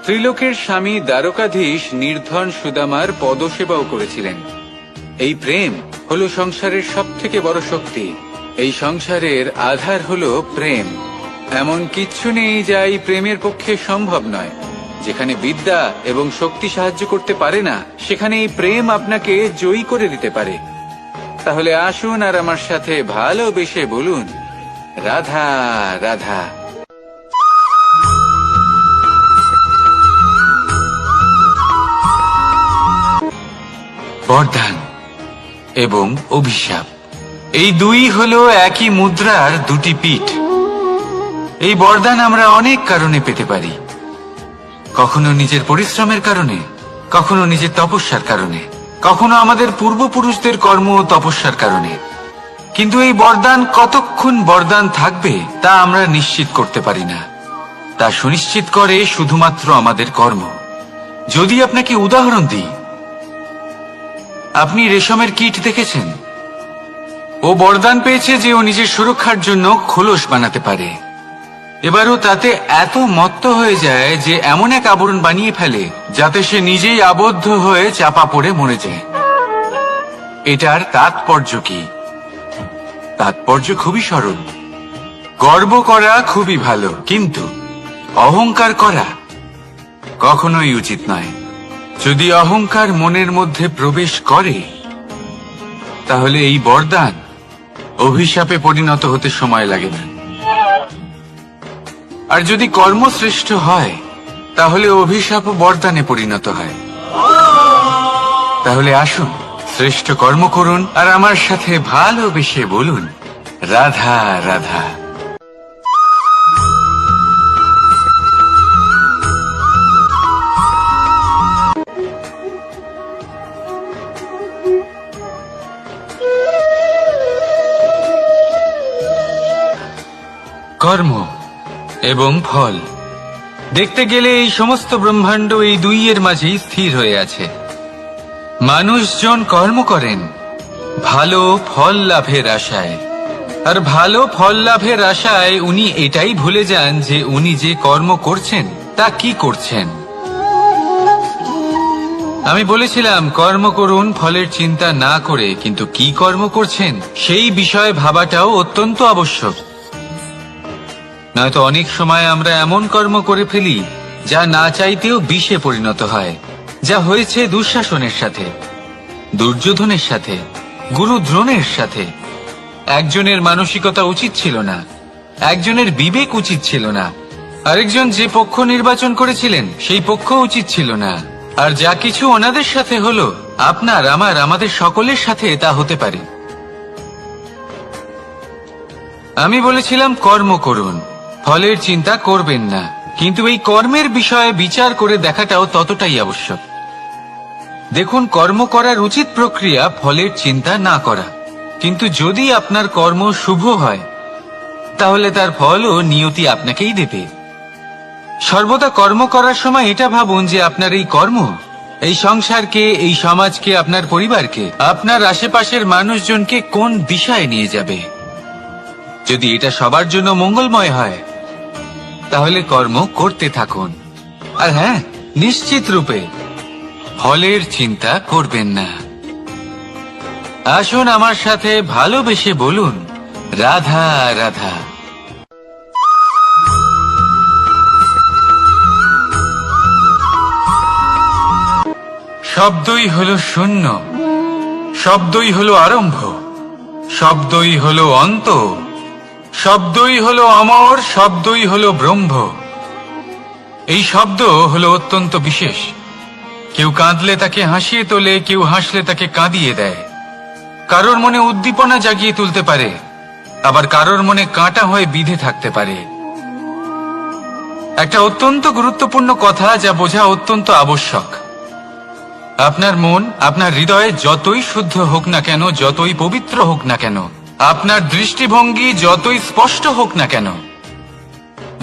ত্রিলোকের স্বামী দ্বারকাধীশ নির্ধন সুদামার পদসেবাও করেছিলেন। এই প্রেম হলো সংসারের সবথেকে বড় শক্তি। এই সংসারের আধার হলো প্রেম। এমন কিচ্ছু নেই যা এই প্রেমের পক্ষে সম্ভব নয়। যেখানে বিদ্যা এবং শক্তি সাহায্য করতে পারে না, সেখানে এই প্রেম আপনাকে জয়ী করে দিতে পারে। তাহলে আসুন আর আমার সাথে ভালোবেসে বলুন, রাধা রাধা। বরদান এবং অভিশাপ, এই দুই হলো একই মুদ্রার দুটি পিঠ। এই বরদান আমরা অনেক কারণে পেতে পারি। কখনো নিজের পরিশ্রমের কারণে, কখনো নিজের তপস্যার কারণে, কখনো আমাদের পূর্বপুরুষদের কর্ম ও তপস্যার কারণে। কিন্তু এই বরদান কতক্ষণ বরদান থাকবে তা আমরা নিশ্চিত করতে পারি না। তা সুনিশ্চিত করে শুধুমাত্র আমাদের কর্ম। যদি আপনাকে উদাহরণ দিই, আপনি রেশমের কীট দেখেছেন? ও বরদান পেয়েছে যে ও নিজের সুরক্ষার জন্য খোলস বানাতে পারে। এবারও তাতে এত মত্ত হয়ে যায় যে এমন এক আবরণ বানিয়ে ফেলে যাতে সে নিজেই আবদ্ধ হয়ে চাপা পড়ে মরে যায়। এটার তাৎপর্য কি? তাৎপর্য খুবই সরল। গর্ব করা খুবই ভালো, কিন্তু অহংকার করা কখনোই উচিত নয়। যদি অহংকার মনের মধ্যে প্রবেশ করে, তাহলে এই বরদান অভিশাপে পরিণত হতে সময় লাগে না। আর যদি কর্মশ্রেষ্ঠ হয়, তাহলে অভিশাপ বরদানে পরিণত হয়। তাহলে আসুন শ্রেষ্ঠ কর্ম করুন আর আমার সাথে ভালোবেসে বলুন, রাধা রাধা। কর্ম এবং ফল, দেখতে গেলে এই সমস্ত ব্রহ্মাণ্ড এই দুইয়ের মাঝেই স্থির হয়ে আছে। মানুষজন কর্ম করেন ভালো ফল লাভের আশায়, আর ভালো ফল লাভের আশায় উনি এটাই ভুলে যান যে উনি যে কর্ম করছেন তা কি করছেন। আমি বলেছিলাম কর্ম করুন ফলের চিন্তা না করে, কিন্তু কি কর্ম করছেন সেই বিষয়ে ভাবাটাও অত্যন্ত আবশ্যক। নয়তো অনেক সময় আমরা এমন কর্ম করে ফেলি যা না চাইতেও বিষে পরিণত হয়, যা হয়েছে দুঃশাসনের সাথে, দুর্যোধনের সাথে, গুরু দ্রোণের সাথে। একজনের মানসিকতা উচিত ছিল না, একজনের বিবেক উচিত ছিল না, আরেকজন যে পক্ষ নির্বাচন করেছিলেন সেই পক্ষ উচিত ছিল না। আর যা কিছু ওনাদের সাথে হলো, আপনার আমাদের সকলের সাথে তা হতে পারে। আমি বলেছিলাম কর্ম করুন, ফলের চিন্তা করবেন না, কিন্তু এই কর্মের বিষয়ে বিচার করে দেখাটাও ততটাই আবশ্যক। দেখুন, কর্ম করার উচিত প্রক্রিয়া ফলের চিন্তা না করা, কিন্তু যদি আপনার কর্ম শুভ হয় তাহলে তার ফলও নিয়তি আপনাকেই দেবে। সর্বদা কর্ম করার সময় এটা ভাবুন যে আপনার এই কর্ম এই সংসারকে, এই সমাজকে, আপনার পরিবারকে, আপনার আশেপাশের মানুষজনকে কোন দিশায় নিয়ে যাবে। যদি এটা সবার জন্য মঙ্গলময় হয় তাহলে কর্ম করতে থাকুন। আর হ্যাঁ, নিশ্চিত রূপে ফলের চিন্তা করবেন না। আসুন আমার সাথে ভালোবেসে বলুন, রাধা রাধা। শব্দই হলো শূন্য, শব্দই হলো আরম্ভ, শব্দই হলো অন্ত, শব্দই হলো অমর, শব্দই হলো ব্রহ্ম। এই শব্দ হলো অত্যন্ত বিশেষ। কেউ কাঁদলে তাকে হাসিয়ে তোলে, কেউ হাসলে তাকে কাঁদিয়ে দেয়। কারোর মনে উদ্দীপনা জাগিয়ে তুলতে পারে, আবার কারোর মনে কাঁটা হয়ে বিঁধে থাকতে পারে। একটা অত্যন্ত গুরুত্বপূর্ণ কথা যা বোঝা অত্যন্ত আবশ্যক। আপনার মন, আপনার হৃদয়ে যতই শুদ্ধ হোক না কেন, যতই পবিত্র হোক না কেন, আপনার দৃষ্টিভঙ্গি যতই স্পষ্ট হোক না কেন,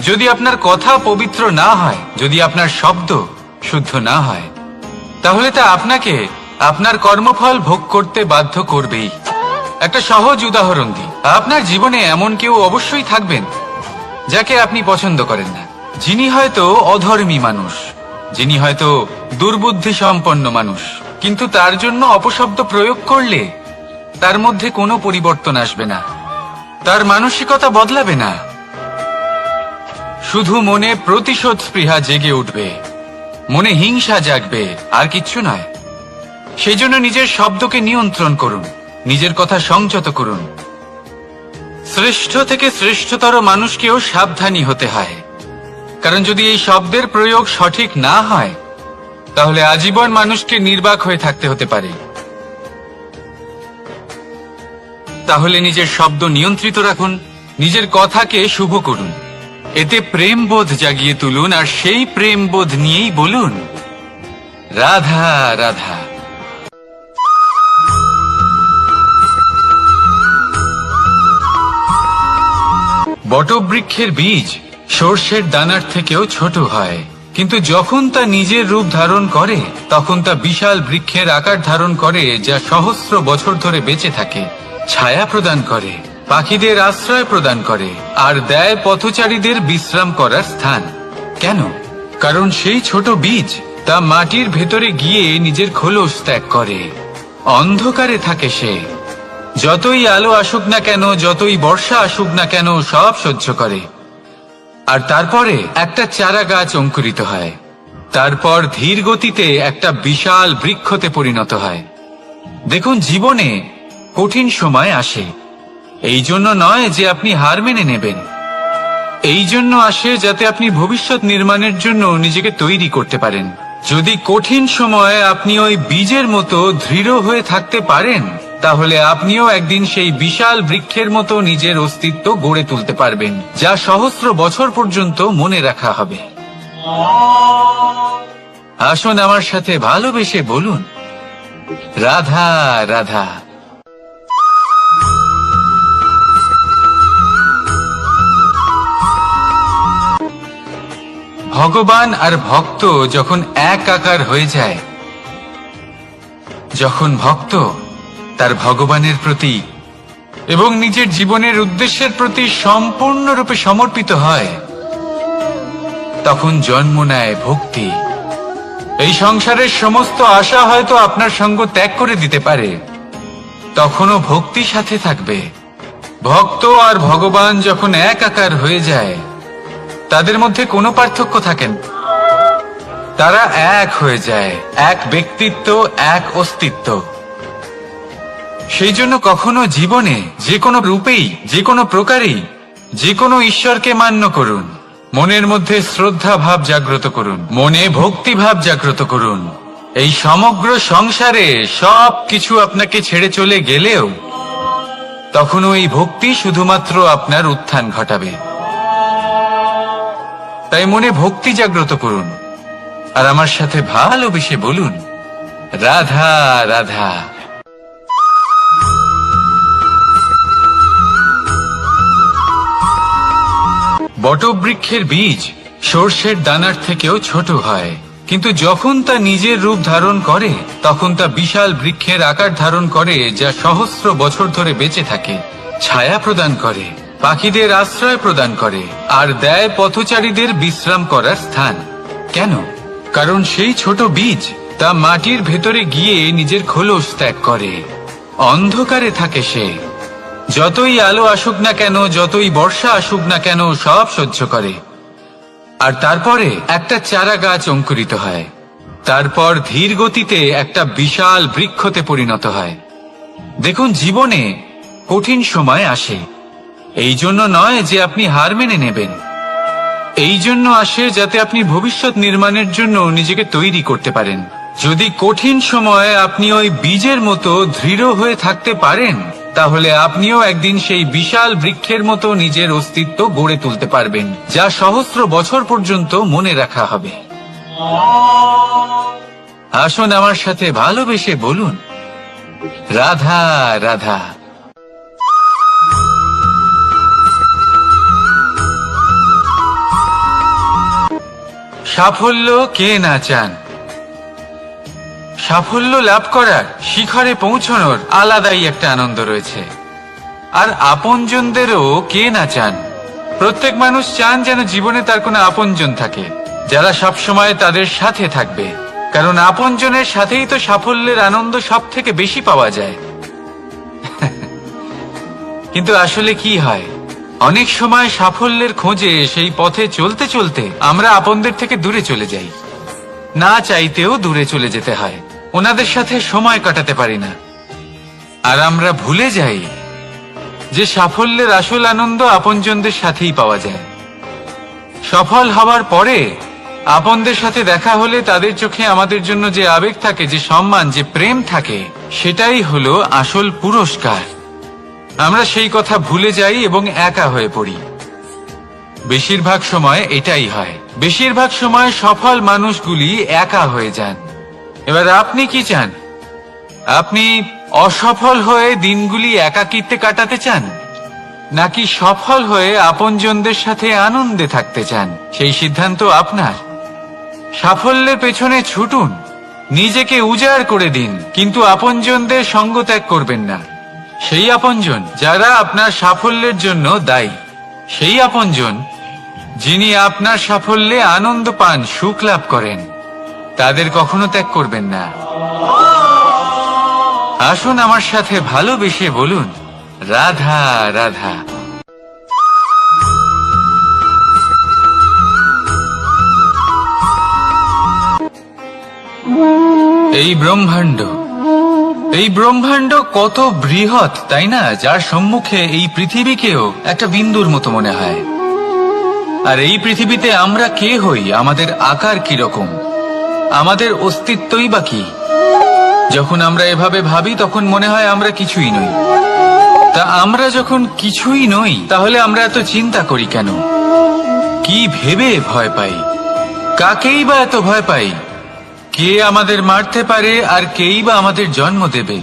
যদি আপনার কথা পবিত্র না হয়, যদি আপনার শব্দ শুদ্ধ না হয়, তাহলে তা আপনাকে আপনার কর্মফল ভোগ করতে বাধ্য করবেই। একটা সহজ উদাহরণ দিই। আপনার জীবনে এমন কেউ অবশ্যই থাকবেন যাকে আপনি পছন্দ করেন না, যিনি হয়তো অধর্মী মানুষ, যিনি হয়তো দুর্বুদ্ধি সম্পন্ন মানুষ, কিন্তু তার জন্য অপশব্দ প্রয়োগ করলে তার মধ্যে কোনো পরিবর্তন আসবে না, তার মানসিকতা বদলাবে না, শুধু মনে প্রতিশোধ স্পৃহা জেগে উঠবে, মনে হিংসা জাগবে, আর কিচ্ছু নয়। সেই জন্য নিজের শব্দকে নিয়ন্ত্রণ করুন, নিজের কথা সংযত করুন। শ্রেষ্ঠ থেকে শ্রেষ্ঠতর মানুষকেও সাবধানী হতে হয়, কারণ যদি এই শব্দের প্রয়োগ সঠিক না হয় তাহলে আজীবন মানুষকে নির্বাক হয়ে থাকতে হতে পারে। তাহলে নিজের শব্দ নিয়ন্ত্রিত রাখুন, নিজের কথাকে শুভ করুন, এতে প্রেমবোধ জাগিয়ে তুলুন, আর সেই প্রেমবোধ নিয়েই বলুন, রাধা রাধা। বটবৃক্ষের বীজ সর্ষের দানার থেকেও ছোট হয়, কিন্তু যখন তা নিজের রূপ ধারণ করে তখন তা বিশাল বৃক্ষের আকার ধারণ করে, যা সহস্র বছর ধরে বেঁচে থাকে, ছায়া প্রদান করে, পাখিদের আশ্রয় প্রদান করে, আর দেয় পথচারীদের বিশ্রাম করার স্থান। কেন? কারণ সেই ছোট বীজ তা মাটির ভেতরে গিয়ে নিজের খোলস ত্যাগ করে। অন্ধকারে থাকে সে, যতই আলো আসুক না কেন, যতই বর্ষা আসুক না কেন, সব সহ্য করে। আর তারপরে একটা চারা গাছ অঙ্কুরিত হয়, তারপর ধীর গতিতে একটা বিশাল বৃক্ষতে পরিণত হয়। দেখুন, জীবনে কঠিন সময় আসে, এই জন্য নয় যে আপনি হার মেনে নেবেন, এই জন্য আসে যাতে আপনি ভবিষ্যৎ নির্মাণের জন্য নিজেকে তৈরি করতে পারেন। যদি কঠিন সময়ে আপনি ওই বীজের মতো দৃঢ় হয়ে থাকতে পারেন, তাহলে আপনিও একদিন সেই বিশাল বৃক্ষের মতো নিজের অস্তিত্ব গড়ে তুলতে পারবেন, যা সহস্র বছর পর্যন্ত মনে রাখা হবে। আসুন আমার সাথে ভালোবেসে বলুন, রাধা রাধা। ভগবান আর ভক্ত যখন এক আকার হয়ে যায়, যখন ভক্ত তার ভগবানের প্রতি এবং নিজের জীবনের উদ্দেশ্যের প্রতি সম্পূর্ণরূপে সমর্পিত হয়, তখন জন্ম নেয় ভক্তি। এই সংসারের সমস্ত আশা হয়তো আপনার সঙ্গ ত্যাগ করে দিতে পারে, তখনও ভক্তি সাথে থাকবে। ভক্ত আর ভগবান যখন একাকার হয়ে যায়, তাদের মধ্যে কোনো পার্থক্য থাকে না। তারা এক হয়ে যায়, এক ব্যক্তিত্ব, এক অস্তিত্ব। সেই জন্য কখনো জীবনে যে কোনো রূপেই, যে কোনো প্রকারেই, যে কোনো ঈশ্বরকে মান্য করুন, মনের মধ্যে শ্রদ্ধা ভাব জাগ্রত করুন, মনে ভক্তি ভাব জাগ্রত করুন। এই সমগ্র সংসারে সব কিছু আপনাকে ছেড়ে চলে গেলেও তখনও এই ভক্তি শুধুমাত্র আপনার উত্থান ঘটাবে। তাই মনে ভক্তি জাগ্রত করুন আর আমার সাথে ভালোবেসে বলুন, রাধা রাধা। বটবৃক্ষের বীজ সর্ষের দানার থেকেও ছোট হয়, কিন্তু যখন তা নিজের রূপ ধারণ করে তখন তা বিশাল বৃক্ষের আকার ধারণ করে, যা সহস্র বছর ধরে বেঁচে থাকে, ছায়া প্রদান করে, পাখিদের আশ্রয় প্রদান করে আর দেয় পথচারীদের বিশ্রাম করার স্থান। কেন? কারণ সেই ছোট বীজ তা মাটির ভেতরে গিয়ে নিজের খোলস ত্যাগ করে। অন্ধকারে থাকে সে, যতই আলো আসুক না কেন, যতই বর্ষা আসুক না কেন, সব সহ্য করে। আর তারপরে একটা চারা গাছ অঙ্কুরিত হয়, তারপর ধীর গতিতে একটা বিশাল বৃক্ষতে পরিণত হয়। দেখুন, জীবনে কঠিন সময় আসে, এই জন্য নয় যে আপনি হার মেনে নেবেন, এই জন্য আসে যাতে আপনি ভবিষ্যৎ নির্মাণের জন্য নিজেকে তৈরি করতে পারেন। যদি কঠিন সময়ে আপনি ওই বীজের মতো দৃঢ় হয়ে থাকতে পারেন, তাহলে আপনিও একদিন সেই বিশাল বৃক্ষের মতো নিজের অস্তিত্ব গড়ে তুলতে পারবেন, যা সহস্র বছর পর্যন্ত মনে রাখা হবে। আসুন আমার সাথে ভালোবেসে বলুন, রাধা রাধা। সাফল্য কে না চান? সাফল্য লাভ করার, শিখরে পৌঁছানোর আলাদাই একটা আনন্দ রয়েছে। আর আপনজনদেরও কে না চান? প্রত্যেক মানুষ চান যেন জীবনে তার কোনো আপনজন থাকে, যারা সবসময় তাদের সাথে থাকবে, কারণ আপনজনের সাথেই তো সাফল্যের আনন্দ সব থেকে বেশি পাওয়া যায়। কিন্তু আসলে কি হয়, অনেক সময় সাফল্যের খোঁজে সেই পথে চলতে চলতে আমরা আপনদের থেকে দূরে চলে যাই, না চাইতেও দূরে চলে যেতে হয়, ওনাদের সাথে সময় কাটাতে পারি না। আর আমরা ভুলে যাই যে সাফল্যের আসল আনন্দ আপনজনদের সাথেই পাওয়া যায়। সফল হওয়ার পরে আপনদের সাথে দেখা হলে তাদের চোখে আমাদের জন্য যে আবেগ থাকে, যে সম্মান, যে প্রেম থাকে, সেটাই হলো আসল পুরস্কার। আমরা সেই কথা ভুলে যাই এবং একা হয়ে পড়ি। বেশিরভাগ সময় এটাই হয়, বেশিরভাগ সময় সফল মানুষগুলি একা হয়ে যান। এবার আপনি কি চান? আপনি অসফল হয়ে দিনগুলি একাকিত্বে কাটাতে চান, নাকি সফল হয়ে আপনজনদের সাথে আনন্দে থাকতে চান? সেই সিদ্ধান্ত আপনার। সাফল্যের পেছনে ছুটুন, নিজেকে উজাড় করে দিন, কিন্তু আপনজনদের সঙ্গ ত্যাগ করবেন না। সেই আপনজন যারা আপনার সাফল্যের জন্য দায়ী, সেই আপনজন যিনি আপনার সাফল্যে আনন্দ পান, সুখ লাভ করেন, তাদের কখনো ত্যাগ করবেন না। আসুন আমার সাথে ভালোবেসে বলুন, রাধা রাধা। এই ব্রহ্মাণ্ড কত বৃহৎ, তাই না? যার সম্মুখে এই পৃথিবীকেও একটা বিন্দুর মতো মনে হয়। আর এই পৃথিবীতে আমরা কে হই, আমাদের আকার কিরকম, আমাদের অস্তিত্বই বা কি? যখন আমরা এভাবে ভাবি তখন মনে হয় আমরা কিছুই নই। তা আমরা যখন কিছুই নই, তাহলে আমরা এত চিন্তা করি কেন? কি ভেবে ভয় পাই? কাকেই বা এত ভয় পাই? কে আমাদের মারতে পারে আর কেই বা আমাদের জন্ম দেবে?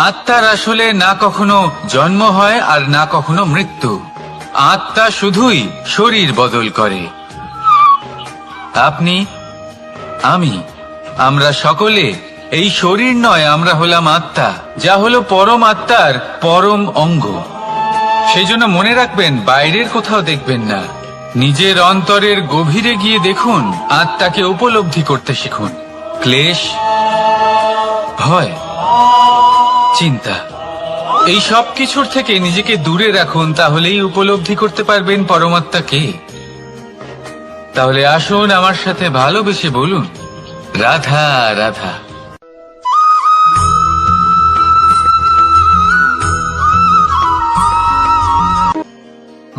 আত্মার আসলে না কখনো জন্ম হয় আর না কখনো মৃত্যু। আত্মা শুধুই শরীর বদল করে। আপনি, আমি, আমরা সকলে এই শরীর নয়, আমরা হলাম আত্মা, যা হলো পরম আত্মার পরম অঙ্গ। সেই জন্য মনে রাখবেন, বাইরের কোথাও দেখবেন না, নিজের অন্তরের গভীরে গিয়ে দেখুন, আত্মাকে উপলব্ধি করতে শিখুন। ক্লেশ, ভয়, চিন্তা, এই সব কিছুর থেকে নিজেকে দূরে রাখুন, তাহলেই উপলব্ধি করতে পারবেন পরমাত্মাকে। তাহলে আসুন আমার সাথে ভালোবেসে বলুন, রাধা রাধা।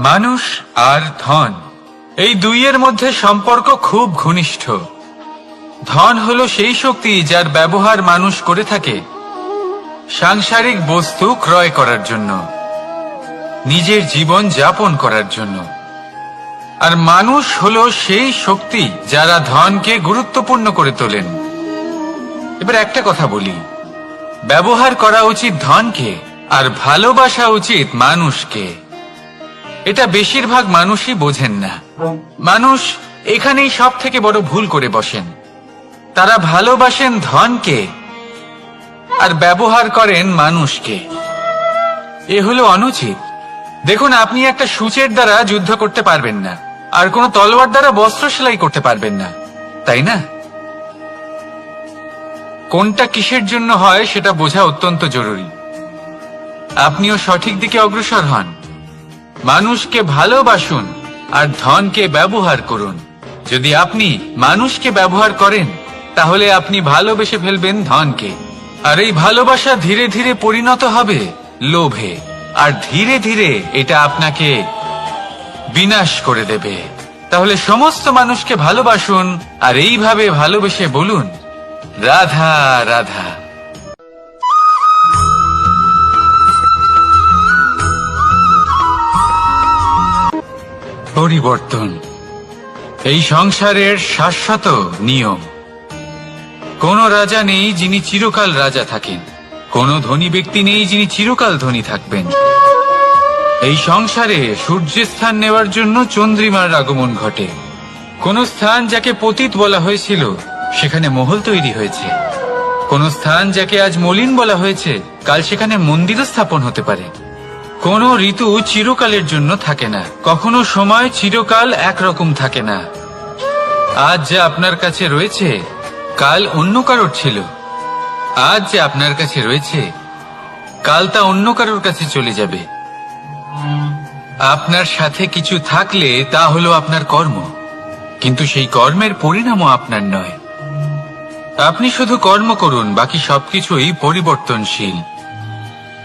মানুষ আর ধন, এই দুইয়ের মধ্যে সম্পর্ক খুব ঘনিষ্ঠ। ধন হলো সেই শক্তি যার ব্যবহার মানুষ করে থাকে সাংসারিক বস্তু ক্রয় করার জন্য, নিজের জীবন যাপন করার জন্য। আর মানুষ হলো সেই শক্তি যারা ধনকে গুরুত্বপূর্ণ করে তোলেন। এবার একটা কথা বলি, ব্যবহার করা উচিত ধনকে আর ভালোবাসা উচিত মানুষকে। এটা বেশিরভাগ মানুষই বোঝেন না। মানুষ এখানেই সব থেকে বড় ভুল করে বসেন। তারা ভালোবাসেন ধনকে আর ব্যবহার করেন মানুষকে। এ হলো অনুচিত। দেখুন, আপনি একটা সূচের দ্বারা যুদ্ধ করতে পারবেন না, আর কোনো তলোয়ার দ্বারা বস্ত্র সেলাই করতে পারবেন না, তাই না? কোনটা কিসের জন্য হয় সেটা বোঝা অত্যন্ত জরুরি। আপনিও সঠিক দিকে অগ্রসর হন। মানুষকে ভালোবাসুন আর ধনকে ব্যবহার করুন। যদি আপনি মানুষকে ব্যবহার করেন, তাহলে আপনি ভালোবেসে ফেলবেন ধনকে। আর এই ভালোবাসা ধীরে ধীরে পরিণত হবে লোভে, আর ধীরে ধীরে এটা আপনাকে বিনাশ করে দেবে। তাহলে সমস্ত মানুষকে ভালোবাসুন আর এইভাবে ভালোবেসে বলুন, রাধা রাধা। পরিবর্তন এই সংসারের শাশ্বত নিয়ম। কোন রাজা নেই যিনি চিরকাল রাজা থাকেন, কোন ধনী ব্যক্তি নেই যিনি চিরকাল ধনী থাকবেন। এই সংসারে সূর্যের স্থান নেওয়ার জন্য চন্দ্রিমার আগমন ঘটে। কোন স্থান যাকে পতিত বলা হয়েছিল সেখানে মহল তৈরি হয়েছে। কোন স্থান যাকে আজ মলিন বলা হয়েছে কাল সেখানে মন্দির স্থাপন হতে পারে। কোন ঋতু চিরকালের জন্য থাকে না, কখনো সময় চিরকাল একরকম থাকে না। আজ যা আপনার কাছে রয়েছে কাল অন্য কারোর ছিল। আজ যে আপনার কাছে রয়েছে কাল তা অন্য কারোর কাছে চলে যাবে। আপনার সাথে কিছু থাকলে তা হলো আপনার কর্ম, কিন্তু সেই কর্মের পরিণামও আপনার নয়। আপনি শুধু কর্ম করুন, বাকি সবকিছুই পরিবর্তনশীল।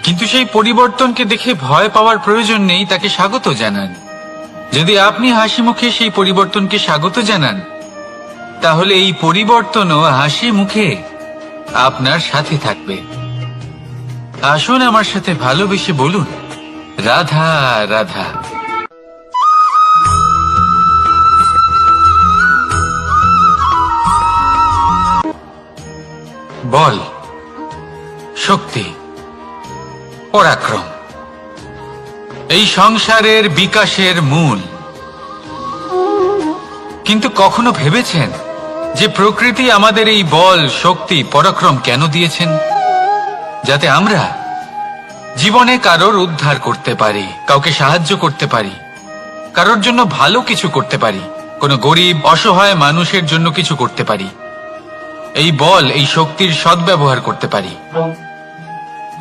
কিন্তু সেই পরিবর্তনকে দেখে ভয় পাওয়ার প্রয়োজন নেই, তাকে স্বাগত জানান। যদি আপনি হাসি মুখে সেই পরিবর্তনকে স্বাগত জানান, তাহলে এই পরিবর্তনও হাসি মুখে আপনার সাথে থাকবে। আসুন আমার সাথে ভালোবেসে বলুন, রাধা রাধা। বল, শক্তি, পরাক্রম এই সংসারের বিকাশের মূল। কিন্তু কখনো ভেবেছেন যে প্রকৃতি আমাদের এই বল, শক্তি, পরাক্রম কেন দিয়েছেন? যাতে আমরা জীবনে কারোর উদ্ধার করতে পারি, কাউকে সাহায্য করতে পারি, কারোর জন্য ভালো কিছু করতে পারি, কোনো গরিব অসহায় মানুষের জন্য কিছু করতে পারি। এই বল, এই শক্তির সদ্ব্যবহার করতে পারি।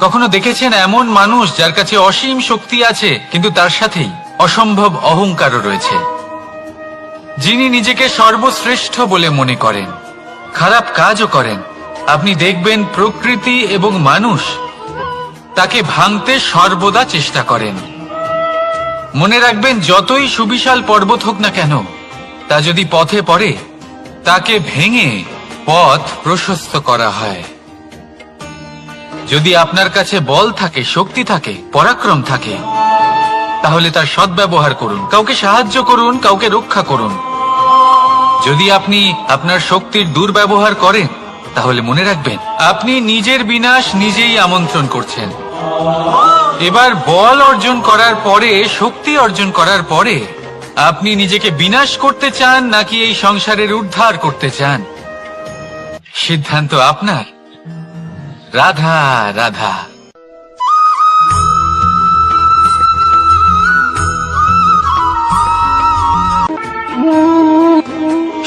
কখনো দেখেছেন এমন মানুষ যার কাছে অসীম শক্তি আছে, কিন্তু তার সাথেই অসম্ভব অহংকারও রয়েছে? যিনি নিজেকে সর্বশ্রেষ্ঠ বলে মনে করেন, খারাপ কাজও করেন। আপনি দেখবেন প্রকৃতি এবং মানুষ তাকে ভাঙতে সর্বদা চেষ্টা করেন। মনে রাখবেন, যতই সুবিশাল পর্বত হোক না কেন, তা যদি পথে পড়ে তাকে ভেঙে পথ প্রশস্ত করা হয়। যদি আপনার কাছে বল থাকে, শক্তি থাকে, পরাক্রম থাকে, তাহলে তার সদ্ব্যবহার করুন, কাউকে সাহায্য করুন, কাউকে রক্ষা করুন। যদি আপনি আপনার শক্তির দুর্ব্যবহার করেন, তাহলে মনে রাখবেন আপনি নিজের বিনাশ নিজেই আমন্ত্রণ করছেন। এবার বল অর্জন করার পরে, শক্তি অর্জন করার পরে আপনি নিজেকে বিনাশ করতে চান নাকি এই সংসারের উদ্ধার করতে চান? সিদ্ধান্ত আপনার। রাধা রাধা।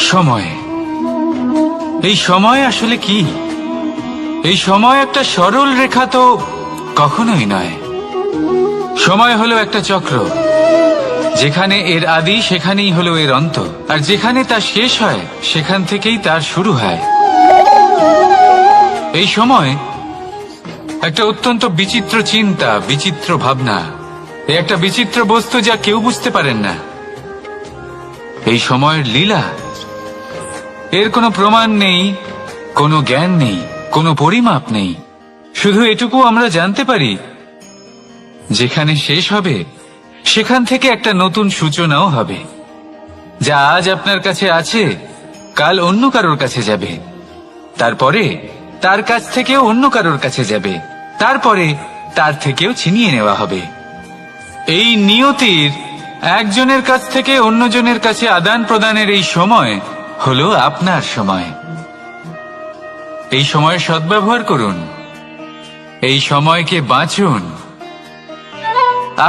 সময়। এই সময় আসলে কি? এই সময় একটা সরল রেখা তো কখনোই নয়। সময় হলো একটা চক্র, যেখানে এর আদি সেখানেই হলো এর অন্ত, আর যেখানে তা শেষ হয় সেখান থেকেই তার শুরু হয়। এই সময় একটা অত্যন্ত বিচিত্র চিন্তা, বিচিত্র ভাবনা, একটা বিচিত্র বস্তু যা কেউ বুঝতে পারেন না। এই সময়ের লীলা, এর কোনো প্রমাণ নেই, কোনো জ্ঞান নেই, কোনো পরিমাপ নেই। শুধু এটুকু আমরা জানতে পারি, যেখানে শেষ হবে সেখান থেকে একটা নতুন সূচনাও হবে। যা আজ আপনার কাছে আছে কাল অন্য কারোর কাছে যাবে, তারপরে তার কাছ থেকেও অন্য কারোর কাছে যাবে, তারপরে তার থেকেও ছিনিয়ে নেওয়া হবে। এই নিয়তির একজনের কাছ থেকে অন্যজনের কাছে আদান প্রদানের এই সময় হলো আপনার সময়। এই সময়ের সদ্ব্যবহার করুন, এই সময়কে বাঁচুন।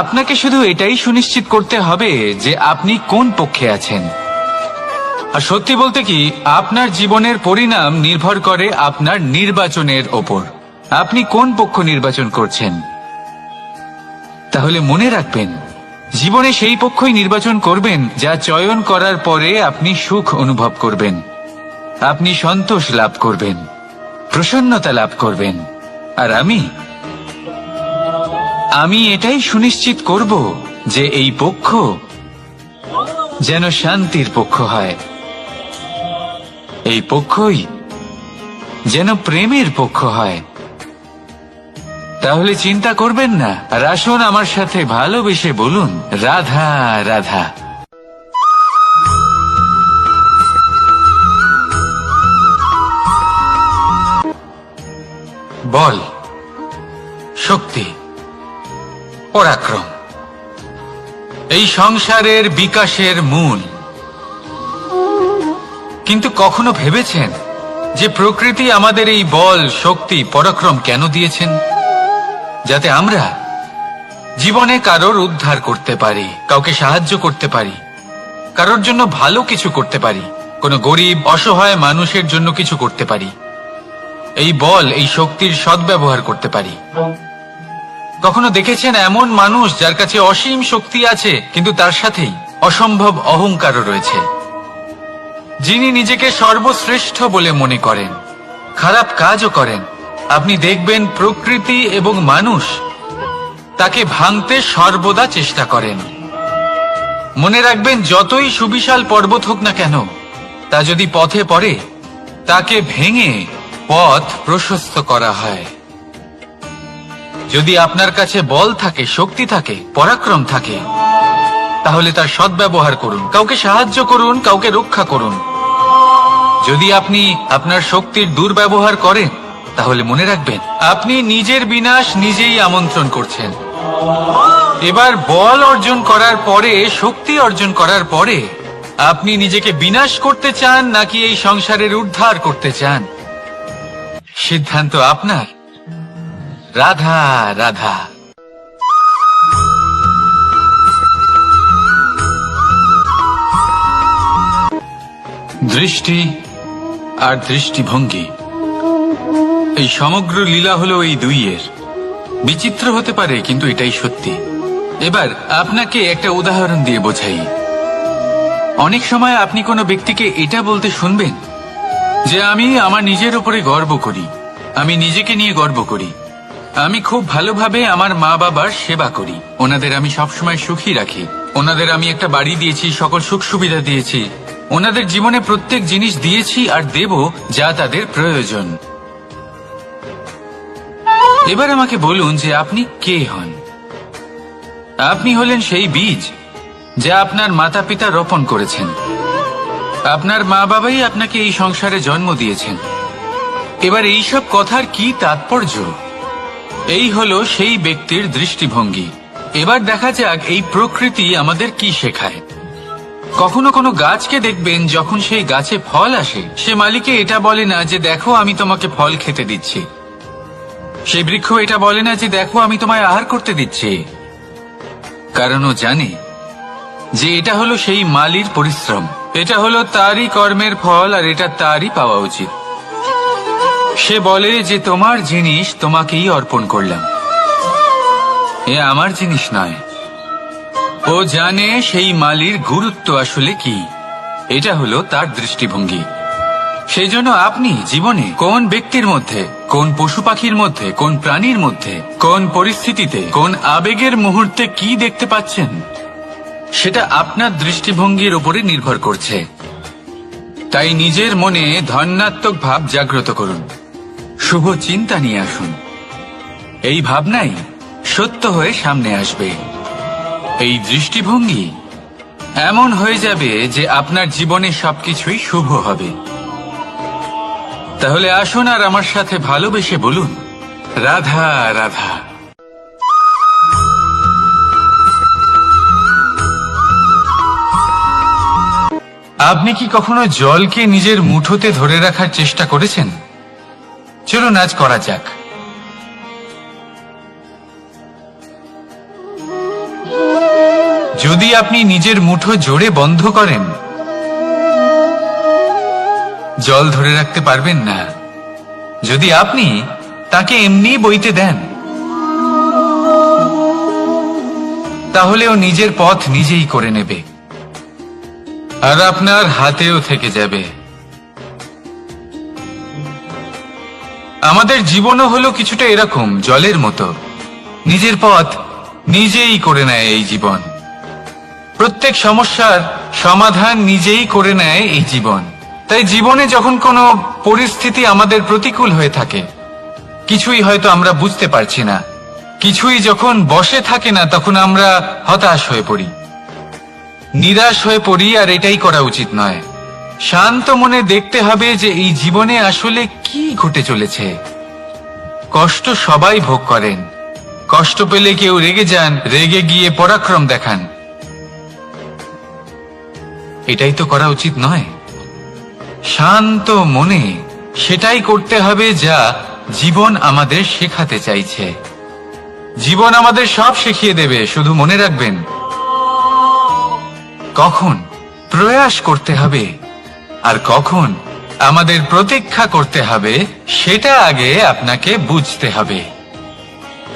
আপনাকে শুধু এটাই সুনিশ্চিত করতে হবে যে আপনি কোন পক্ষে আছেন। আর সত্যি বলতে কি, আপনার জীবনের পরিণাম নির্ভর করে আপনার নির্বাচনের ওপর। আপনি কোন পক্ষ নির্বাচন করছেন। তাহলে মনে রাখবেন, জীবনে সেই পক্ষই নির্বাচন করবেন যা চয়ন করার পরে আপনি সুখ অনুভব করবেন, আপনি সন্তোষ লাভ করবেন, প্রসন্নতা লাভ করবেন। আর আমি এটাই সুনিশ্চিত করব যে এই পক্ষ যেন শান্তির পক্ষ হয়, এই পক্ষই যেন প্রেমের পক্ষ হয়। তাহলে চিন্তা করবেন না, আর আসুন আমার সাথে ভালোবেসে বলুন, রাধা রাধা। বল, শক্তি, পরাক্রম এই সংসারের বিকাশের মূল। কিন্তু কখনো ভেবেছেন যে প্রকৃতি আমাদের এই বল, শক্তি, পরাক্রম কেন দিয়েছেন? যাতে আমরা জীবনে কারোর উদ্ধার করতে পারি, কাউকে সাহায্য করতে পারি, কারোর জন্য ভালো কিছু করতে পারি, কোনো গরিব অসহায় মানুষের জন্য কিছু করতে পারি। এই বল, এই শক্তির সদ্ব্যবহার করতে পারি। কখনো দেখেছেন এমন মানুষ যার কাছে অসীম শক্তি আছে, কিন্তু তার সাথেই অসম্ভব অহংকারও রয়েছে, যিনি নিজেকে সর্বশ্রেষ্ঠ বলে মনে করেন, খারাপ কাজও করেন। আপনি দেখবেন প্রকৃতি এবং মানুষ তাকে ভাঙতে সর্বদা চেষ্টা করেন। মনে রাখবেন, যতই সুবিশাল পর্বত হোক না কেন, তা যদি পথে পড়ে তাকে ভেঙে পথ প্রশস্ত করা হয়। যদি আপনার কাছে বল থাকে, শক্তি থাকে, পরাক্রম থাকে, তাহলে তার সদ্ব্যবহার করুন, কাউকে সাহায্য করুন, কাউকে রক্ষা করুন। যদি আপনি আপনার শক্তির দুর্ব্যবহার করেন, তাহলে মনে রাখবেন আপনি নিজের বিনাশ নিজেই আমন্ত্রণ করছেন। এবার বল অর্জন করার পরে, শক্তি অর্জন করার পরে আপনি নিজেকে বিনাশ করতে চান নাকি এই সংসারের উদ্ধার করতে চান, সিদ্ধান্ত আপনার। রাধা রাধা। দৃষ্টি আর দৃষ্টিভঙ্গি, এই সমগ্র লীলা হলো এই দুইয়ের। বিচিত্র হতে পারে, কিন্তু এটাই সত্যি। এবার আপনাকে একটা উদাহরণ দিয়ে বোঝাই। অনেক সময় আপনি কোনো ব্যক্তিকে এটা বলতে শুনবেন যে আমি আমার নিজের উপরে গর্ব করি, আমি নিজেকে নিয়ে গর্ব করি, আমি খুব ভালোভাবে আমার মা বাবার সেবা করি, ওনাদের আমি সবসময় সুখী রাখি, ওনাদের আমি একটা বাড়ি দিয়েছি, সকল সুখ সুবিধা দিয়েছি, ওনাদের জীবনে প্রত্যেক জিনিস দিয়েছি আর দেব যা তাদের প্রয়োজন। এবার আমাকে বলুন যে আপনি কে হন? আপনি হলেন সেই বীজ যা আপনার মাতা পিতা রোপণ করেছেন। আপনার মা বাবাই আপনাকে এই সংসারে জন্ম দিয়েছেন। এবার এইসব কথার কি তাৎপর্য? এই হলো সেই ব্যক্তির দৃষ্টিভঙ্গি। এবার দেখা যাক এই প্রকৃতি আমাদের কি শেখায়। কখনো কোনো গাছকে দেখবেন, যখন সেই গাছে ফল আসে, সে মালিকে এটা বলে না যে দেখো আমি তোমাকে ফল খেতে দিচ্ছি। সেই বৃক্ষ এটা বলে না যে দেখো আমি তোমায় আহার করতে দিচ্ছি, কারণ ও জানে যে এটা হলো সেই মালির পরিশ্রম, এটা হলো তারই কর্মের ফল, আর এটা তারই পাওয়া উচিত। সে বলে যে তোমার জিনিস তোমাকেই অর্পণ করলাম, এ আমার জিনিস নয়। ও জানে সেই মালির গুরুত্ব আসলে কি। এটা হলো তার দৃষ্টিভঙ্গি। সেই জন্য আপনি জীবনে কোন ব্যক্তির মধ্যে, কোন পশু পাখির মধ্যে, কোন প্রাণীর মধ্যে, কোন পরিস্থিতিতে, কোন আবেগের মুহূর্তে কি দেখতে পাচ্ছেন, সেটা আপনার দৃষ্টিভঙ্গির উপরে নির্ভর করছে। তাই নিজের মনে ধনাত্মক ভাব জাগ্রত করুন, শুভ চিন্তা নিয়ে আসুন। এই ভাবনাই সত্য হয়ে সামনে আসবে। এই দৃষ্টিভঙ্গি এমন হয়ে যাবে যে আপনার জীবনে সবকিছুই শুভ হবে। তাহলে আসুন আর আমার সাথে ভালোবেসে বলুন, রাধা রাধা। আপনি কি কখনো জলকে নিজের মুঠোতে ধরে রাখার চেষ্টা করেছেন? চলুন আজ করা যাক। যদি আপনি নিজের মুঠো জোরে বন্ধ করেন, জল ধরে রাখতে পারবেন না। যদি আপনি তাকে এমনি বইতে দেন, তাহলে ও নিজের পথ নিজেই করে নেবে, আর আপনার হাতেও থেকে যাবে। আমাদের জীবনও হলো কিছুটা এরকম, জলের মতো। নিজের পথ নিজেই করে নেয় এই জীবন। প্রত্যেক সমস্যার সমাধান নিজেই করে নেয় এই জীবন। তাই জীবনে যখন কোনো পরিস্থিতি আমাদের প্রতিকূল হয়ে থাকে, কিছুই হয়তো আমরা বুঝতে পারছি না, কিছুই যখন বসে থাকে না, তখন আমরা হতাশ হয়ে পড়ি, নিরাশ হয়ে পড়ি। আর এটাই করা উচিত নয়। শান্ত মনে দেখতে হবে যে এই জীবনে আসলে কি ঘটে চলেছে। কষ্ট সবাই ভোগ করেন। কষ্ট পেলে কেউ রেগে যান, রেগে গিয়ে পরাক্রম দেখান। এটাই তো করা উচিত নয়। শান্ত মনে সেটাই করতে হবে যা জীবন আমাদের শেখাতে চাইছে। জীবন আমাদের সব শিখিয়ে দেবে, শুধু মনে রাখবেন কখন প্রয়াস করতে হবে আর কখন আমাদের প্রতীক্ষা করতে হবে, সেটা আগে আপনাকে বুঝতে হবে।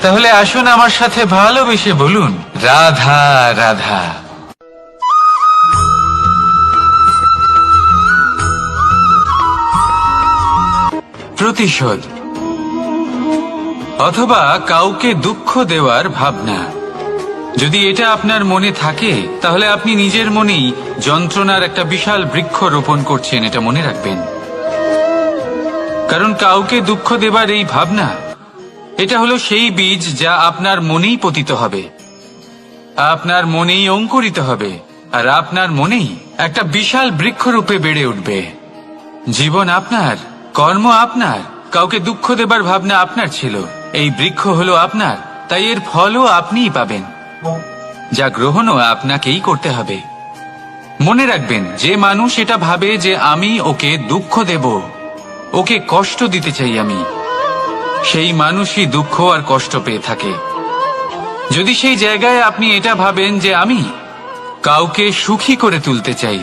তাহলে আসুন আমার সাথে ভালোবেসে বলুন, রাধা রাধা। প্রতিশোধ অথবা কাউকে দুঃখ দেওয়ার ভাবনা, যদি এটা আপনার মনে থাকে, তাহলে আপনি নিজের মনেই যন্ত্রণার একটা বিশাল বৃক্ষ রোপণ করছেন, এটা মনে রাখবেন। কারণ কাউকে দুঃখ দেবার এই ভাবনা, এটা হলো সেই বীজ যা আপনার মনেই পতিত হবে, আপনার মনেই অঙ্কুরিত হবে, আর আপনার মনেই একটা বিশাল বৃক্ষরূপে বেড়ে উঠবে। জীবন আপনার, কর্ম আপনার, কাউকে দুঃখ দেবার ভাবনা আপনার ছিল, এই বৃক্ষ হলো আপনার, তাই এর ফলও আপনিই পাবেন, যা গ্রহণও আপনাকেই করতে হবে। মনে রাখবেন, যে মানুষ এটা ভাবে যে আমি ওকে দুঃখ দেব, ওকে কষ্ট দিতে চাই আমি, সেই মানুষই দুঃখ আর কষ্ট পেয়ে থাকে। যদি সেই জায়গায় আপনি এটা ভাবেন যে আমি কাউকে সুখী করে তুলতে চাই,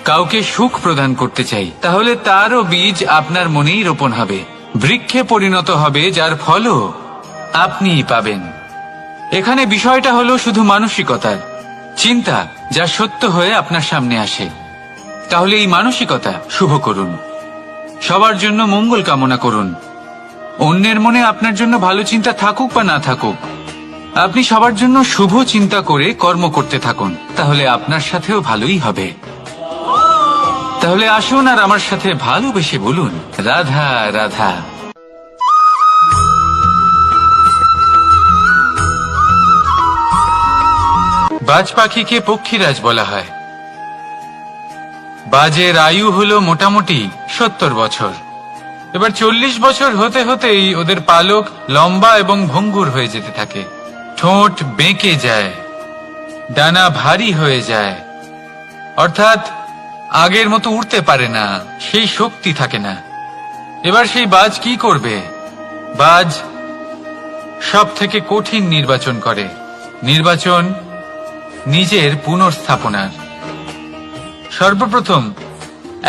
কাউকে সুখ প্রদান করতে চাই, তাহলে তারও বীজ আপনার মনেই রোপণ হবে, বৃক্ষে পরিণত হবে, যার ফলও আপনিই পাবেন। এখানে বিষয়টা হলো শুধু মানসিকতার চিন্তা, যা সত্য হয়ে আপনার সামনে আসে। তাহলে এই মানসিকতা শুভ করুন, সবার জন্য মঙ্গল কামনা করুন। অন্যের মনে আপনার জন্য ভালো চিন্তা থাকুক বা না থাকুক, আপনি সবার জন্য শুভ চিন্তা করে কর্ম করতে থাকুন, তাহলে আপনার সাথেও ভালোই হবে। তাহলে আসুন আর আমার সাথে ভালোবেসে বলুন, রাধা রাধা। বাজ পাখিকে পক্ষীরাজ বলা হয়। বাজের আয়ু হলো মোটামুটি 70 বছর। এবার 40 বছর হতে হতেই ওদের পালক লম্বা এবং ভঙ্গুর হয়ে যেতে থাকে, ঠোঁট বেঁকে যায়, ডানা ভারী হয়ে যায়, অর্থাৎ আগের মতো উড়তে পারে না, সেই শক্তি থাকে না। এবার সেই বাজ কি করবে? বাজ সব থেকে কঠিন নির্বাচন করে, নির্বাচন নিজের পুনর্স্থাপনার। সর্বপ্রথম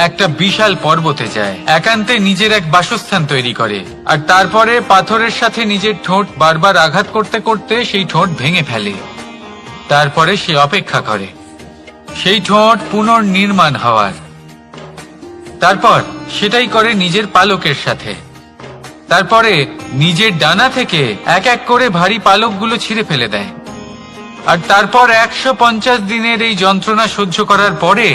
একটা বিশাল পর্বতে যায়, একান্তে নিজের এক বাসস্থান তৈরি করে, আর তারপরে পাথরের সাথে নিজের ঠোঁট বারবার আঘাত করতে করতে সেই ঠোঁট ভেঙে ফেলে। তারপরে সে অপেক্ষা করে সেই ঠোঁট পুনর্নির্মাণ হওয়ার। তারপর সেটাই করে নিজের পালকের সাথে। তারপরে নিজের ডানা থেকে এক এক করে ভারী পালকগুলো ছিঁড়ে ফেলে দেয়। আর তারপর 150 দিনের এই যন্ত্রণা সহ্য করার পরে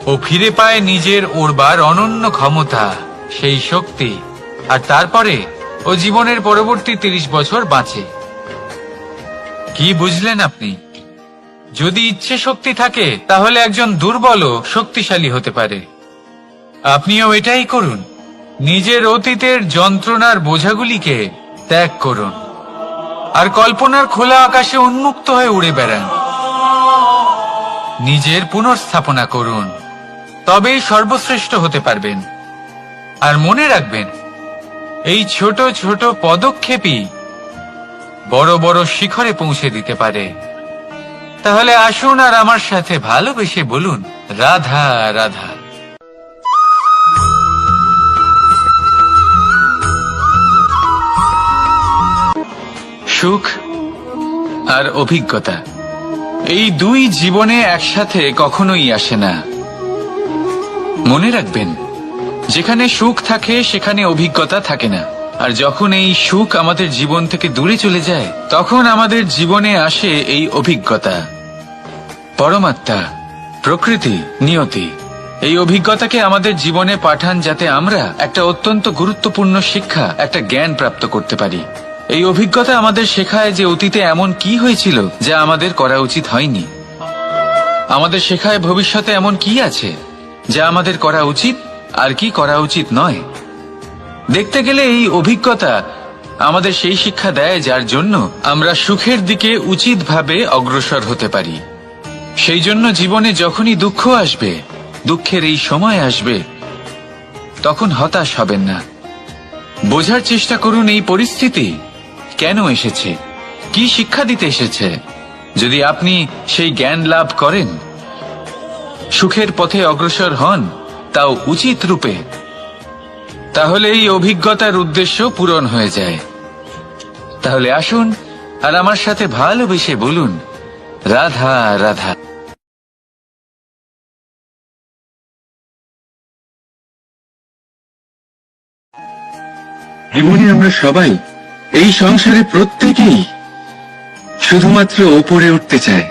ও ফিরে পায় নিজের ওড়বার অনন্য ক্ষমতা, সেই শক্তি। আর তারপরে ও জীবনের পরবর্তী 30 বছর বাঁচে। কি বুঝলেন আপনি? যদি ইচ্ছে শক্তি থাকে তাহলে একজন দুর্বলও শক্তিশালী হতে পারে। আপনিও এটাই করুন, নিজের অতীতের যন্ত্রণার বোঝাগুলিকে ত্যাগ করুন আর কল্পনার খোলা আকাশে উন্মুক্ত হয়ে উড়ে বেড়ান। নিজের পুনর্স্থাপনা করুন, তবেই সর্বশ্রেষ্ঠ হতে পারবেন। আর মনে রাখবেন, এই ছোট ছোট পদক্ষেপই বড় বড় শিখরে পৌঁছে দিতে পারে। তাহলে আসুন আর আমার সাথে ভালোবেসে বলুন, রাধা রাধা। সুখ আর অভিজ্ঞতা, এই দুই জীবনে একসাথে কখনোই আসে না। মনে রাখবেন, যেখানে সুখ থাকে সেখানে অভিজ্ঞতা থাকে না। আর যখন এই সুখ আমাদের জীবন থেকে দূরে চলে যায়, তখন আমাদের জীবনে আসে এই অভিজ্ঞতা। পরমাত্মা, প্রকৃতি, নিয়তি এই অভিজ্ঞতাকে আমাদের জীবনে পাঠান, যাতে আমরা একটা অত্যন্ত গুরুত্বপূর্ণ শিক্ষা, একটা জ্ঞান প্রাপ্ত করতে পারি। এই অভিজ্ঞতা আমাদের শেখায় যে অতীতে এমন কি হয়েছিল যা আমাদের করা উচিত হয়নি। আমাদের শেখায় ভবিষ্যতে এমন কি আছে যা আমাদের করা উচিত আর কি করা উচিত নয়। দেখতে গেলে এই অভিজ্ঞতা আমাদের সেই শিক্ষা দেয় যার জন্য আমরা সুখের দিকে উচিতভাবে অগ্রসর হতে পারি। সেই জন্য জীবনে যখনই দুঃখ আসবে, দুঃখের এই সময় আসবে, তখন হতাশ হবেন না। বোঝার চেষ্টা করুন এই পরিস্থিতি কেন এসেছে, কি শিক্ষা দিতে এসেছে। যদি আপনি সেই জ্ঞান লাভ করেন, সুখের পথে অগ্রসর হন, তাও উচিত রূপে, তাহলে এই অভিজ্ঞতার উদ্দেশ্য পূরণ হয়ে যায়। তাহলে আসুন আর আমার সাথে ভালোবেসে বলুন, রাধা রাধা। জীবনে আমরা সবাই, এই সংসারে প্রত্যেকেই শুধুমাত্র ওপরে উঠতে চায়।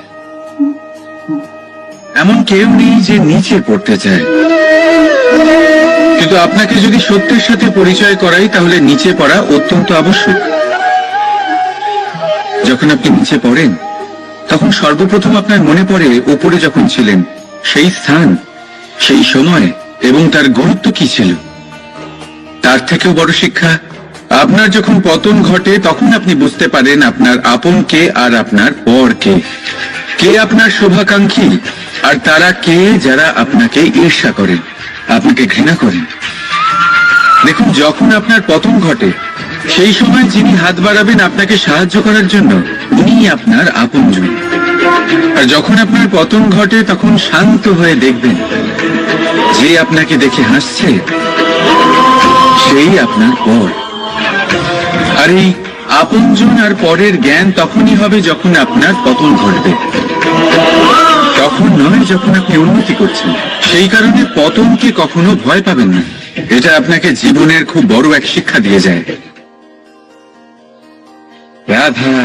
এমন কেউ নেই যে নিচে পড়তে চায়। কিন্তু আপনাকে যদি সত্যের সাথে পরিচয় করাই, তাহলে নিচে পড়া অত্যন্ত আবশ্যক। যখন আপনি নিচে পড়েন, তখন সর্বপ্রথম আপনার মনে পড়ে ওপরে যখন ছিলেন সেই স্থান, সেই সময় এবং তার গুরুত্ব কি ছিল। তার থেকেও বড় শিক্ষা, আপনার যখন পতন ঘটে তখন আপনি বুঝতে পারেন আপনার আপন কে আর আপনার পর কে। কে আপনার শুভাকাঙ্ক্ষী আর তারা কে যারা আপনাকে ঈর্ষা করেন, আপনাকে ঘৃণা করেন। দেখুন, যখন আপনার পতন ঘটে, সেই সময় যিনি হাত বাড়াবেন আপনাকে সাহায্য করার জন্য, উনি আপনার আপনজন। আর যখন আপনার পতন ঘটে, তখন শান্ত হয়ে দেখবেন যে আপনাকে দেখে হাসছে সেই আপনার পর। আর এই আপনজন আর পরের জ্ঞান তখনই হবে যখন আপনার পতন ঘটবে, তখন নয় যখন আপনি উন্নতি করছেন। সেই কারণে পতনকে কখনো ভয় পাবেন না। এটা আপনাকে জীবনের খুব বড় এক শিক্ষা দিয়ে যায়। রাধা।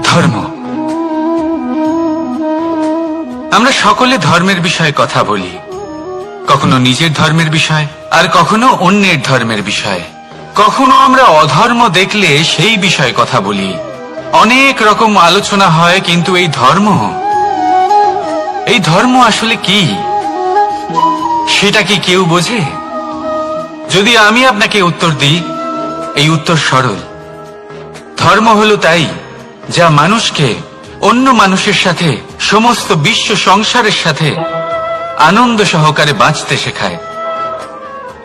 ধর্ম, আমরা সকলে ধর্মের বিষয়ে কথা বলি, কখনো নিজের ধর্মের বিষয় আর কখনো অন্যের ধর্মের বিষয়। কখনো আমরা অধর্ম দেখলে সেই বিষয়ে কথা বলি, অনেক রকম আলোচনা হয়। কিন্তু এই ধর্ম আসলে কি, সেটা কি কেউ বোঝে? যদি আমি আপনাকে উত্তর দিই, এই উত্তর সরল। ধর্ম হলো তাই যা মানুষকে অন্য মানুষের সাথে, সমস্ত বিশ্ব সংসারের সাথে আনন্দ সহকারে বাঁচতে শেখায়।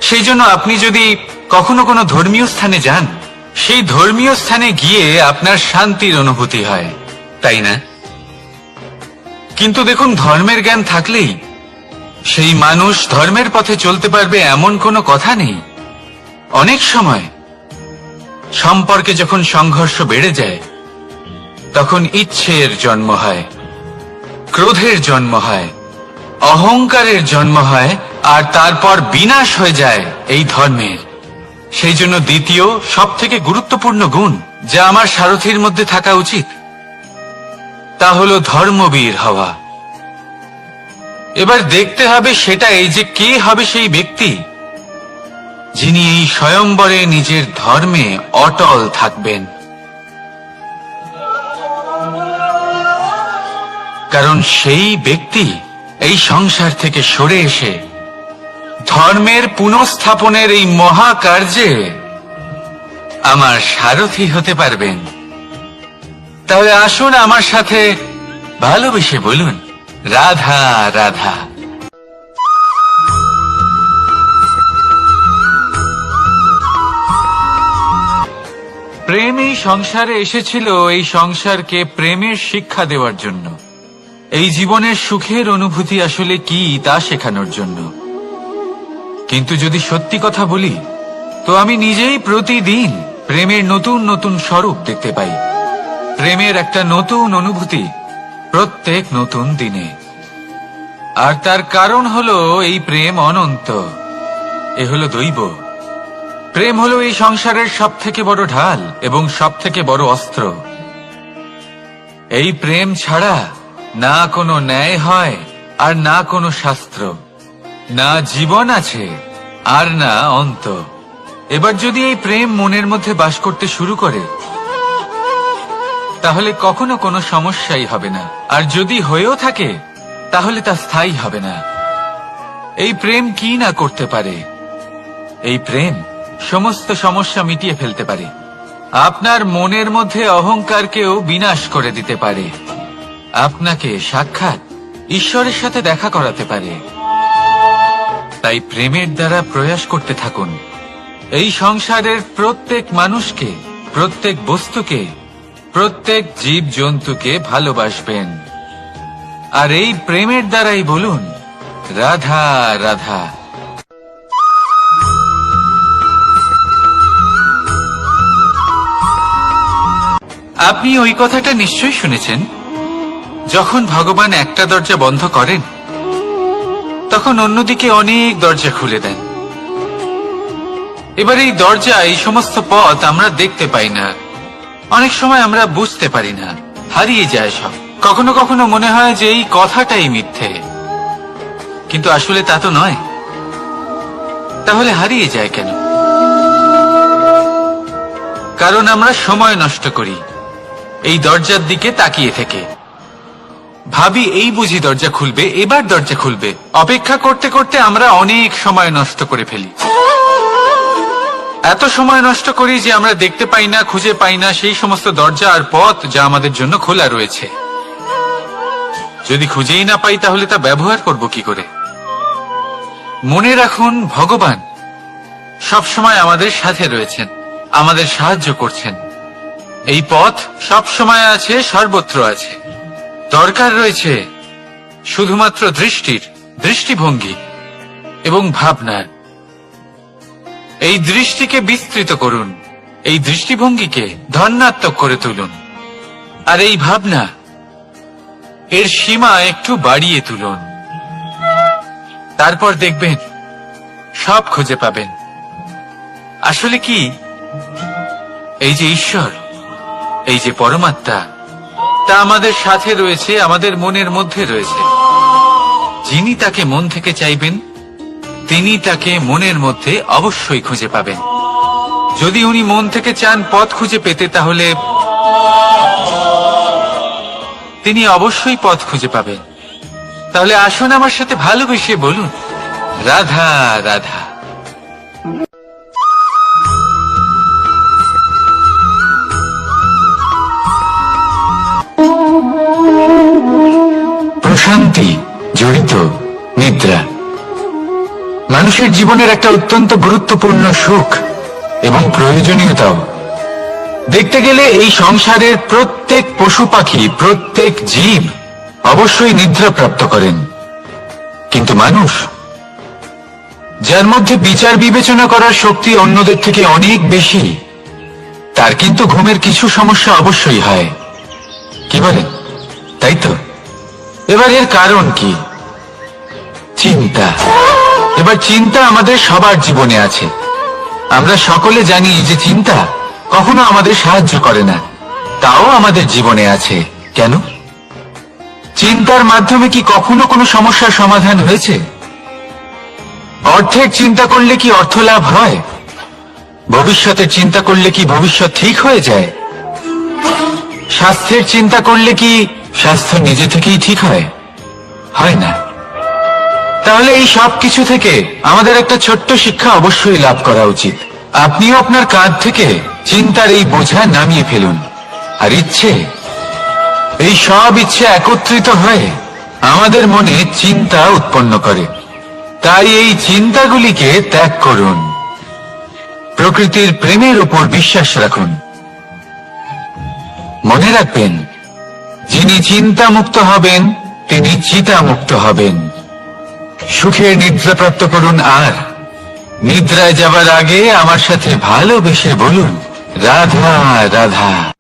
সেই জন্য আপনি যদি কখনো কোনো ধর্মীয় স্থানে যান, সেই ধর্মীয় স্থানে গিয়ে আপনার শান্তির অনুভূতি হয়, তাই না? কিন্তু দেখুন, ধর্মের জ্ঞান থাকলেই সেই মানুষ ধর্মের পথে চলতে পারবে এমন কোনো কথা নেই। অনেক সময় সম্পর্কে যখন সংঘর্ষ বেড়ে যায়, তখন ইচ্ছের জন্ম হয়, ক্রোধের জন্ম হয়, অহংকারের জন্ম হয়, আর তারপর বিনাশ হয়ে যায় এই ধর্মের। সেই জন্য দ্বিতীয় সব থেকে গুরুত্বপূর্ণ গুণ যা আমার সারথীর মধ্যে থাকা উচিত, তা হলো ধর্মবীর হওয়া। এবার দেখতে হবে সেটা এই যে কে হবে সেই ব্যক্তি যিনি এই স্বয়ম্বরে নিজের ধর্মে অটল থাকবেন। কারণ সেই ব্যক্তি এই সংসার থেকে সরে এসে ধর্মের পুনঃস্থাপনের এই মহাকার্যে আমার সারথি হতে পারবেন। তাহলে আসুন আমার সাথে ভালোবেসে বলুন, রাধা রাধা। প্রেম এই সংসারে এসেছিল এই সংসারকে প্রেমের শিক্ষা দেওয়ার জন্য, এই জীবনের সুখের অনুভূতি আসলে কি তা শেখানোর জন্য। কিন্তু যদি সত্যি কথা বলি, তো আমি নিজেই প্রতিদিন প্রেমের নতুন নতুন স্বরূপ দেখতে পাই, প্রেমের একটা নতুন অনুভূতি প্রত্যেক নতুন দিনে। আর তার কারণ হলো এই প্রেম অনন্ত, এ হলো দৈব। প্রেম হলো এই সংসারের সব থেকে বড় ঢাল এবং সব থেকে বড় অস্ত্র। এই প্রেম ছাড়া না কোনো ন্যায় হয় আর না কোনো শাস্ত্র, না জীবন আছে আর না অন্ত। এবার যদি এই প্রেম মনের মধ্যে বাস করতে শুরু করে, তাহলে কখনো কোনো সমস্যাই হবে না, আর যদি হয়েও থাকে তাহলে তা স্থায়ী হবে না। এই প্রেম কি না করতে পারে? এই প্রেম সমস্ত সমস্যা মিটিয়ে ফেলতে পারে, আপনার মনের মধ্যে অহংকারকেও বিনাশ করে দিতে পারে, আপনাকে সাক্ষাৎ ঈশ্বরের সাথে দেখা করাতে পারে। তাই প্রেমের দ্বারা প্রয়াস করতে থাকুন এই সংসারের প্রত্যেক মানুষকে, প্রত্যেক বস্তুকে, প্রত্যেক জীব জন্তুকে ভালোবাসবেন। আর এই প্রেমের দ্বারাই বলুন, রাধা রাধা। আপনি ওই কথাটা নিশ্চয়ই শুনেছেন, যখন ভগবান একটা দরজা বন্ধ করেন, তখন অন্যদিকে অনেক দরজা খুলে দেন। এবার এই দরজা, এই সমস্ত পথ আমরা দেখতে পাই না, অনেক সময় আমরা বুঝতে পারি না, হারিয়ে যায় সব। কখনো কখনো মনে হয় যে এই কথাটাই মিথ্যে, কিন্তু আসলে তা তো নয়। তাহলে হারিয়ে যায় কেন? কারণ আমরা সময় নষ্ট করি এই দরজার দিকে তাকিয়ে থেকে, ভাবি এই বুঝি দরজা খুলবে, এবার দরজা খুলবে। অপেক্ষা করতে করতে আমরা অনেক সময় নষ্ট করে ফেলি। এত সময় নষ্ট করি যে আমরা দেখতে পাই না, খুঁজে পাই না সেই সমস্ত দরজা আর পথ যা আমাদের জন্য খোলা রয়েছে। যদি খুঁজেই না পাই, তাহলে তা ব্যবহার করব কি করে? মনে রাখুন, ভগবান সব সময় আমাদের সাথে রয়েছেন, আমাদের সাহায্য করছেন। এই পথ সব সময় আছে, সর্বত্র আছে। দরকার রয়েছে শুধুমাত্র দৃষ্টির, দৃষ্টিভঙ্গি এবং ভাবনার। এই দৃষ্টিকে বিস্তৃত করুন, এই দৃষ্টিভঙ্গিকে ধন্যাত্মক করে তুলুন, আর এই ভাবনা, এর সীমা একটু বাড়িয়ে তুলুন। তারপর দেখবেন সব খুঁজে পাবেন। আসলে কি, এই যে ঈশ্বর, এই যে পরমাত্মা, তা আমাদের সাথে রয়েছে, আমাদের মনের মধ্যে রয়েছে। যিনি তাকে মন থেকে চাইবেন, তিনি তাকে মনের মধ্যে অবশ্যই খুঁজে পাবেন। যদি উনি মন থেকে চান পথ খুঁজে পেতে, তাহলে তিনি অবশ্যই পথ খুঁজে পাবেন। তাহলে আসুন আমার সাথে ভালোবেসে বলুন, রাধা রাধা। প্রশান্তি জড়িত নিদ্রা মানুষের জীবনের একটা অত্যন্ত গুরুত্বপূর্ণ সুখ এবং প্রয়োজনীয়তাও। দেখতে গেলে এই সংসারের প্রত্যেক পশু পাখি, প্রত্যেক জীব অবশ্যই নিদ্রা প্রাপ্ত করেন, কিন্তু মানুষ, যার মধ্যে বিচার বিবেচনা করার শক্তি অন্যদের থেকে অনেক বেশি, তার কিন্তু ঘুমের কিছু সমস্যা অবশ্যই হয়। কি বলেন, তাই তো? এবার এর কারণ কি? চিন্তা। এবার চিন্তা আমাদের সবার জীবনে আছে। আমরা সকলে জানি যে চিন্তা কখনো আমাদের সাহায্য করে না, তাও আমাদের জীবনে আছে। কেন? চিন্তার মাধ্যমে কি কখনো কোনো সমস্যার সমাধান হয়েছে? অর্থের চিন্তা করলে কি অর্থ লাভ হয়? ভবিষ্যতের চিন্তা করলে কি ভবিষ্যৎ ঠিক হয়ে যায়? স্বাস্থ্যের চিন্তা করলে কি স্বাস্থ্য নিজে থেকেই ঠিক হয়? হয় না। তাহলে এই সব কিছু থেকে আমাদের একটা ছোট্ট শিক্ষা অবশ্যই লাভ করা উচিত। আপনিও আপনার কাঁধ থেকে চিন্তার এই বোঝা নামিয়ে ফেলুন। আর ইচ্ছে, এই সব ইচ্ছে একত্রিত হয়ে আমাদের মনে চিন্তা উৎপন্ন করে। তাই এই চিন্তাগুলিকে ত্যাগ করুন। প্রকৃতির প্রেমের উপর বিশ্বাস রাখুন। মনে রাখবেন, যিনি চিন্তা মুক্ত হবেন তিনি চিতা মুক্ত হবেন। সুখের নিদ্রা প্রাপ্ত করুন, আর নিদ্রায় যাবার আগে আমার সাথে ভালোবেসে বলুন, রাধা রাধা।